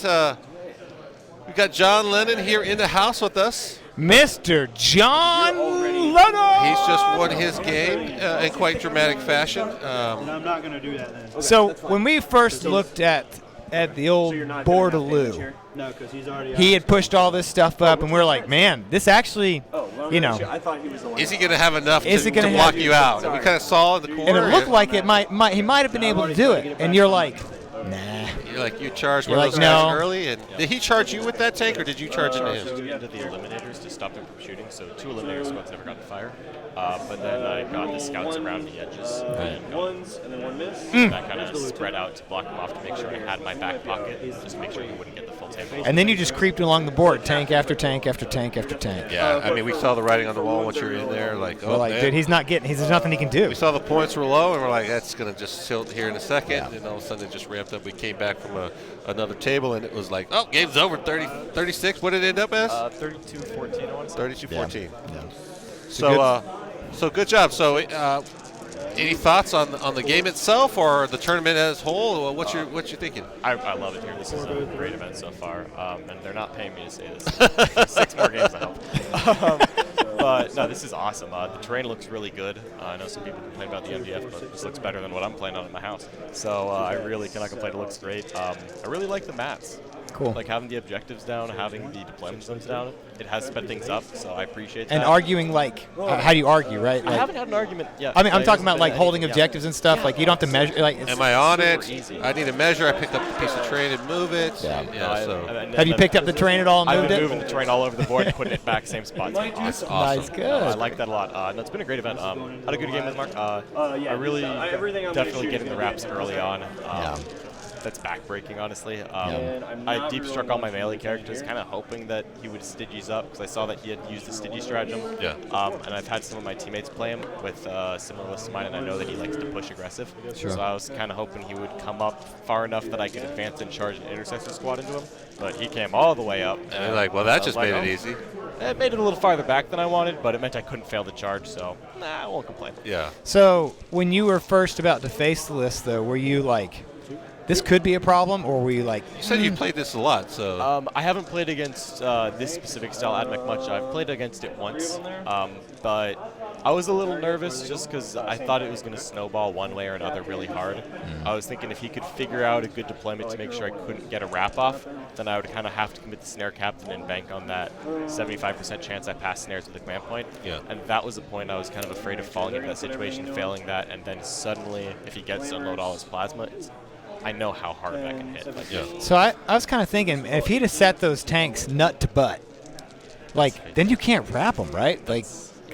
John Lennon here in the house with us. Mr. John Lennon. He's just won his game in quite dramatic fashion. And I'm not going to do that then. Okay, so when we first looked at the old Bordaloo, No, because he's already. he had pushed all this stuff up, and we're like, man, this actually, you know. I thought he was the one. Is he going to have enough Is it to gonna block have- you out? And we kind of saw in the corner. And it looked like he might have been able to do it, and you're like, nah. You're like, you charged You're one like, of those guys no. early, and did he charge you with that tank, or did you charge into him? So we did the eliminators to stop them from shooting, so 2 eliminator squads never got to fire. But then I got the scouts around the edges. And ones and then 1 miss. that kind of spread out to block them off to make sure I had my back pocket, just to make sure he wouldn't get the full table. And then you just creeped along the board, tank after tank after tank after tank. Yeah, I mean, we saw the writing on the wall once you're in there, like, We're oh, like, man. dude, there's nothing he can do. We saw the points were low, and we're like, that's going to just tilt here in a second. And all of a sudden, it just ramped up. We came back from another table, and it was like, oh, game's over, 36. What did it end up as? 32-14, I want to say. 32-14. Yeah. So good job. So, any thoughts on the game itself or the tournament as a whole? What you thinking? I love it here. This is a great event so far, and they're not paying me to say this. 6 more games, I hope. But no, this is awesome. The terrain looks really good. I know some people complain about the MDF, but this looks better than what I'm playing on in my house. So I really cannot complain. It looks great. I really like the mats. Cool. Like having the objectives down, having the deployment zones down. It has sped things up, so I appreciate that. And arguing, like, how do you argue, right? I Like, haven't had an argument yet. I mean, I'm Like, talking about, it's like, been holding anything, objectives and stuff. Like, you don't have to measure. Like, it's, Am I on super it? easy. I need a measure. I picked up a piece of terrain and move it. have you picked up the terrain at all and I've moved been it? moving the terrain all over the board and putting it back same spot. That's awesome. Nice, good. I like that a lot. No, it's been a great event. Had a good game with Mark. I really everything I'm definitely gonna shoot getting is the gonna wraps be early on. Yeah. That's backbreaking, honestly. And I'm I not deep struck reloading all my my melee CP characters, here. kind of hoping that he would Stygies up, because I saw that he had used the Stygie stratagem. Yeah. And I've had some of my teammates play him with similar lists to mine, and I know that he likes to push aggressive. Sure. So I was kind of hoping he would come up far enough that I could advance and charge an intercessor squad into him. But he came all the way up. And you're like, well, that I was just like, made oh. it easy. It made it a little farther back than I wanted, but it meant I couldn't fail the charge, so I won't complain. Yeah. So when you were first about to face the list, though, were you like, this could be a problem, or were you like? You said you played this a lot, so. I haven't played against this specific style AdMech much. I've played against it once, but I was a little nervous just because I thought it was going to snowball one way or another really hard. I was thinking if he could figure out a good deployment to make sure I couldn't get a wrap off, then I would kind of have to commit the snare captain and bank on that 75% chance I pass snares with the command point. Yeah. And that was the point I was kind of afraid of falling into that situation, failing that, and then suddenly, if he gets to unload all his plasma, I know how hard that can hit. Like, So I was kind of thinking, if he'd have set those tanks nut to butt, like, then you can't wrap them, right? Like,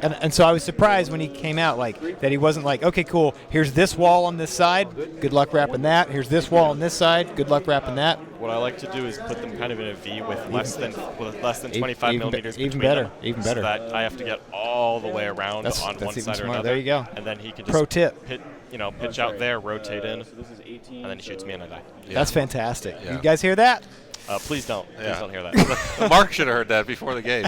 and so I was surprised when he came out, like, that he wasn't like, okay, cool, here's this wall on this side, good luck wrapping that. Here's this wall on this side, good luck wrapping that. What I like to do is put them kind of in a V with less than 25 millimeters even between better, them, even better. so that I have to get all the way around That's on one even side or smarter. another. There you go. And then he can just Pro tip. pitch out there, rotate in, and then he shoots me and I die. That's fantastic. Yeah. You guys hear that? Please don't. Please don't hear that. Mark should have heard that before the game.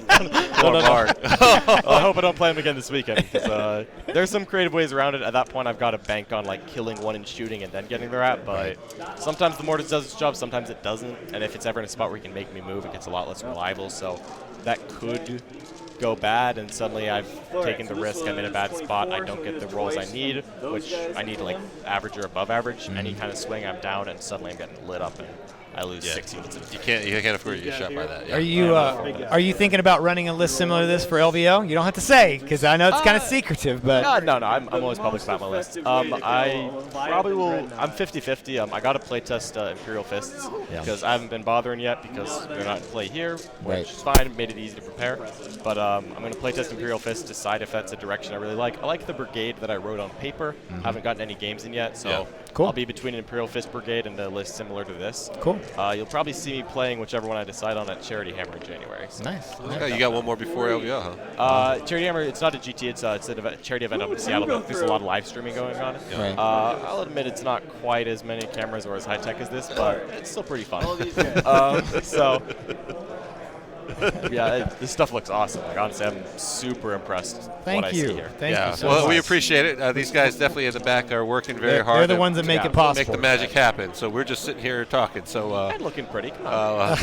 No. Mark. I hope I don't play him again this weekend. Because, there's some creative ways around it. At that point, I've got to bank on like killing one and shooting and then getting the wrap. But sometimes the mortise does its job, sometimes it doesn't. And if it's ever in a spot where he can make me move, it gets a lot less reliable. So that could go bad, and suddenly I've taken the risk. I'm in a bad spot. I don't get the rolls I need, which I need like average or above average. Any kind of swing, I'm down, and suddenly I'm getting lit up, and I lose 6 units. You can't afford to get shot by that. Yeah. Are you thinking about running a list similar to this for LVO? You don't have to say, because I know it's kind of secretive, but no, I'm always public about my list. I probably will. I'm 50-50. I got to play test Imperial Fists because I haven't been bothering yet because they're not in play here, which is fine. It made it easy to prepare. But I'm going to play test Imperial Fists, decide if that's a direction I really like. I like the brigade that I wrote on paper. I haven't gotten any games in yet, so cool. I'll be between an Imperial Fist brigade and a list similar to this. Cool. You'll probably see me playing whichever one I decide on at Charity Hammer in January. So. Nice. Okay, you got one more before LVO, huh? Charity Hammer, it's not a GT, it's a charity event up in Seattle, but there's a lot of live streaming going on. Right. I'll admit it's not quite as many cameras or as high tech as this, but it's still pretty fun. This stuff looks awesome. Like, honestly, I'm super impressed with what I see here. Thank you so well, much. we appreciate it. These guys definitely in the back are working very hard. They're the ones that make it possible. Make the magic happen. So we're just sitting here talking. So I'm looking pretty. Come on.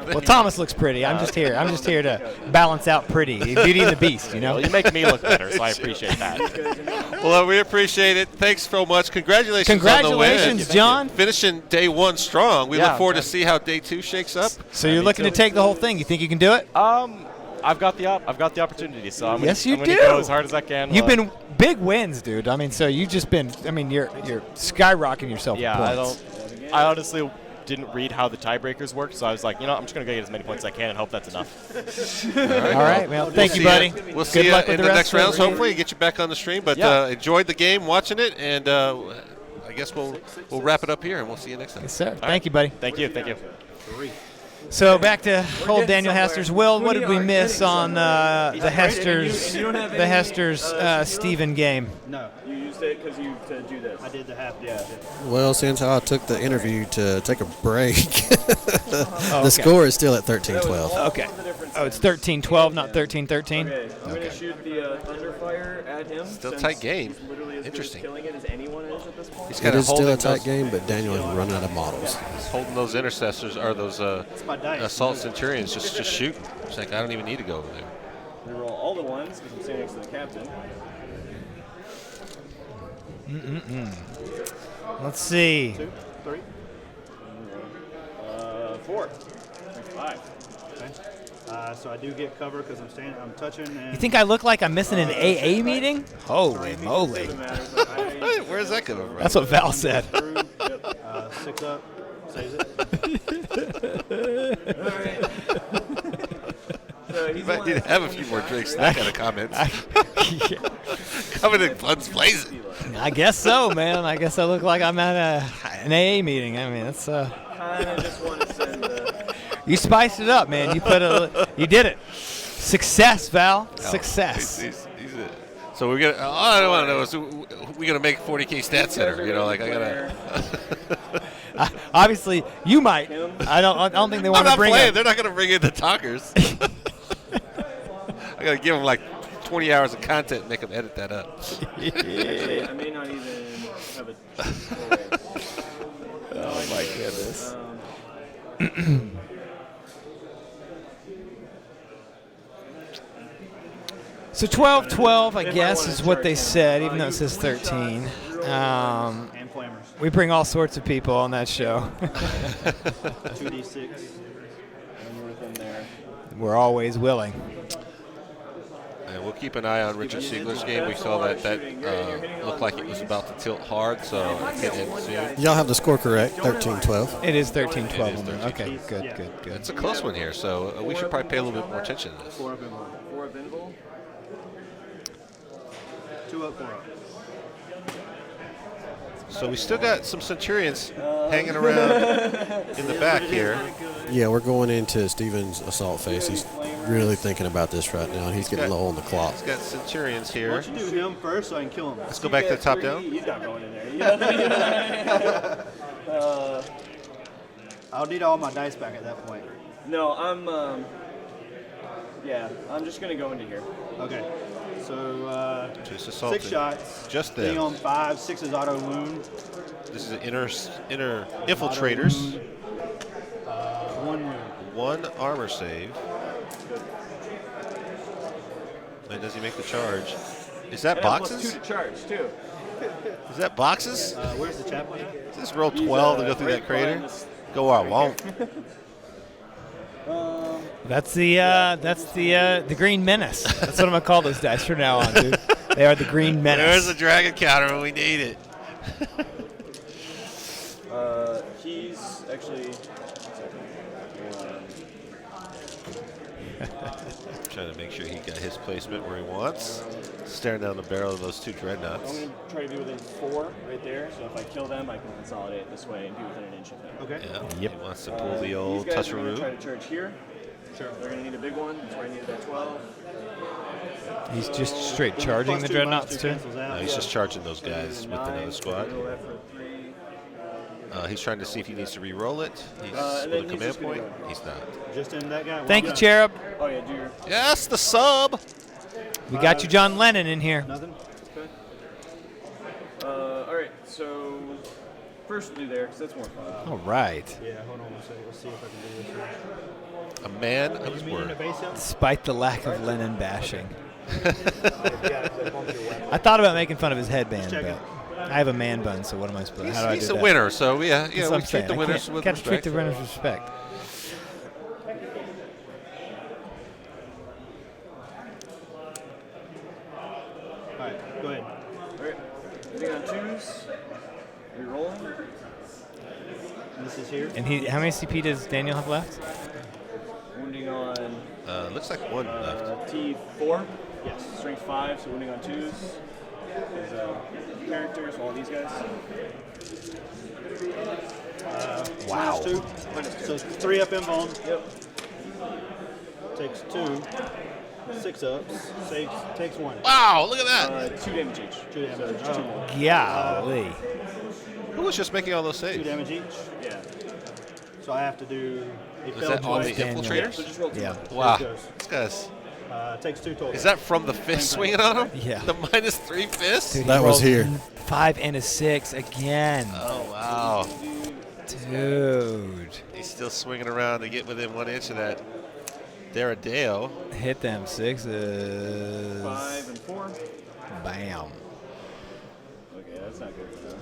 Well, Thomas looks pretty. I'm just here. I'm just here to balance out pretty. Beauty and the Beast, you know. Well, you make me look better, so I appreciate that. Well, we appreciate it. Thanks so much. Congratulations on the win. Congratulations, John. Finishing day one strong. We look forward to see how day two shakes up. So you're looking to take the whole thing. You think you can do it? I've got the opportunity, so I'm yes, gonna go as hard as I can. You've been big wins, dude. I mean, so you've just been. I mean, you're skyrocketing yourself. Yeah, points. I honestly didn't read how the tiebreakers worked, so I was like, I'm just gonna go get as many points as I can and hope that's enough. All right. Well, thank you, buddy. We'll see you in the next rounds. Hopefully, get you back on the stream. But enjoyed the game, watching it, and I guess we'll wrap it up here, and we'll see you next time. Yes, sir. Thank you, buddy. Thank you. So back to old Daniel Hester's. Will, what did we miss on the Hester's Steven game? No, you used it because to do this. I did the half. Yeah. Well, since I took the interview to take a break, the score is still at 13-12. Okay. Oh, it's 13-12, not 13-13. Okay, I'm gonna shoot the Thunderfire at him. Still tight game. Interesting. Killing it as anyone is at this point. He's It is still a tight game, but Daniel is running out of models. He's holding those intercessors or those assault centurions, just shooting. It's like I don't even need to go over there. We roll all the ones because I'm standing next to the captain. Let's see. 2, 3, 4. 5. So I do get cover because I'm touching. And You think I look like I'm missing an AA meeting? Holy moly. Where's that coming from? That's what Val said. 6 up. Saves it. You might need to have a few more drinks. That kind of comments. Coming in guns blazing. I guess so, man. I guess I look like I'm at an AA meeting. I mean, that's Kind of just want to send you spiced it up, man. You did it. Success, Val. Success. So we're gonna. All I want to know is we gonna make 40k stat center. I gotta. Obviously, you might. I don't think they want to bring it. They're not gonna bring in the talkers. I gotta give them like 20 hours of content and make them edit that up. I may not even have a Yes. So 12-12, I If I guess, wanna is what they charge him, said, even though it you says can 13. And flammers. We bring all sorts of people on that show. 2d6. And we're within there. We're always willing. And we'll keep an eye on Richard Siegler's game. We saw that looked like it was about to tilt hard, so it did soon. Y'all have the score correct, 13-12. It is 13-12. It is Okay, good. It's a close one here, so we should probably pay a little bit more attention to this. 4 up invul. 2 up, 4 up. So we still got some Centurions hanging around in the back here. Yeah, we're going into Steven's assault phase. He's really thinking about this right now, and he's getting low on the clock. He's got Centurions here. Why don't you do him first so I can kill him? Let's go back to the top down. He's not going in there. I'll need all my dice back at that point. No, I'm just gonna go into here. Okay. So, Just assaulting. 6 shots. Just Being them. on 5, 6 is auto wound. This is inner infiltrators. 1 wound. 1 armor save. And does he make the charge? Is that And boxes? +2 to charge too. Is that boxes? Where's the chaplain? Does this roll 12 to go through that crater? Go I won't. That's the Green Menace. That's what I'm gonna call those dice from now on, dude. They are the Green Menace. There's the dragon counter when we need it. He's actually. Trying to make sure he got his placement where he wants. Staring down the barrel of those 2 dreadnoughts. I'm going to try to be within 4 right there, so if I kill them, I can consolidate this way and be within an inch of them. Okay. Yeah. He wants to pull the old These guys are going to try Tusharoo. to charge here. Sure. They're going to need a big one. That's where I needed that 12. He's just straight charging the dreadnoughts too. No, he's just charging those guys with another squad. He's trying to see if he needs to re-roll it. He's with a command point. He's not. Just in that guy. Thank you, Cherub. Oh, yeah, do your. Yes, the sub. We got you, John Lennon, in here. Nothing? Okay. All right, so first we'll do there, because that's more fun. All right. Yeah, hold on one second. Let's see if I can do this. A man of his word. Despite the lack of Lennon bashing. I thought about making fun of his headband, but I have a man bun, so what am I supposed to do? How do I do He's that? a winner, so yeah, That's what we I'm treat saying. the I winners can't- with can't respect. treat the winners with respect. Alright, go ahead. All right, hitting on 2s. Re-rolling. This is here. And how many CP does Daniel have left? Wounding on Looks like 1 left. T4. Yes. Strength 5, so wounding on 2s. There's characters, all these guys. Wow. -2. So 3 up invuln. Yep. Takes 2. 6 ups. Takes 1. Wow, look at that. 2 damage each. 2 damage. So 2 more. Golly. Who was just making all those 2 saves? damage each. Yeah. So I have to do. He Is failed that on the twice. Daniel. infiltrators? So just roll 2. Yeah. Wow. Here it goes. This guy's. Takes 2 total. Is that from the fist swinging on him? Yeah. The -3 fist? Dude, he That was rolled here. 5 and a 6 again. Oh, wow. Dude. He's still swinging around to get within 1 inch of that Daradeo. Hit them 6s. 5 and 4. Bam. Okay, that's not good for them.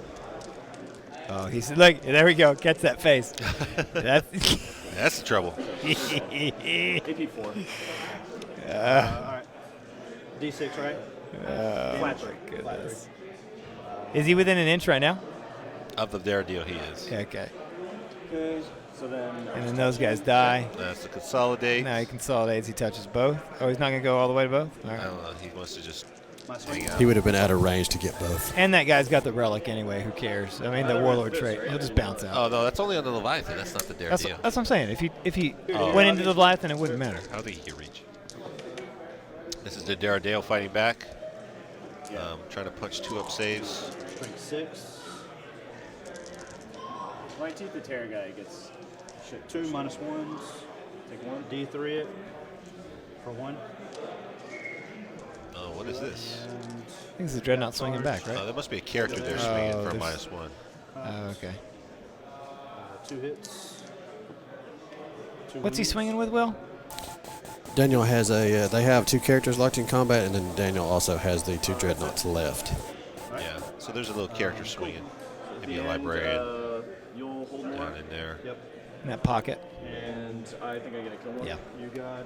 Oh, he's look. There we go. Catch that face. That's That's the trouble. AP 4. Alright. D6, right? Oh, Flat my goodness. Is he within an inch right now? Of the Daradeo, he is. Yeah, okay. Okay, so then. And then those guys die. That's the consolidate. Now he consolidates. He touches both. Oh, he's not going to go all the way to both? All I right. don't know. He wants to just My swing. hang out. He would have been out of range to get both. And that guy's got the relic anyway. Who cares? I mean, the warlord trait. He'll just bounce out. Oh, no, that's only on the Leviathan. That's not the That's Daradeo. what I'm saying. If he Oh. went into the Leviathan, it wouldn't matter. I don't think he can reach. This is the Daradeo fighting back. Trying to punch 2-up saves. Strength 6. My Teeth the Terror guy gets. Shit. 2 -1s. Take 1. D3 it. For 1. Oh, what is this? And I think this is Dreadnought swinging back, right? Oh, there must be a character there swinging for a there's- -1. Oh, okay. 2 hits. What's he swinging with, Will? Daniel has a. They have 2 characters locked in combat, and then Daniel also has the 2 dreadnoughts left. Yeah. So there's a little character swinging. Maybe a And, librarian you'll hold more. down in there. Yep. In that pocket. And I think I get a kill more. Yeah. You got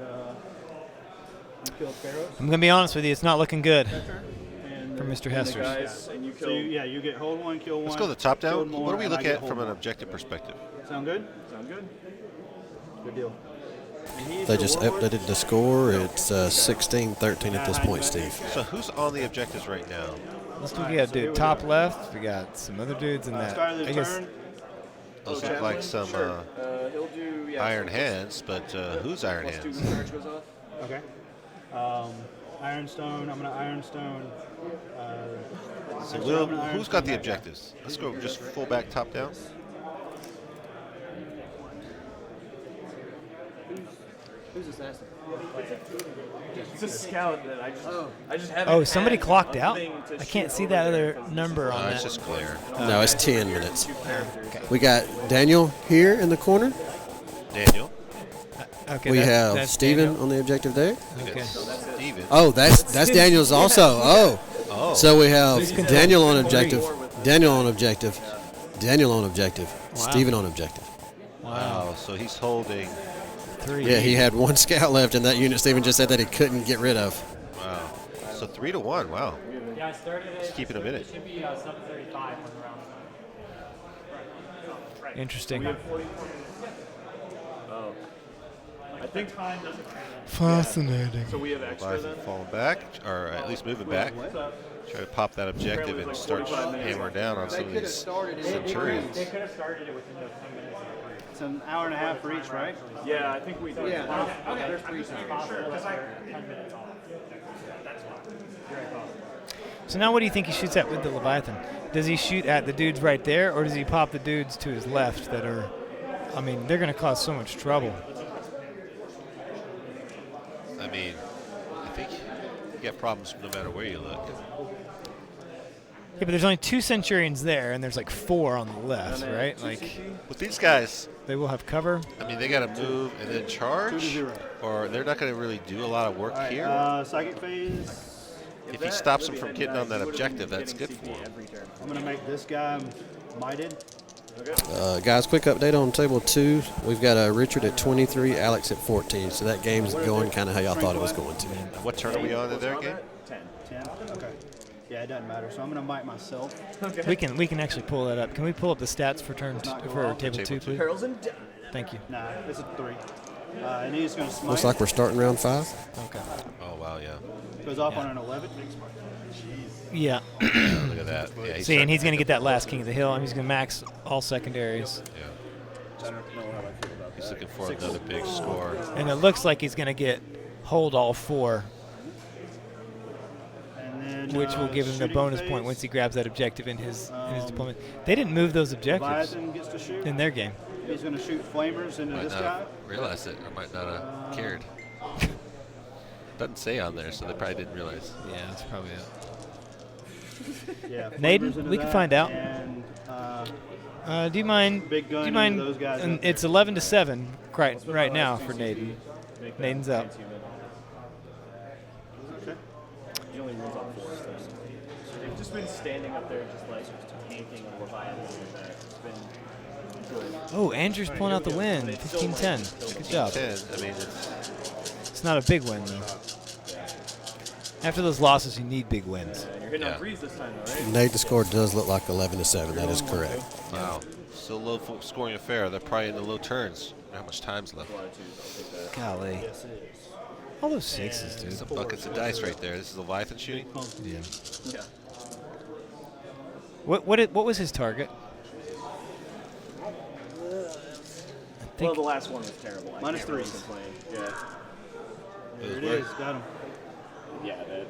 you killed Pharaohs. I'm gonna be honest with you, it's not looking good And for Mr. And the Hester's. guys, and you So kill. you get hold 1, kill 1. Let's go the top down. killed more, What do we and I look get at hold from an more. objective perspective? Sound good? Sound good? Good deal. They just updated the score. It's 16-13 at this point, Steve. So who's on the objectives right now? Let's look at dude top left. We got some other dudes in that. Start of the I guess turn. Those look like some He'll do, yeah, Iron so Hands, but who's Iron plus 2 Hands? when the charge goes off. Okay. Ironstone. I'm gonna Ironstone. So Will, who's got the objectives? Let's go just full back top down. Who's assassin? It's a scout that I just haven't. Oh, somebody had clocked a out? thing to I can't shoot see over that there other 'cause number on It's that. just glare. No, it's 10 minutes. characters. We got Daniel here in the corner. Daniel. Okay, We have that's Steven Daniel. on the objective there. Okay. Steven. Oh, that's Daniel's also. Oh. Oh. So we have Please Daniel on continue. objective, Daniel on objective, Daniel on objective, Wow. Steven on objective. Wow. So he's holding. 3. Yeah, he had 1 scout left in that unit. Steven just said that he couldn't get rid of. Wow. So 3-1. Wow. Yeah, I started it. Just keep it a minute. It should be 7:35 when the round's done. Interesting. Oh. I think Time doesn't matter. Fascinating. so. We have extra then. Leviathan falling back, or at least moving back. Try to pop that objective and start hammering down on some of these Centurions. They could have started it within those 10 minutes. It's an hour and a half for each, right? Yeah, I think we do. Okay, there's 3 possible because I 10 minutes off. That's fine. Very possible. So now what do you think he shoots at with the Leviathan? Does he shoot at the dudes right there, or does he pop the dudes to his left that are, I mean, they're going to cause so much trouble. I mean, I think you get problems no matter where you look. Yeah, but there's only 2 Centurions there, and there's like 4 on the left, right? Like, With these guys, they will have cover. I mean, they got to move and then charge, 2-0. or they're not going to really do a lot of work here. Psychic phase. If he stops them from getting on that objective, that's good for him. I'm gonna make this guy mighted. Guys, quick update on table 2. We've got Richard at 23, Alex at 14. So that game's going kind of how y'all thought it was going to. What turn are we on in their game? 10. 10. Okay. Yeah, it doesn't matter. So I'm gonna might myself. We can actually pull that up. Can we pull up the stats for for table 2, please? Perils and Thank you. Nah, it's a 3. And he's gonna smite. Looks like we're starting round 5. Okay. Oh, wow, yeah. Goes off on an 11. Yeah. Yeah, look at that. Yeah, See, and he's going to get that last King of the Hill, and he's going to max all secondaries. Yeah. He's looking for another big score. And it looks like he's going to hold all 4, And then, which will give him the shooting bonus phase. point once he grabs that objective in his deployment. They didn't move those objectives Leviathan gets to shoot. in their game. He's gonna shoot flamers into Might this not guy. have realized it, or might not have cared. Doesn't say on there, so they probably didn't realize. Yeah, that's probably it. Yeah. Naden, flamers into we can that, find out. And Do you mind? big gun Do you into mind? those guys And up there. it's 11-7 right now for Naden. Naden's up. Okay. He only rules on 4. So they've just been standing up there, just like tanking a Leviathan. It's been good. Oh, Andrew's pulling out the win. 15-10. Good job. 10, I mean, It's not a big win though. After those losses, you need big wins. You're hitting Yeah. on 3s this time, though, right? Nate, the score does look like 11-7. That is correct. wow. Still low scoring affair. They're probably in the low turns. How much time's left? Golly. All those 6s, dude. Some buckets of dice right there. This is Leviathan shooting. Yeah. Yeah. What was his target? Well, the last one was terrible. Minus I can't really 3s. complain. Yeah. There it is. Got him. Yeah, that. It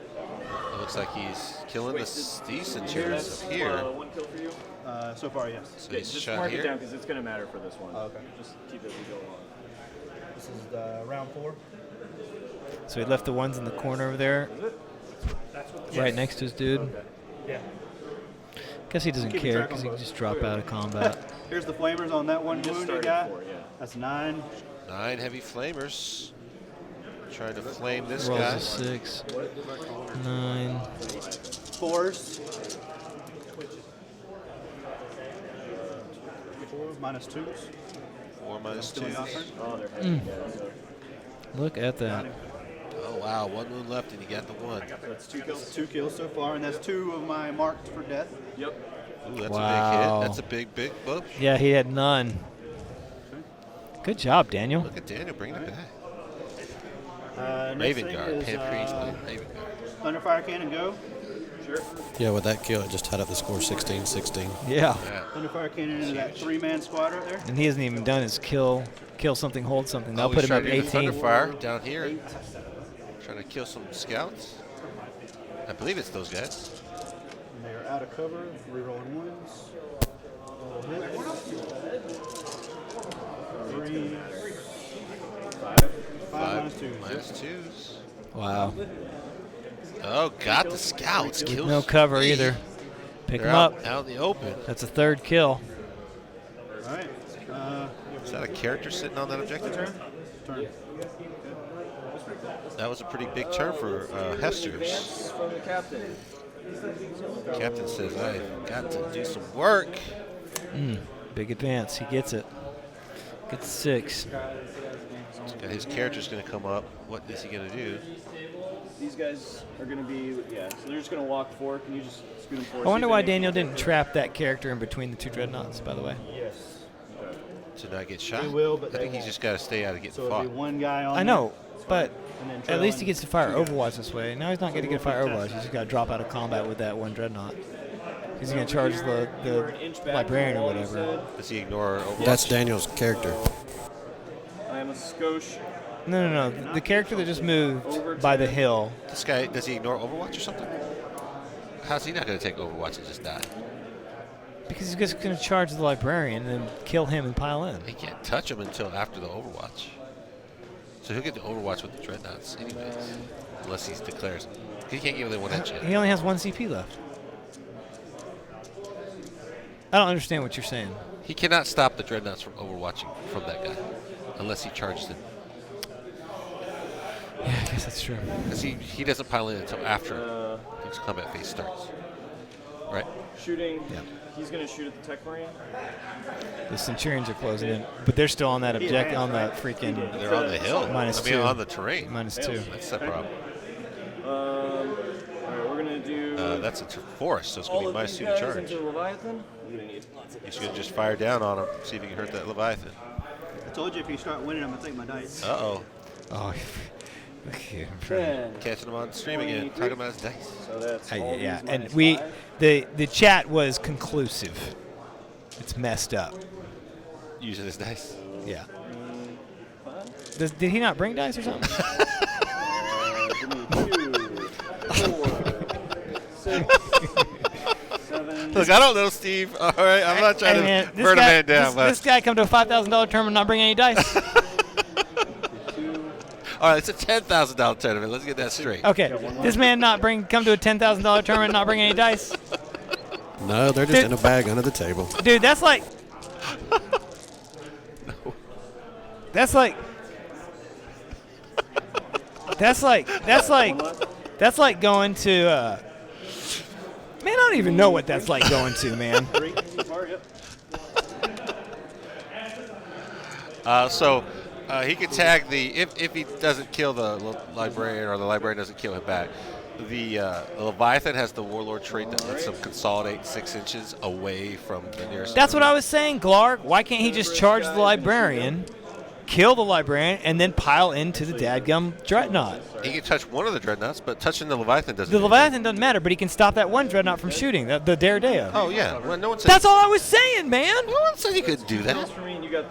looks like he's killing these Centurions Here's up here. 1 kill for you. So far, yes. So he's Just shot mark it here. down because it's going to matter for this one. Okay. Just keep it as we go along. This is the round 4. So he left the ones in the corner over there, right next to his dude. Yeah. Guess he doesn't Keeping care track because on he can both. just drop out of combat. Here's the flamers on that one Just wounded started guy. 4, yeah. That's 9. 9 heavy flamers. Trying to flame this Rolls guy. a 6. 9. 4s. 4 minus 2s. 4 minus 2. Doing nothing. Oh, they're heavy. Yeah, so Look at that. Oh, wow. 1 wound left, and you got the 1. that's 2 kills. 2 kills so far, and that's 2 of my marked for death. Yep. Ooh, that's Wow. a big hit. That's a big whoop. Yeah, he had none. Good job, Daniel. Look at Daniel bringing it back. Next Raven thing Guard. is, Pam Priest playing Raven Guard. Thunderfire Cannon go. Sure. Yeah, with that kill, it just tied up the score 16-16. Yeah. Yeah. Thunderfire Cannon into that 3-man squad right there. And he hasn't even done his kill something, hold something. That'll Oh, put he's him up trying to do 18. Thunderfire down here. Trying to kill some scouts. I believe it's those guys. And they are out of cover. Rerolling ones. Three. 5 minus 2s. Minus 2s. Wow. Oh, got the scouts. Kills No cover me. either. Pick They're him up. out in the open. That's a 3rd kill. All right. Is that a character sitting on that objective? Turn. That was a pretty big turn for Hester's. Advance from the captain. Captain says, I've got to do some work. Big advance. He gets it. Gets 6. His character's going to come up. What is he going to do? These guys are going to be, yeah, so they're just going to walk 4. Can you just scoot them forward? I wonder why Daniel didn't trap that character in between the 2 dreadnoughts, by the way. Yes. To not get shot? They will, but I think they he's won't. just got to stay out of getting So it'll fought. be one guy on I know, but and then at trail least he in gets to fire 2 guys. Overwatch this way. Now he's not going to get to fire Overwatch. He's just got to drop out of combat with that 1 dreadnought. He's going to charge the librarian or whatever. Does he ignore Overwatch? That's Daniel's character. I am a skosh. No. The character that just moved by the hill. This guy, does he ignore Overwatch or something? How's he not going to take Overwatch and just die? Because he's just going to charge the librarian and then kill him and pile in. He can't touch him until after the Overwatch. So he'll get the Overwatch with the Dreadnoughts anyways. Unless he declares him. He can't give them one hit yet. He only has 1 CP left. I don't understand what you're saying. He cannot stop the Dreadnoughts from overwatching from that guy. Unless he charges him. Yeah, I guess that's true. Because he doesn't pile in until after his combat phase starts. Right? Shooting. Yeah. He's going to shoot at the Tech Marine. The Centurions are closing in, but they're still on that object on the freaking. They're on the hill. Minus I mean, 2. on the terrain. Minus 2. That's the problem. All right, we're going to do That's a forest, so it's going to all be of minus these 2 to guys charge. into the Leviathan. You're going to need lots of He's going to just fire down on him, see if he can hurt that Leviathan. I told you if you start winning, I'm going to take my dice. Uh-oh. Oh, okay. I'm trying. 10. Catching him on stream again, 23. talking about his dice. So that's all Yeah, these and minus 5. the chat was conclusive. It's messed up. Using his dice. Yeah. Did he not bring dice or something? Give me 2, 4, 6, 7. Look, I don't know, Steve. All right, I'm not trying Hey, to burn a man down. This guy come to a $5,000 tournament and not bring any dice. All right, it's a $10,000 tournament. Let's get that straight. Okay, this man come to a $10,000 tournament and not bring any dice. No, they're just in a bag under the table. Dude, that's like. That's like. That's like going to. Man, I don't even know what that's like going to, man. So he can tag the if he doesn't kill the librarian or the librarian doesn't kill him back. The Leviathan has the Warlord trait that lets him consolidate 6 inches away from the nearest. That's what I was saying, Glarg. Why can't he just charge the librarian, kill the librarian, and then pile into the dadgum dreadnought? He can touch one of the dreadnoughts, but touching the Leviathan doesn't. The do Leviathan doesn't matter, but he can stop that one dreadnought from shooting, the Daredeo. Oh, yeah. Well, no one said. That's all I was saying, man. No one said he couldn't do that.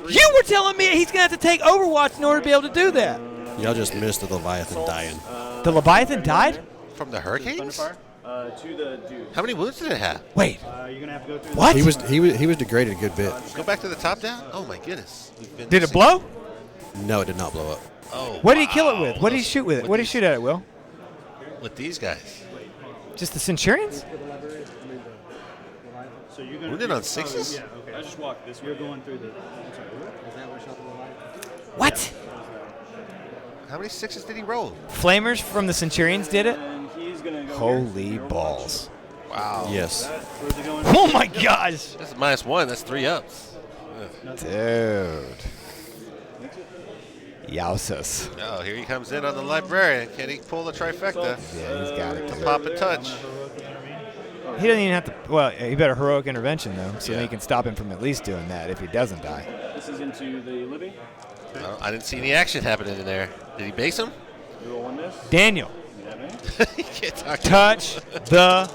You were telling me he's going to have to take Overwatch in order to be able to do that. Y'all just missed the Leviathan dying. The Leviathan died? From the hurricanes? To the dude. How many wounds did it have? Wait. You're going to have to go through What? He was degraded a good bit. Go back to the top down? Oh, my goodness. Did it blow? No, it did not blow up. Oh. What did he kill it with? What did he shoot with it? What did he shoot at it, Will? With these guys. Just the Centurions? So you're Wounded on 6s? I I just walked this way. You're going through the. I'm sorry. Is that where Shuffle the Light? What? How many 6s did he roll? Flamers from the Centurions did it? And he's gonna go Holy here. balls. Wow. Yes. Where's he going? Oh my gosh. That's -1. That's 3 ups. Dude. Yowsus. Oh, here he comes in on the librarian. Can he pull the trifecta? Yeah, he's got it. A pop and touch. He doesn't even have to. Well, he better heroic intervention though, so Yeah. he can stop him from at least doing that if he doesn't die. This is into the living. Well, I didn't see any action happening in there. Did he base him? We roll on this. Daniel, He can't talk to touch the.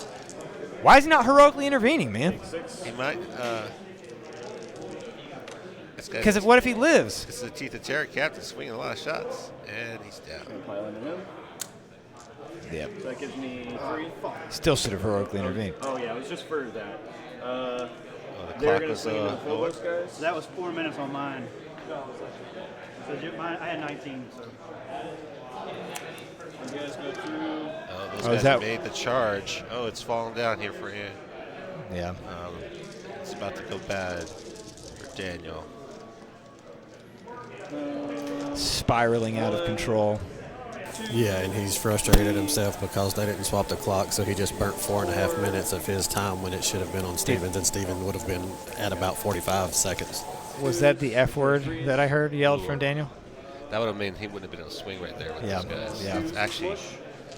Why is he not heroically intervening, man? He might. Because what if he lives? This is the Teeth of Terror captain swinging a lot of shots, and he's down. Pile into him. Yep. So that gives me 3. Still should have heroically intervened. Oh yeah, it was just for that. The They're clock gonna was swing into the full box, guys. So that was 4 minutes on mine. So mine, I had 19. So. You guys go through. Oh, those Oh, is guys that- made the charge. Oh, it's falling down here for you. Yeah. It's about to go bad for Daniel. Spiraling out of control. Yeah, and he's frustrated himself because they didn't swap the clock, so he just burnt 4.5 minutes of his time when it should have been on Stevens, and Stevens would have been at about 45 seconds. Was that the F word that I heard yelled from Daniel? That would have meant he wouldn't have been able to swing right there with Yeah, those guys. yeah. It's actually,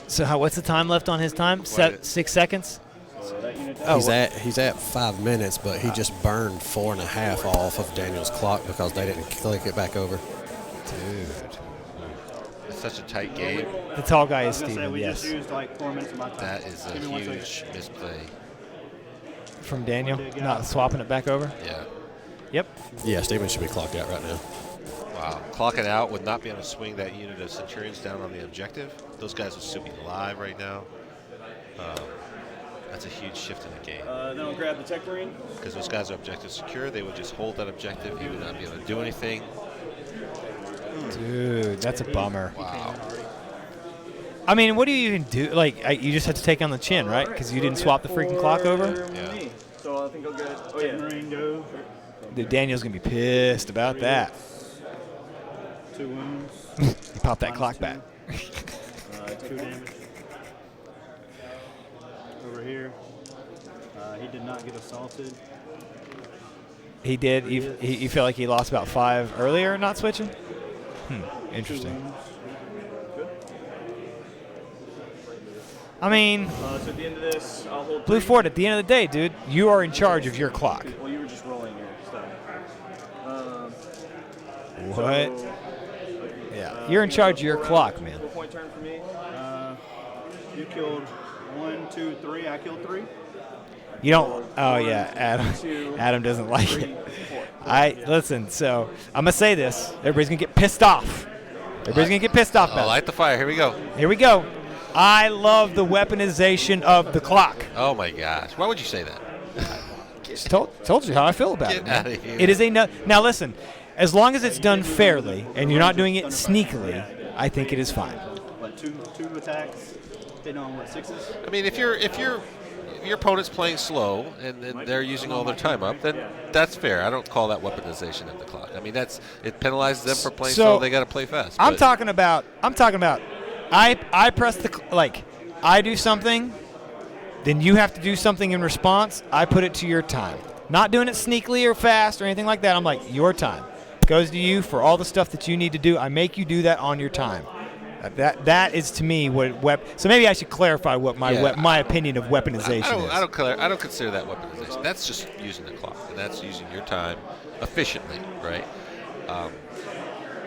So what's the time left on his time? Quite 6 seconds? So that unit Oh, He's at 5 minutes, but he just burned 4.5 off of Daniel's clock because they didn't click it back over. Dude. it's such a tight game. The tall guy I is was gonna say Steven, we yes. just used like 4 minutes of my time. That is a Give me 1 second. huge misplay. From Daniel, not swapping it back over? Yeah. Yep. Yeah, Stevens should be clocked out right now. Wow. Clocking out would not be able to swing that unit of Centurions down on the objective. Those guys would still be alive right now. That's a huge shift in the game. Then I'll grab the Tech Marine. Because those guys are objective secure. They would just hold that objective. He would not be able to do anything. Dude, that's a bummer. Wow. I mean, what do you even do? Like, you just have to take on the chin, right? Because you didn't swap the freaking clock over? Yeah. Me. So I think I'll get. Oh Tech yeah. Marine go. Dude, Daniel's going to be pissed about that. 2 wounds. He popped that clock back. 2 damage. Over here. He did not get assaulted. He did. You feel like he lost about 5 earlier not switching? 2 Interesting. wounds. I mean, So at the end of this, I'll hold. Blue 3. Fort, at the end of the day, dude, you are in charge of your clock. Well, you were just rolling your stuff. What? So, Yeah. You're in charge of your clock, man. 4 point turn for me. You killed 1, 2, 3. I killed 3. You don't. Oh yeah, Adam doesn't like it. Listen. So I'm gonna say this. Everybody's gonna get pissed off. Everybody's gonna get pissed off Oh, about light the fire. Here we go. it. Here we go. I love the weaponization of the clock. Oh, my gosh. Why would you say that? Told you how I feel about Get it. Man. outta here. It is a now listen. As long as it's done fairly and you're not doing it sneakily, I think it is fine. What, two attacks? Hitting on what, 6s? I mean, if your opponent's playing slow and they're using all their time up, then that's fair. I don't call that weaponization of the clock. I mean, it penalizes them for playing slow. They got to play fast. I'm but- talking about. I press I do something, then you have to do something in response. I put it to your time. Not doing it sneakily or fast or anything like that. I'm like, your time goes to you for all the stuff that you need to do. I make you do that on your time. That is to me what So maybe I should clarify what my opinion of weaponization is. I don't consider that weaponization. That's just using the clock, and that's using your time efficiently, right?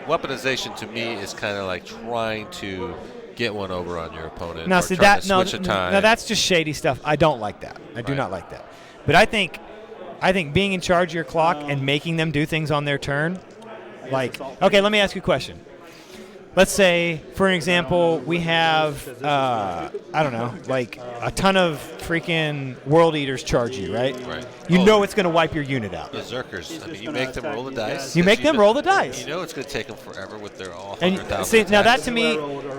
Weaponization to me is kind of like trying to get one over on your opponent. Now, or see trying that to no, switch a time. no, that's just shady stuff. I don't like that. I do not like that. But I think being in charge of your clock and making them do things on their turn, like, okay, let me ask you a question. let's say, for an example, we have, I don't know, like a ton of freaking World Eaters charge you, right? Right. You know it's going to wipe your unit out. Berserkers. I mean, you make them roll the dice. You make them roll the dice. You know it's going to take them forever with their all And 100,000 see, now that attacks. to me,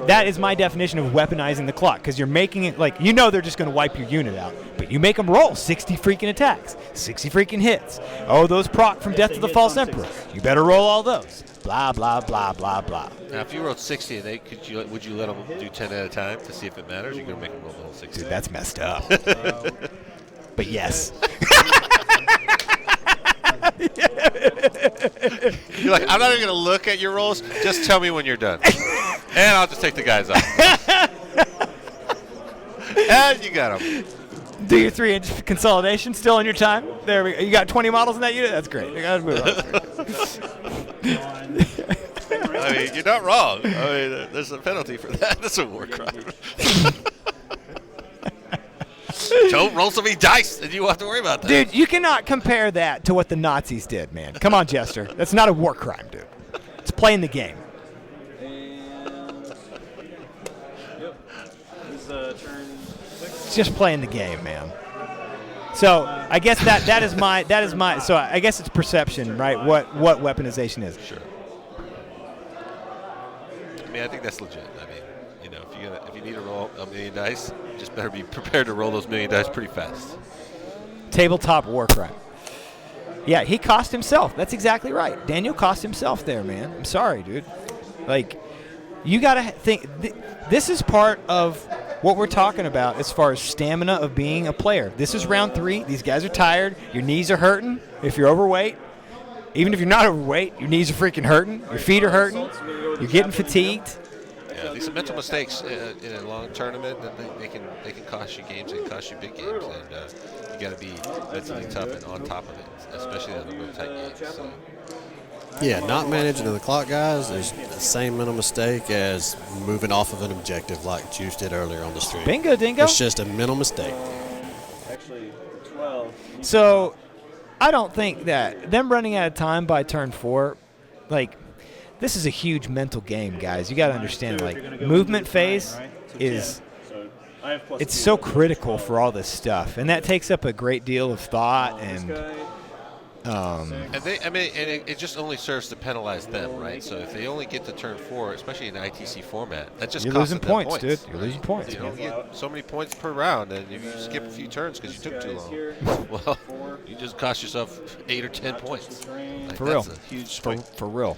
that is my definition of weaponizing the clock, because you're making it like, you know they're just going to wipe your unit out, but you make them roll 60 freaking attacks, 60 freaking hits. Oh, those proc from Death to the False Emperor. You better roll all those. Blah, blah, blah, blah, blah. Now, if you rolled 60, would you let them do 10 at a time to see if it matters? You're going to make them roll the whole 60. Dude, that's messed up. But yes. You're like, I'm not even going to look at your rolls. Just tell me when you're done. And I'll just take the guys off. And you got them. Do your 3-inch consolidation still in your time. There we go. You got 20 models in that unit? That's great. You got to move on. I mean, you're not wrong. I mean, there's a penalty for that. That's a war crime. Don't roll so many dice, and you won't have to worry about that. Dude, you cannot compare that to what the Nazis did, man. Come on, Jester. That's not a war crime, dude. It's playing the game. Yep. This is turn 6. It's just playing the game, man. So I guess that is my so I guess it's perception, right? What weaponization is. Sure. I mean, I think that's legit. I mean, you know, if you need to roll a million dice, you just better be prepared to roll those million dice pretty fast. Tabletop war crime. Yeah, he cost himself. That's exactly right. Daniel cost himself there, man. I'm sorry, dude. Like, you got to think. This is part of what we're talking about as far as stamina of being a player. This is round 3. These guys are tired. Your knees are hurting if you're overweight. Even if you're not overweight, your knees are freaking hurting. Your feet are hurting. You're getting fatigued. Yeah, these mental mistakes in a long tournament, they can cost you games. They can cost you big games, and you got to be mentally tough and on top of it, especially on the real tight games. So. Yeah, not managing the clock, guys, is the same mental mistake as moving off of an objective like Juice did earlier on the stream. Bingo, dingo. It's just a mental mistake. Actually, 12. So I don't think that them running out of time by turn 4, like, this is a huge mental game, guys. You got to understand, like, movement phase is it's so critical for all this stuff, and that takes up a great deal of thought and. It just only serves to penalize them, right? So if they only get to turn 4, especially in the ITC format, that just you're costs losing them points, dude. You're losing points. You don't get so many points per round, and if you skip a few turns because you took too long, well, you just cost yourself 8 or 10 points. Like, For real. That's a huge swing. For real.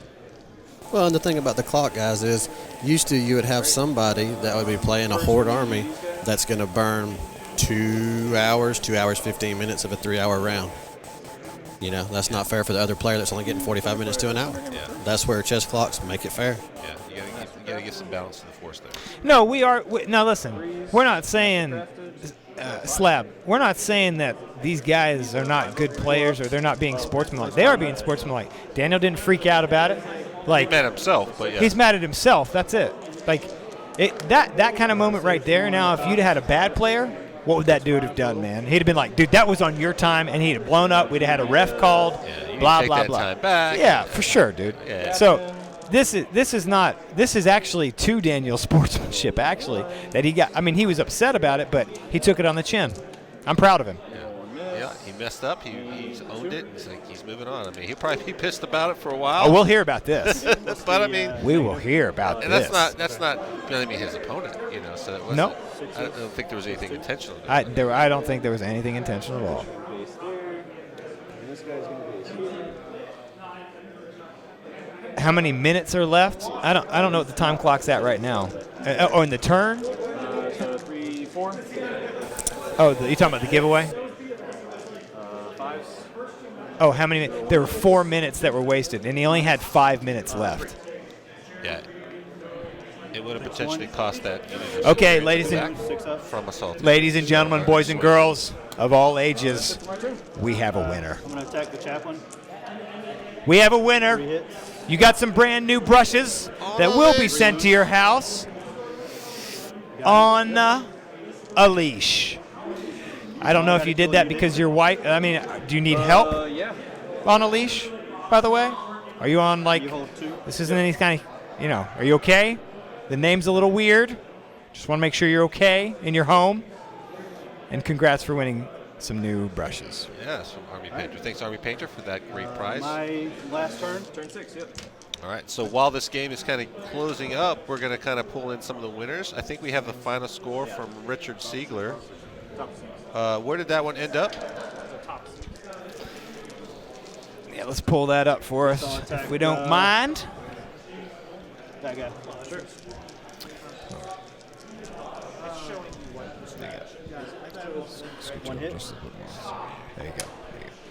Well, and the thing about the clock, guys, is used to you would have somebody that would be playing a horde army that's going to burn 2 hours, 2 hours, 15 minutes of a 3-hour round. You know, that's not fair for the other player that's only getting 45 minutes to an hour. Yeah. That's where chess clocks make it fair. Yeah, you gotta get some balance to the force there. No, now listen, we're not saying, Slab, we're not saying that these guys are not good players or they're not being sportsmanlike. They are being sportsmanlike. Daniel didn't freak out about it. Like, he's mad at himself, but yeah. He's mad at himself, that's it. Like, that kind of moment right there, now, if you'd had a bad player, what would that dude have done, man? He'd have been like, dude, that was on your time, and he'd have blown up. We'd have had a ref called, you blah, take blah, that blah. time back. Yeah, for sure, dude. Yeah. So this is actually to Daniel's sportsmanship, actually, that he got. I mean, he was upset about it, but he took it on the chin. I'm proud of him. Yeah, he messed up. He's owned it. He's moving on. I mean, he'll probably be pissed about it for a while. Oh, we'll hear about this. But I mean, we will hear about and this. that's not going to be his opponent, you know. So it wasn't, Nope. I don't think there was anything intentional. I don't think there was anything intentional at all. How many minutes are left? I don't know what the time clock's at right now. Oh, in the turn? 3, 4. Oh, you talking about the giveaway? 5s. Oh, how many? There were 4 minutes that were wasted, and he only had 5 minutes left. Yeah. It would have potentially cost that. Okay, ladies and gentlemen, boys and girls of all ages, we have a winner. I'm going to attack the chaplain. We have a winner. You got some brand new brushes that will be sent to your house on a leash. I don't know if you did that because you're white. I mean, do you need help Yeah. on a leash, by the way? Are you on, like, this isn't any kind of... are you okay? The name's a little weird. Just want to make sure you're okay in your home. And congrats for winning some new brushes. Yes, from Army Painter. Thanks, Army Painter, for that great prize. My last turn. Turn 6, yep. All right, so while this game is kind of closing up, we're going to kind of pull in some of the winners. I think we have the final score from Richard Siegler. Where did that one end up? Yeah, let's pull that up for us, if we don't mind. That guy. Sure. One hit. There you go.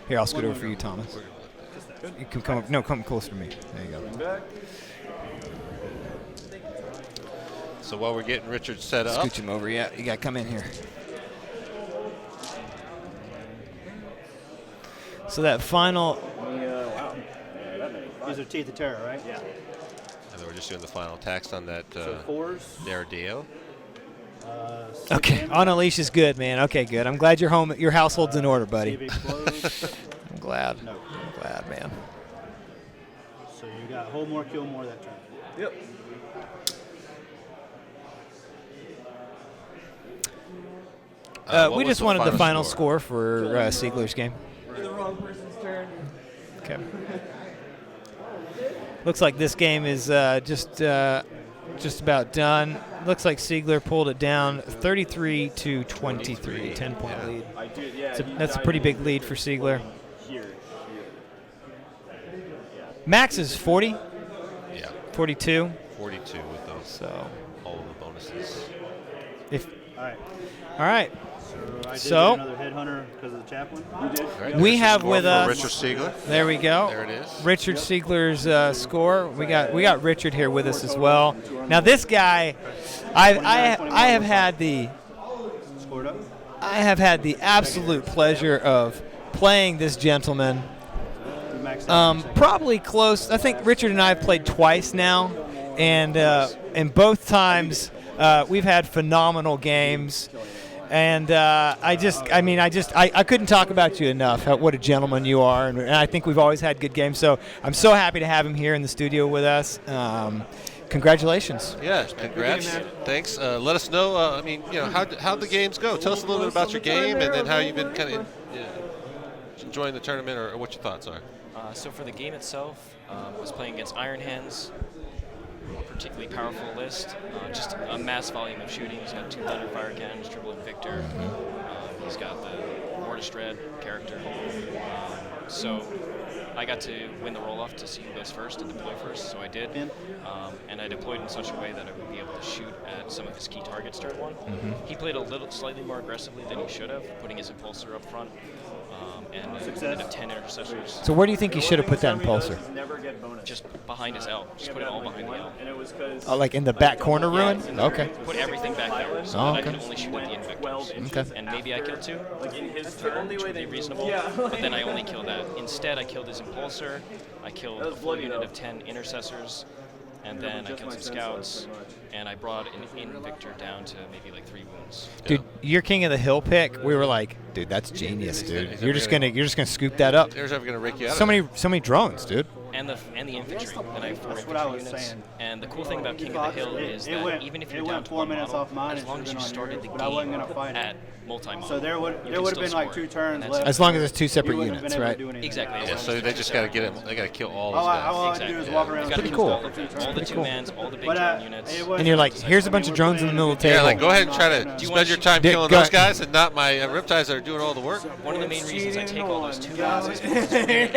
Here, I'll scoot over for you, Thomas. You can come up. No, come closer to me. There you go. So while we're getting Richard set up. Scooch him over. Yeah, you got to come in here. So that final. Wow. These are Teeth of Terror, right? Yeah. And then we're just doing the final attacks on that Naradeo. Okay, on a leash is good, man. Okay, good. I'm glad your household's in order, buddy. I'm glad. No. I'm glad, man. So you got hold more, kill more that turn. Yep. We just wanted the final score for Siegler's game. The wrong person's turn. Okay. Looks like this game is just about done. Looks like Siegler pulled it down 33 to 23, 10-point lead. I did, yeah. That's a pretty big lead for Siegler. Here. Max is 40. Yeah. 42. 42 with those. So all of the bonuses. All right. So I did get another headhunter because of the chaplain. You did. Right, we have with us Richard Siegler. There we go. There it is. Richard Siegler's score. We got Richard here with us as well. Now this guy, I have had the absolute pleasure of playing this gentleman. Probably close. I think Richard and I have played twice now, and both times we've had phenomenal games. And I couldn't talk about you enough. What a gentleman you are, and I think we've always had good games. So I'm so happy to have him here in the studio with us. Congratulations. Yeah, congrats. Thanks. Let us know. How'd the games go? Tell us a little bit about your game, and then how you've been kind of enjoying the tournament, or what your thoughts are. So for the game itself, I was playing against Iron Hands. A particularly powerful list, just a mass volume of shooting. He's got 2 thunder fire cannons, triple Invictor. He's got the Mortis Dread character. So I got to win the roll-off to see who goes first and deploy first, so I did. And I deployed in such a way that I would be able to shoot at some of his key targets turn 1. He played slightly more aggressively than he should have, putting his impulsor up front. And ended up 10 intercessors. So where do you think he should have put that impulsor? Just behind his L. Just put it all behind the L. Oh, like in the back corner ruin? Okay. Put everything back there so that I could only shoot at the Invictors. Okay. And maybe I killed 2. Like in his turn, which would be reasonable. But then I only killed that. Instead, I killed his impulsor. I killed a full unit of 10 intercessors. And then I killed some scouts, and I brought an Invictor down to maybe like 3 wounds. Dude, your King of the Hill pick, we were like, dude, that's genius, dude. You're just gonna scoop that up. There's ever gonna rake you out. So many drones, dude. And the infantry. Then I have 4 infantry units. And the cool thing about King of the Hill is that even if you're down to 1 model, as long as you started the game at multi-model, so there would have been like 2 turns left. As long as it's 2 separate units, right? Exactly. Yeah, so they just got to get him. They got to kill all those All guys. I do is walk around. Pretty cool. All the 2-mans, all the big drone units. And you're like, here's a bunch of drones in the middle of the table. Yeah, like go ahead and try to spend your time killing those guys, and not my Riptides that are doing all the work. One of the main reasons I take all those 2-mans is because it's really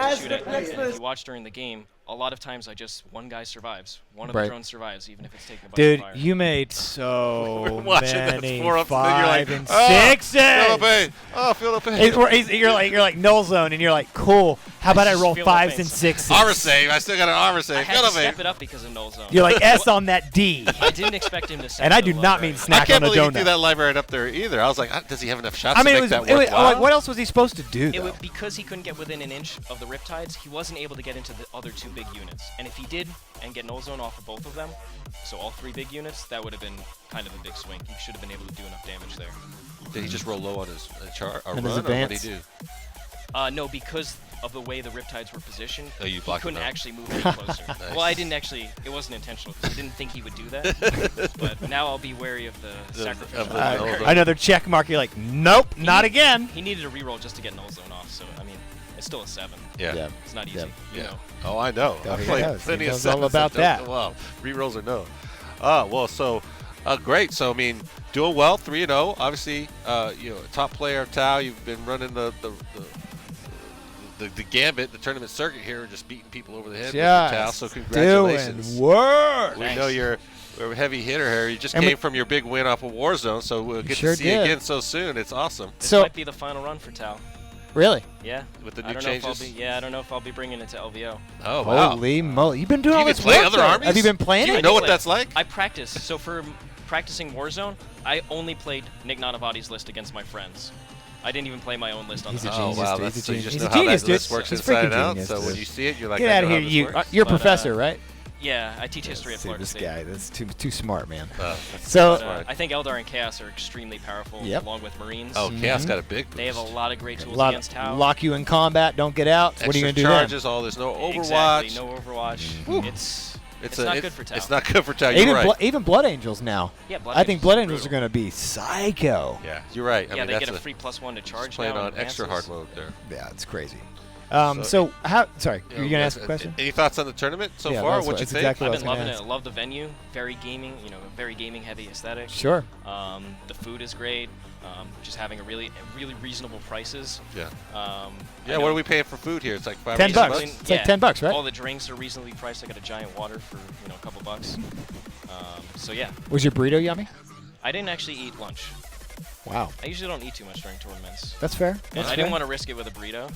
to shoot at you. And if you watch during the game, a lot of times one guy survives. One of the drones survives, even if it's taking a bunch of fire. Dude, you made so many 5 and 6s. Feel the pain. You're like null zone, and you're like, cool. How about I roll 5s and 6s? Armor save. I still got an armor save. I had to step it up because of null zone. You're like S on that D. I didn't expect him to set And I do not mean snack on a donut. I can't believe he threw that librarian up there either. I was like, does he have enough shots to make that work? Like, what else was he supposed to do? Because he couldn't get within an inch of the Riptides, he wasn't able to get into the other 2 big units. And if he did and get null zone off of both of them, so all 3 big units, that would have been kind of a big swing. He should have been able to do enough damage there. Did he just roll low on his run, or his what did advance? he do? No, because of the way the Riptides were positioned, Oh, you he blocked couldn't them out. actually move any closer. Well, I didn't actually. It wasn't intentional because I didn't think he would do that. But now I'll be wary of the sacrificial. Another check mark. You're like, nope, not again. He needed a reroll just to get Null Zone off. So I mean, it's still a 7. Yeah. It's not easy. Yeah. You know. Oh, I know. Oh, I he played knows. plenty He of knows all sevens about that don't that. go well. Rerolls or no. Well, so great. So I mean, doing well, 3-0. Obviously, top player of Tau. You've been running the gambit, the tournament circuit here, just beating people over the head with your Tau. So congratulations. Doing work. We know you're a heavy hitter here. You just And came from your big win off of Warzone, so we'll get Sure to see you did. again so soon. It's awesome. This So- might be the final run for Tau. Really? Yeah. With the I new don't know if I'll changes? be- I don't know if I'll be bringing it to LVO. Oh, wow. Holy moly! You've been doing Do all you this even play work other there. armies? Have you been playing Do you it? know what that's like? I practice. So for practicing Warzone, I only played Nick Nanavati's list against my friends. I didn't even play my own list on He's the a side. genius, Oh, wow. dude. That's, He's a so you genius. just He's know a how genius, that dude. list works He's inside and freaking out. genius, So dude. when you see it, you're like, Get I out of know here! how this works. You're a But, professor, right? Yeah, I teach history at See, Florida this State. guy, that's too smart, man. That's So smart. I think Eldar and Chaos are extremely powerful, Yep. along with Marines. Oh, Chaos got a big boost. They have a lot of great tools lot against Tau. lock you in combat, don't get out. What are you Extra gonna do charges, all there's no Overwatch. Exactly, no Overwatch. It's a- not good for Tau. It's not good for Tau. then? You're Even right. even Blood Angels now. Yeah, Blood I think Angels Blood are Angels are brutal. gonna be psycho. Yeah, you're right. I Yeah, mean, they that's get a free +1 to charge just playing now on and extra hard advances. mode there. Yeah, it's crazy. So how? Sorry, You were you know, gonna ask a guys, question? Any thoughts on the tournament so Yeah, far? that's What you that's think? exactly what I I've was been gonna loving it. ask. I love the venue. Very gaming, very gaming heavy aesthetic. Sure. The food is great. Just having a really reasonable prices. Yeah. I Yeah, what are we paying for food here? It's like $5 $10 bucks. bucks. It's like $10, right? All the drinks are reasonably priced. I got a giant water for a couple bucks. So yeah. Was your burrito yummy? I didn't actually eat lunch. Wow. I usually don't eat too much during tournaments. That's fair. And That's I fair. didn't want to risk it with a burrito,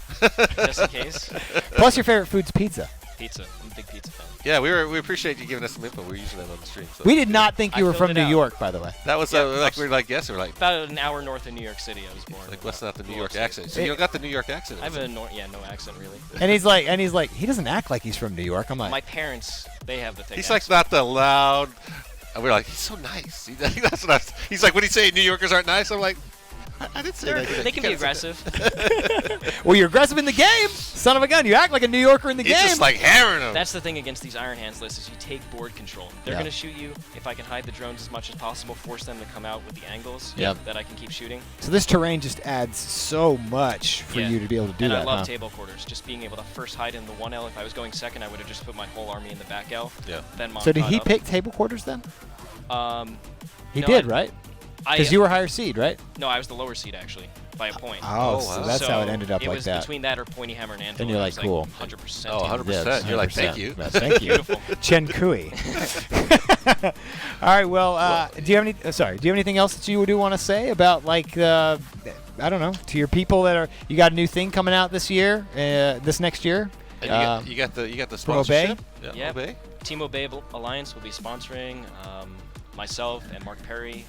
just in case. Plus, your favorite food's pizza. Pizza. I'm a big pizza fan. Yeah, we appreciate you giving us some info. We're using that on the stream. So. We did not think you I were filled from it New out. York, by the way. That was Yeah, we're like guessing. We're like About an hour north of New York City, I was born. what's not the New New York York accent? So City. you don't got the New York accent. I have a no accent really. And he's like, he doesn't act like he's from New York. I'm like, My parents, they have the thick He's like accent. not the loud. And we're like, he's so nice. That's what he's like when he say New Yorkers aren't nice. I'm like, I didn't say that. They can be You kinda said aggressive. well, you're aggressive in the game, son of a gun. You act like a New Yorker in the He's game. just like hammering him. That's the thing against these Iron Hands lists is you take board control. They're Yeah. going to shoot you. If I can hide the drones as much as possible, force them to come out with the angles Yep. that I can keep shooting. So this terrain just adds so much for Yeah. you to be able to do and that. I love huh? table quarters. Just being able to first hide in the 1L. If I was going second, I would have just put my whole army in the back L. Yeah. Then So did mod he up. pick table quarters then? He No, did, I- right? I- Because you were higher seed, right? No, I was the lower seed actually, by a point. Oh, so that's how it ended up it like was that. between that or Pointy Hammer and Anvil. And you're I like, was cool. 100%. Oh, 100%. You're like, thank you. Yeah, thank you. Beautiful. Chen Kui. All right. Well, do you have any? Sorry. Do you have anything else that you do want to say about I don't know, to your people that are? You got a new thing coming out this year, this next year. And you got the from Obey? sponsorship. Yeah. Obey. Team Obey Alliance will be sponsoring myself and Mark Perry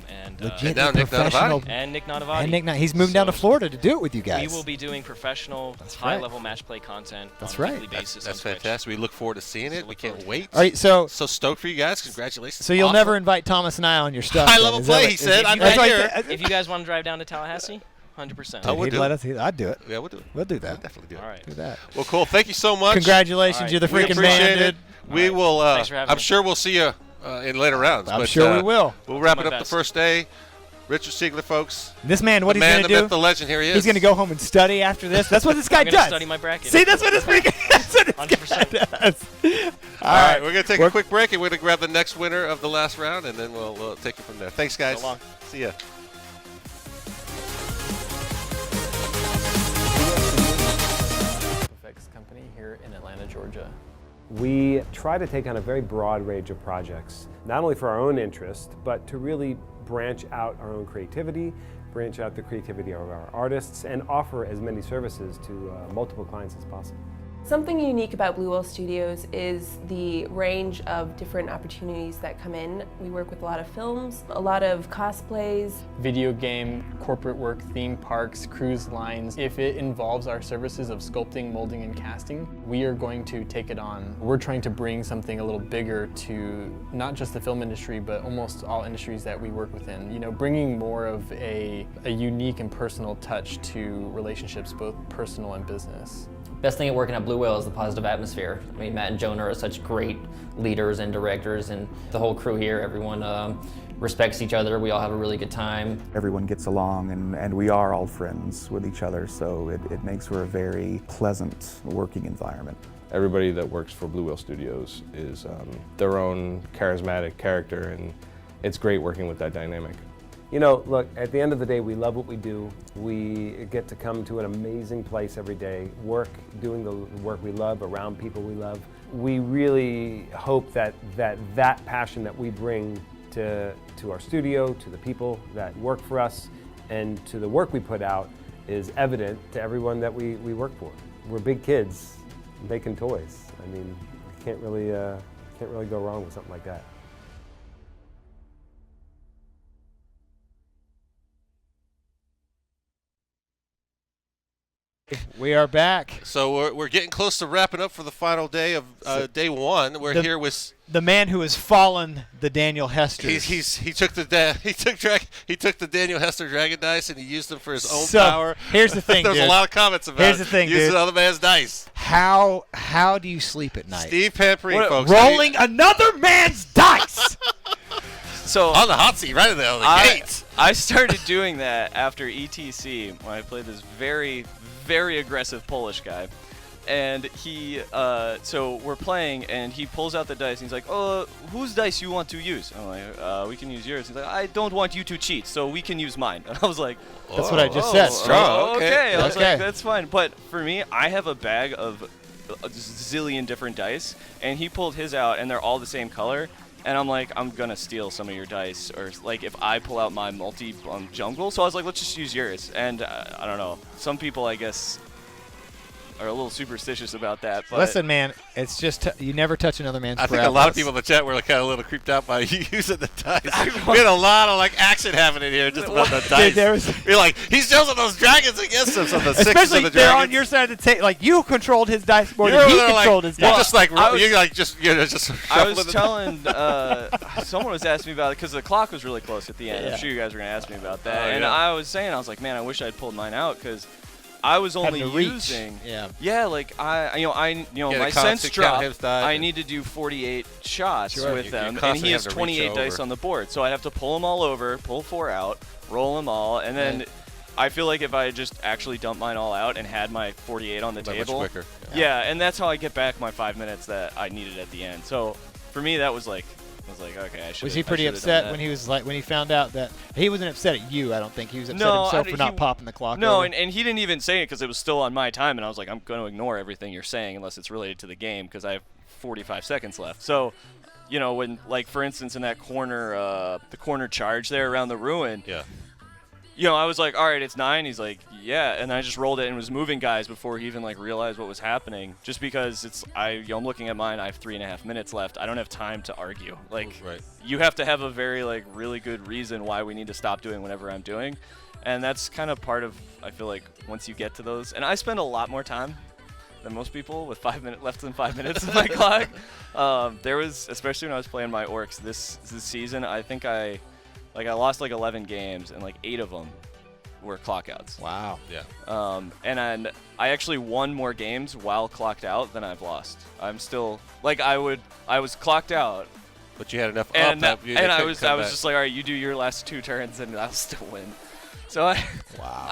and Legit now Nick professional. Nanavati. and Nick Nanavati. And Nick, he's moving down to Florida to do it with you guys. We will be doing professional, That's high-level match play content That's on a right. weekly basis. That's on Twitch. fantastic. We look forward to seeing So it. We look can't forward. wait. All right, so stoked for you guys. Congratulations. So you'll Awesome. never invite Thomas and I on your stuff. High then, level is that play, what- he is- said. if I'm you right guys- here. If you guys want to drive down to Tallahassee, 100%. Oh, we'll He'd do let it. us. I'd do it. Yeah, we'll do it. We'll do that. We'll definitely do it. All right. Do that. Well, cool. Thank you so much. Congratulations, All right. you're the We freaking appreciate man, it. dude. We will. Thanks for having I'm me. sure we'll see you in later rounds. I'm but, sure we will. We'll wrap Do it my up best. the first day. Richard Siegler, folks. This man, what the he's man, going the to do? myth, the legend. Here he is. He's going to go home and study after this. That's what this guy I'm gonna does. study my bracket. See, that's what this freaking. That's what this 100%. guy does. All right, we're going to take a quick break, and we're going to grab the next winner of the last round, and then we'll take it from there. Thanks, guys. So long. See ya. Effects company here in Atlanta, Georgia. We try to take on a very broad range of projects, not only for our own interest, but to really branch out our own creativity, branch out the creativity of our artists, and offer as many services to multiple clients as possible. Something unique about Blue Whale Studios is the range of different opportunities that come in. We work with a lot of films, a lot of cosplays. Video game, corporate work, theme parks, cruise lines. If it involves our services of sculpting, molding, and casting, we are going to take it on. We're trying to bring something a little bigger to not just the film industry, but almost all industries that we work within. You know, bringing more of a unique and personal touch to relationships, both personal and business. Best thing at working at Blue Whale is the positive atmosphere. I mean, Matt and Jonah are such great leaders and directors, and the whole crew here, everyone respects each other. We all have a really good time. Everyone gets along, and we are all friends with each other, so it makes for a very pleasant working environment. Everybody that works for Blue Whale Studios is their own charismatic character, and it's great working with that dynamic. You know, look, at the end of the day, we love what we do. We get to come to an amazing place every day, doing the work we love, around people we love. We really hope that passion that we bring to our studio, to the people that work for us, and to the work we put out is evident to everyone that we work for. We're big kids making toys. I mean, you can't really go wrong with something like that. We are back. So we're getting close to wrapping up for the final day of day one. We're here with the man who has fallen, the Daniel Hester. He took the Daniel Hester Dragon dice and he used them for his own power. Here's the thing. There's dude. a lot of comments about here's the thing, using dude. other man's dice. How do you sleep at night? Steve Pamperin, folks. Rolling another man's dice. So on the hot seat, right in the gate. I started doing that after ETC when I played this very aggressive Polish guy, and he so we're playing and he pulls out the dice and he's like, "Oh, whose dice you want to use?" I'm like, "We can use yours." He's like, "I don't want you to cheat, so we can use mine." And I was like, "That's what I just said." Strong. Okay. I was like, "That's fine." But for me, I have a bag of a zillion different dice, and he pulled his out and they're all the same color. And I'm like, I'm gonna steal some of your dice, or like if I pull out my multi-jungle. So I was like, let's just use yours. And I don't know, some people I guess are a little superstitious about that. But listen, man, it's just you never touch another man's. I think a lot of people in the chat were kind of a little creeped out by you using the dice. We had a lot of action happening here just about the dice. You're like, he's using those dragons against him. So the especially of the they're dragons. on your side of the table. Like you controlled his dice more than he controlled his dice. You're just I was telling someone was asking me about it because the clock was really close at the end. I'm sure you guys were gonna ask me about that. And I was saying, I was like, man, I wish I'd pulled mine out because I was only using like my sense drop. I need to do 48 shots with them, and he has 28 dice on the board, so I'd have to pull them all over, pull 4 out, roll them all, and then I feel like if I just actually dumped mine all out and had my 48 on the table, much quicker. Yeah, and that's how I get back my 5 minutes that I needed at the end. So for me, that was like. I was like, okay, I should. Was he pretty upset when he was like when he found out that he wasn't upset at you? I don't think he was upset himself for not popping the clock. No, over. And he didn't even say it because it was still on my time, and I was like, I'm going to ignore everything you're saying unless it's related to the game because I have 45 seconds left. So, you know, when like for instance in that corner, the corner charge there around the ruin. Yeah. You know, I was like, all right, it's 9. He's like, yeah, and I just rolled it and was moving guys before he even like realized what was happening. Just because I'm looking at mine, I have 3.5 minutes left. I don't have time to argue. Like, you have to have a very like really good reason why we need to stop doing whatever I'm doing, and that's kind of part of. I feel like once you get to those, and I spend a lot more time than most people with 5 minutes less than 5 minutes on my clock. There was, especially when I was playing my orcs this season, I think I lost like 11 games, and like 8 of them were clockouts. Wow. Yeah. And I actually won more games while clocked out than I've lost. I'm still like I was clocked out, but you had enough and up. And I was just like, all right, you do your last 2 turns, and I'll still win. So I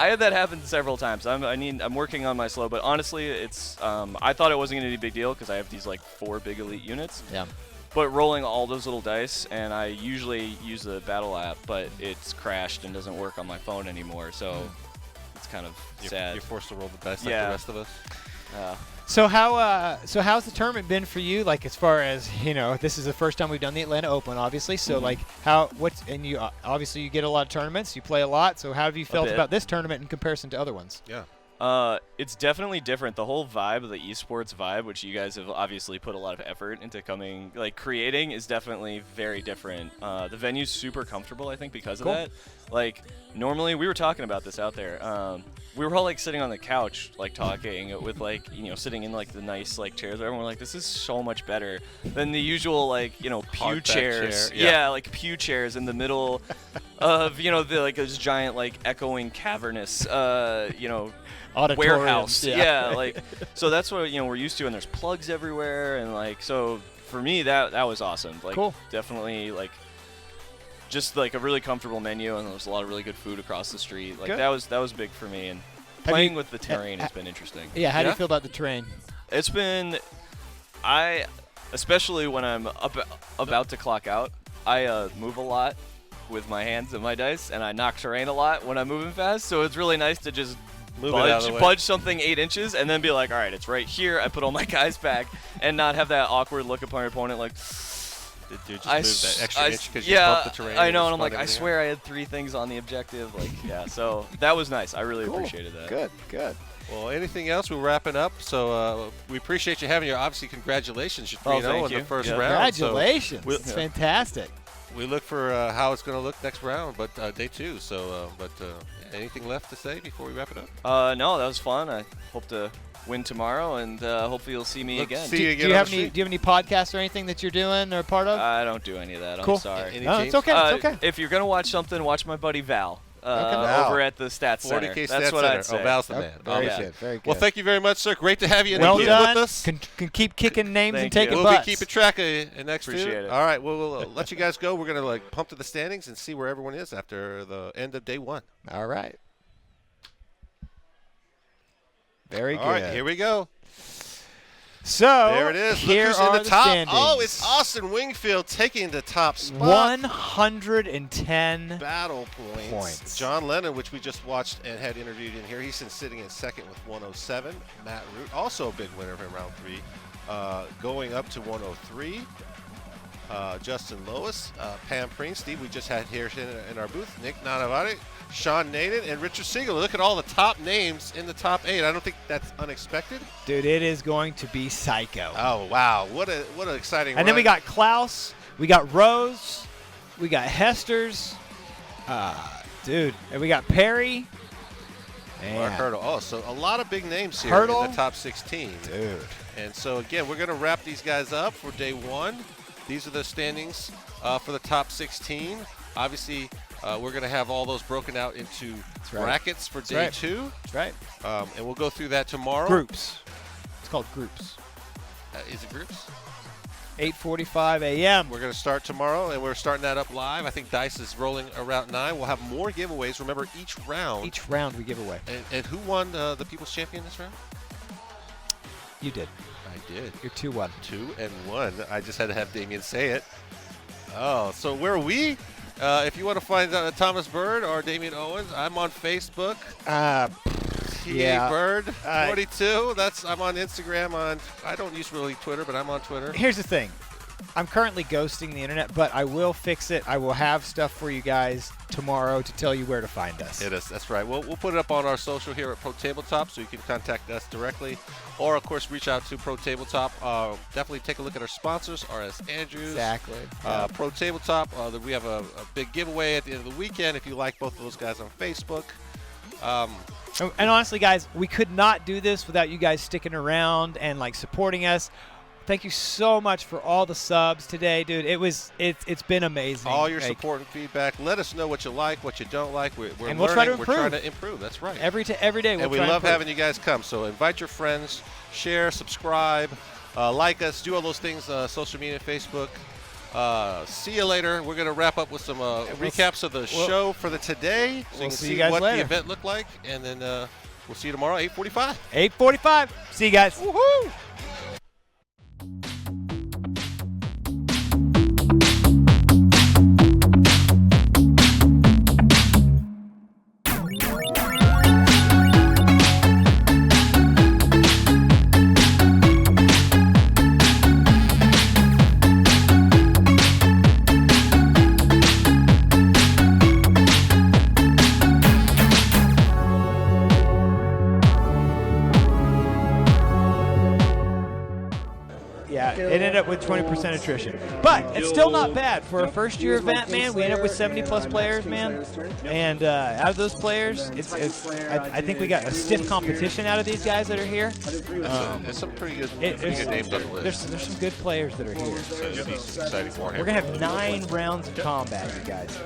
had that happen several times. I'm working on my slow, but honestly, it's I thought it wasn't going to be a big deal because I have these like 4 big elite units. Yeah. But rolling all those little dice, and I usually use the battle app, but it's crashed and doesn't work on my phone anymore, so it's kind of sad. You're forced to roll the dice like the rest of us. So how's the tournament been for you? Like as far as this is the first time we've done the Atlanta Open, obviously. So like and you obviously you get a lot of tournaments, you play a lot. So how have you felt about this tournament in comparison to other ones? Yeah. It's definitely different. The whole vibe, the esports vibe, which you guys have obviously put a lot of effort into creating, is definitely very different. The venue's super comfortable, I think, because of that. Like, normally, we were talking about this out there. We were all like sitting on the couch, like talking with sitting in like the nice like chairs. Everyone were like, this is so much better than the usual pew Hardback chairs. chair, yeah. Like pew chairs in the middle of those giant like echoing cavernous Auditoriums, warehouse. yeah. So that's what we're used to, and there's plugs everywhere, and so for me that was awesome. Cool. Definitely just a really comfortable menu, and there was a lot of really good food across the street. Good. That was big for me, and playing with the terrain has been interesting. Yeah, how do you feel about the terrain? It's been, especially when I'm about to clock out, I move a lot with my hands and my dice, and I knock terrain a lot when I'm moving fast, so it's really nice to just budge something 8 inches and then be like, all right, it's right here. I put all my guys back and not have that awkward look upon your opponent like, Dude, just move that extra inch because you bumped the terrain. I know, and I'm like, I swear I had 3 things on the objective. So that was nice. I really appreciated that. Good. Well, anything else? We're wrapping up. So we appreciate you having you. Obviously, congratulations. You're 3-0 in the first round. Congratulations. So It's fantastic. We look for how it's going to look next round, but day 2. So, anything left to say before we wrap it up? No, that was fun. I hope to win tomorrow, and hopefully you'll see me again. Do you have any podcasts or anything that you're doing or part of? I don't do any of that. Cool. I'm sorry. No, it's okay. It's okay. If you're gonna watch something, watch my buddy Val. Val. Over at the Stats Center. 40k That's Stats what Center. I'd say. Oh, Val's the man. Very good. Very good. Well, thank you very much, sir. Great to have you in well the done. with us. Can keep kicking names and Thank taking you. We'll butts. be keeping track of next Appreciate two. it. All right, we'll let you guys go. We're gonna pump to the standings and see where everyone is after the end of day 1. All right. Very good. All right, here we go. So there it is. Here Look who's are in the top. standings. Oh, it's Austin Wingfield taking the top spot. 110 battle points. John Lennon, which we just watched and had interviewed in here, he's sitting in second with 107. Matt Root, also a big winner from round 3, going up to 103. Justin Lois, Pam Preen, Steve, we just had here in our booth, Nick Nanavati, Sean Naden, and Richard Siegel. Look at all the top names in the top 8. I don't think that's unexpected. Dude, it is going to be psycho. Oh, wow. What an exciting And then we got Klaus, we got Rose, we got Hester's, dude, and we got Perry. Mark Hurdle. Oh, so a lot of big names here Hurdle? in the top 16. Dude. And so, again, we're going to wrap these guys up for day 1. These are the standings for the top 16. Obviously, we're going to have all those broken out into brackets for day 2. That's right. And we'll go through that tomorrow. Groups. It's called groups. Is it groups? 8:45 a.m. We're going to start tomorrow, and we're starting that up live. I think Dice is rolling around 9. We'll have more giveaways. Remember, each round we give away. And who won the People's Champion this round? You did. I did. You're 2-1. 2-1. I just had to have Damien say it. Oh, so where are we? If you want to find Thomas Bird or Damien Owens, I'm on Facebook. Yeah. Bird 42. I'm on Instagram. I don't use really Twitter, but I'm on Twitter. Here's the thing. I'm currently ghosting the internet, but I will fix it. I will have stuff for you guys tomorrow to tell you where to find us. It is. That's right. We'll put it up on our social here at Pro Tabletop, so you can contact us directly, or of course reach out to Pro Tabletop. Definitely take a look at our sponsors, RS Andrews. Exactly. Pro Tabletop. We have a big giveaway at the end of the weekend. If you like both of those guys on Facebook. And honestly, guys, we could not do this without you guys sticking around and supporting us. Thank you so much for all the subs today, dude. It's been amazing. All your support and feedback. Let us know what you like, what you don't like. We'll try to improve. We're trying to improve. That's right. Every day. And we love having you guys come. So invite your friends, share, subscribe, like us, do all those things. Social media, Facebook. See you later. We're going to wrap up with some recaps of the show for today, so you can see what the event looked like, and then we'll see you tomorrow, 8:45. 8:45. See you guys. Woohoo! 50% attrition. But it's still not bad for a first-year event, man. We end up with 70+ players, man. And out of those players, I think we got a stiff competition out of these guys that are here. There's some pretty good names on the list. There's some good players that are here. So it's gonna be some exciting Warhammer. We're gonna have 9 rounds of combat, you guys.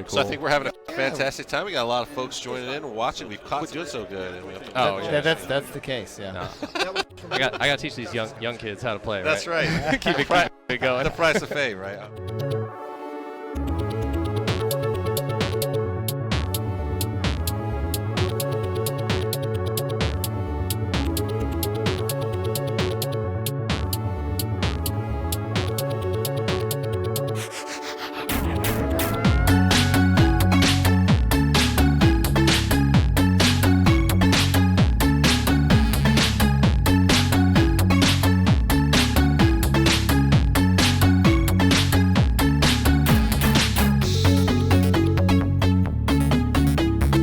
So I think we're having a fantastic time. We got a lot of folks joining in and watching. We've caught doing so good, and we have to. Oh, yeah, that's the case. Yeah. No. I got to teach these young kids how to play. That's right. Keep it going. The price of fame, right?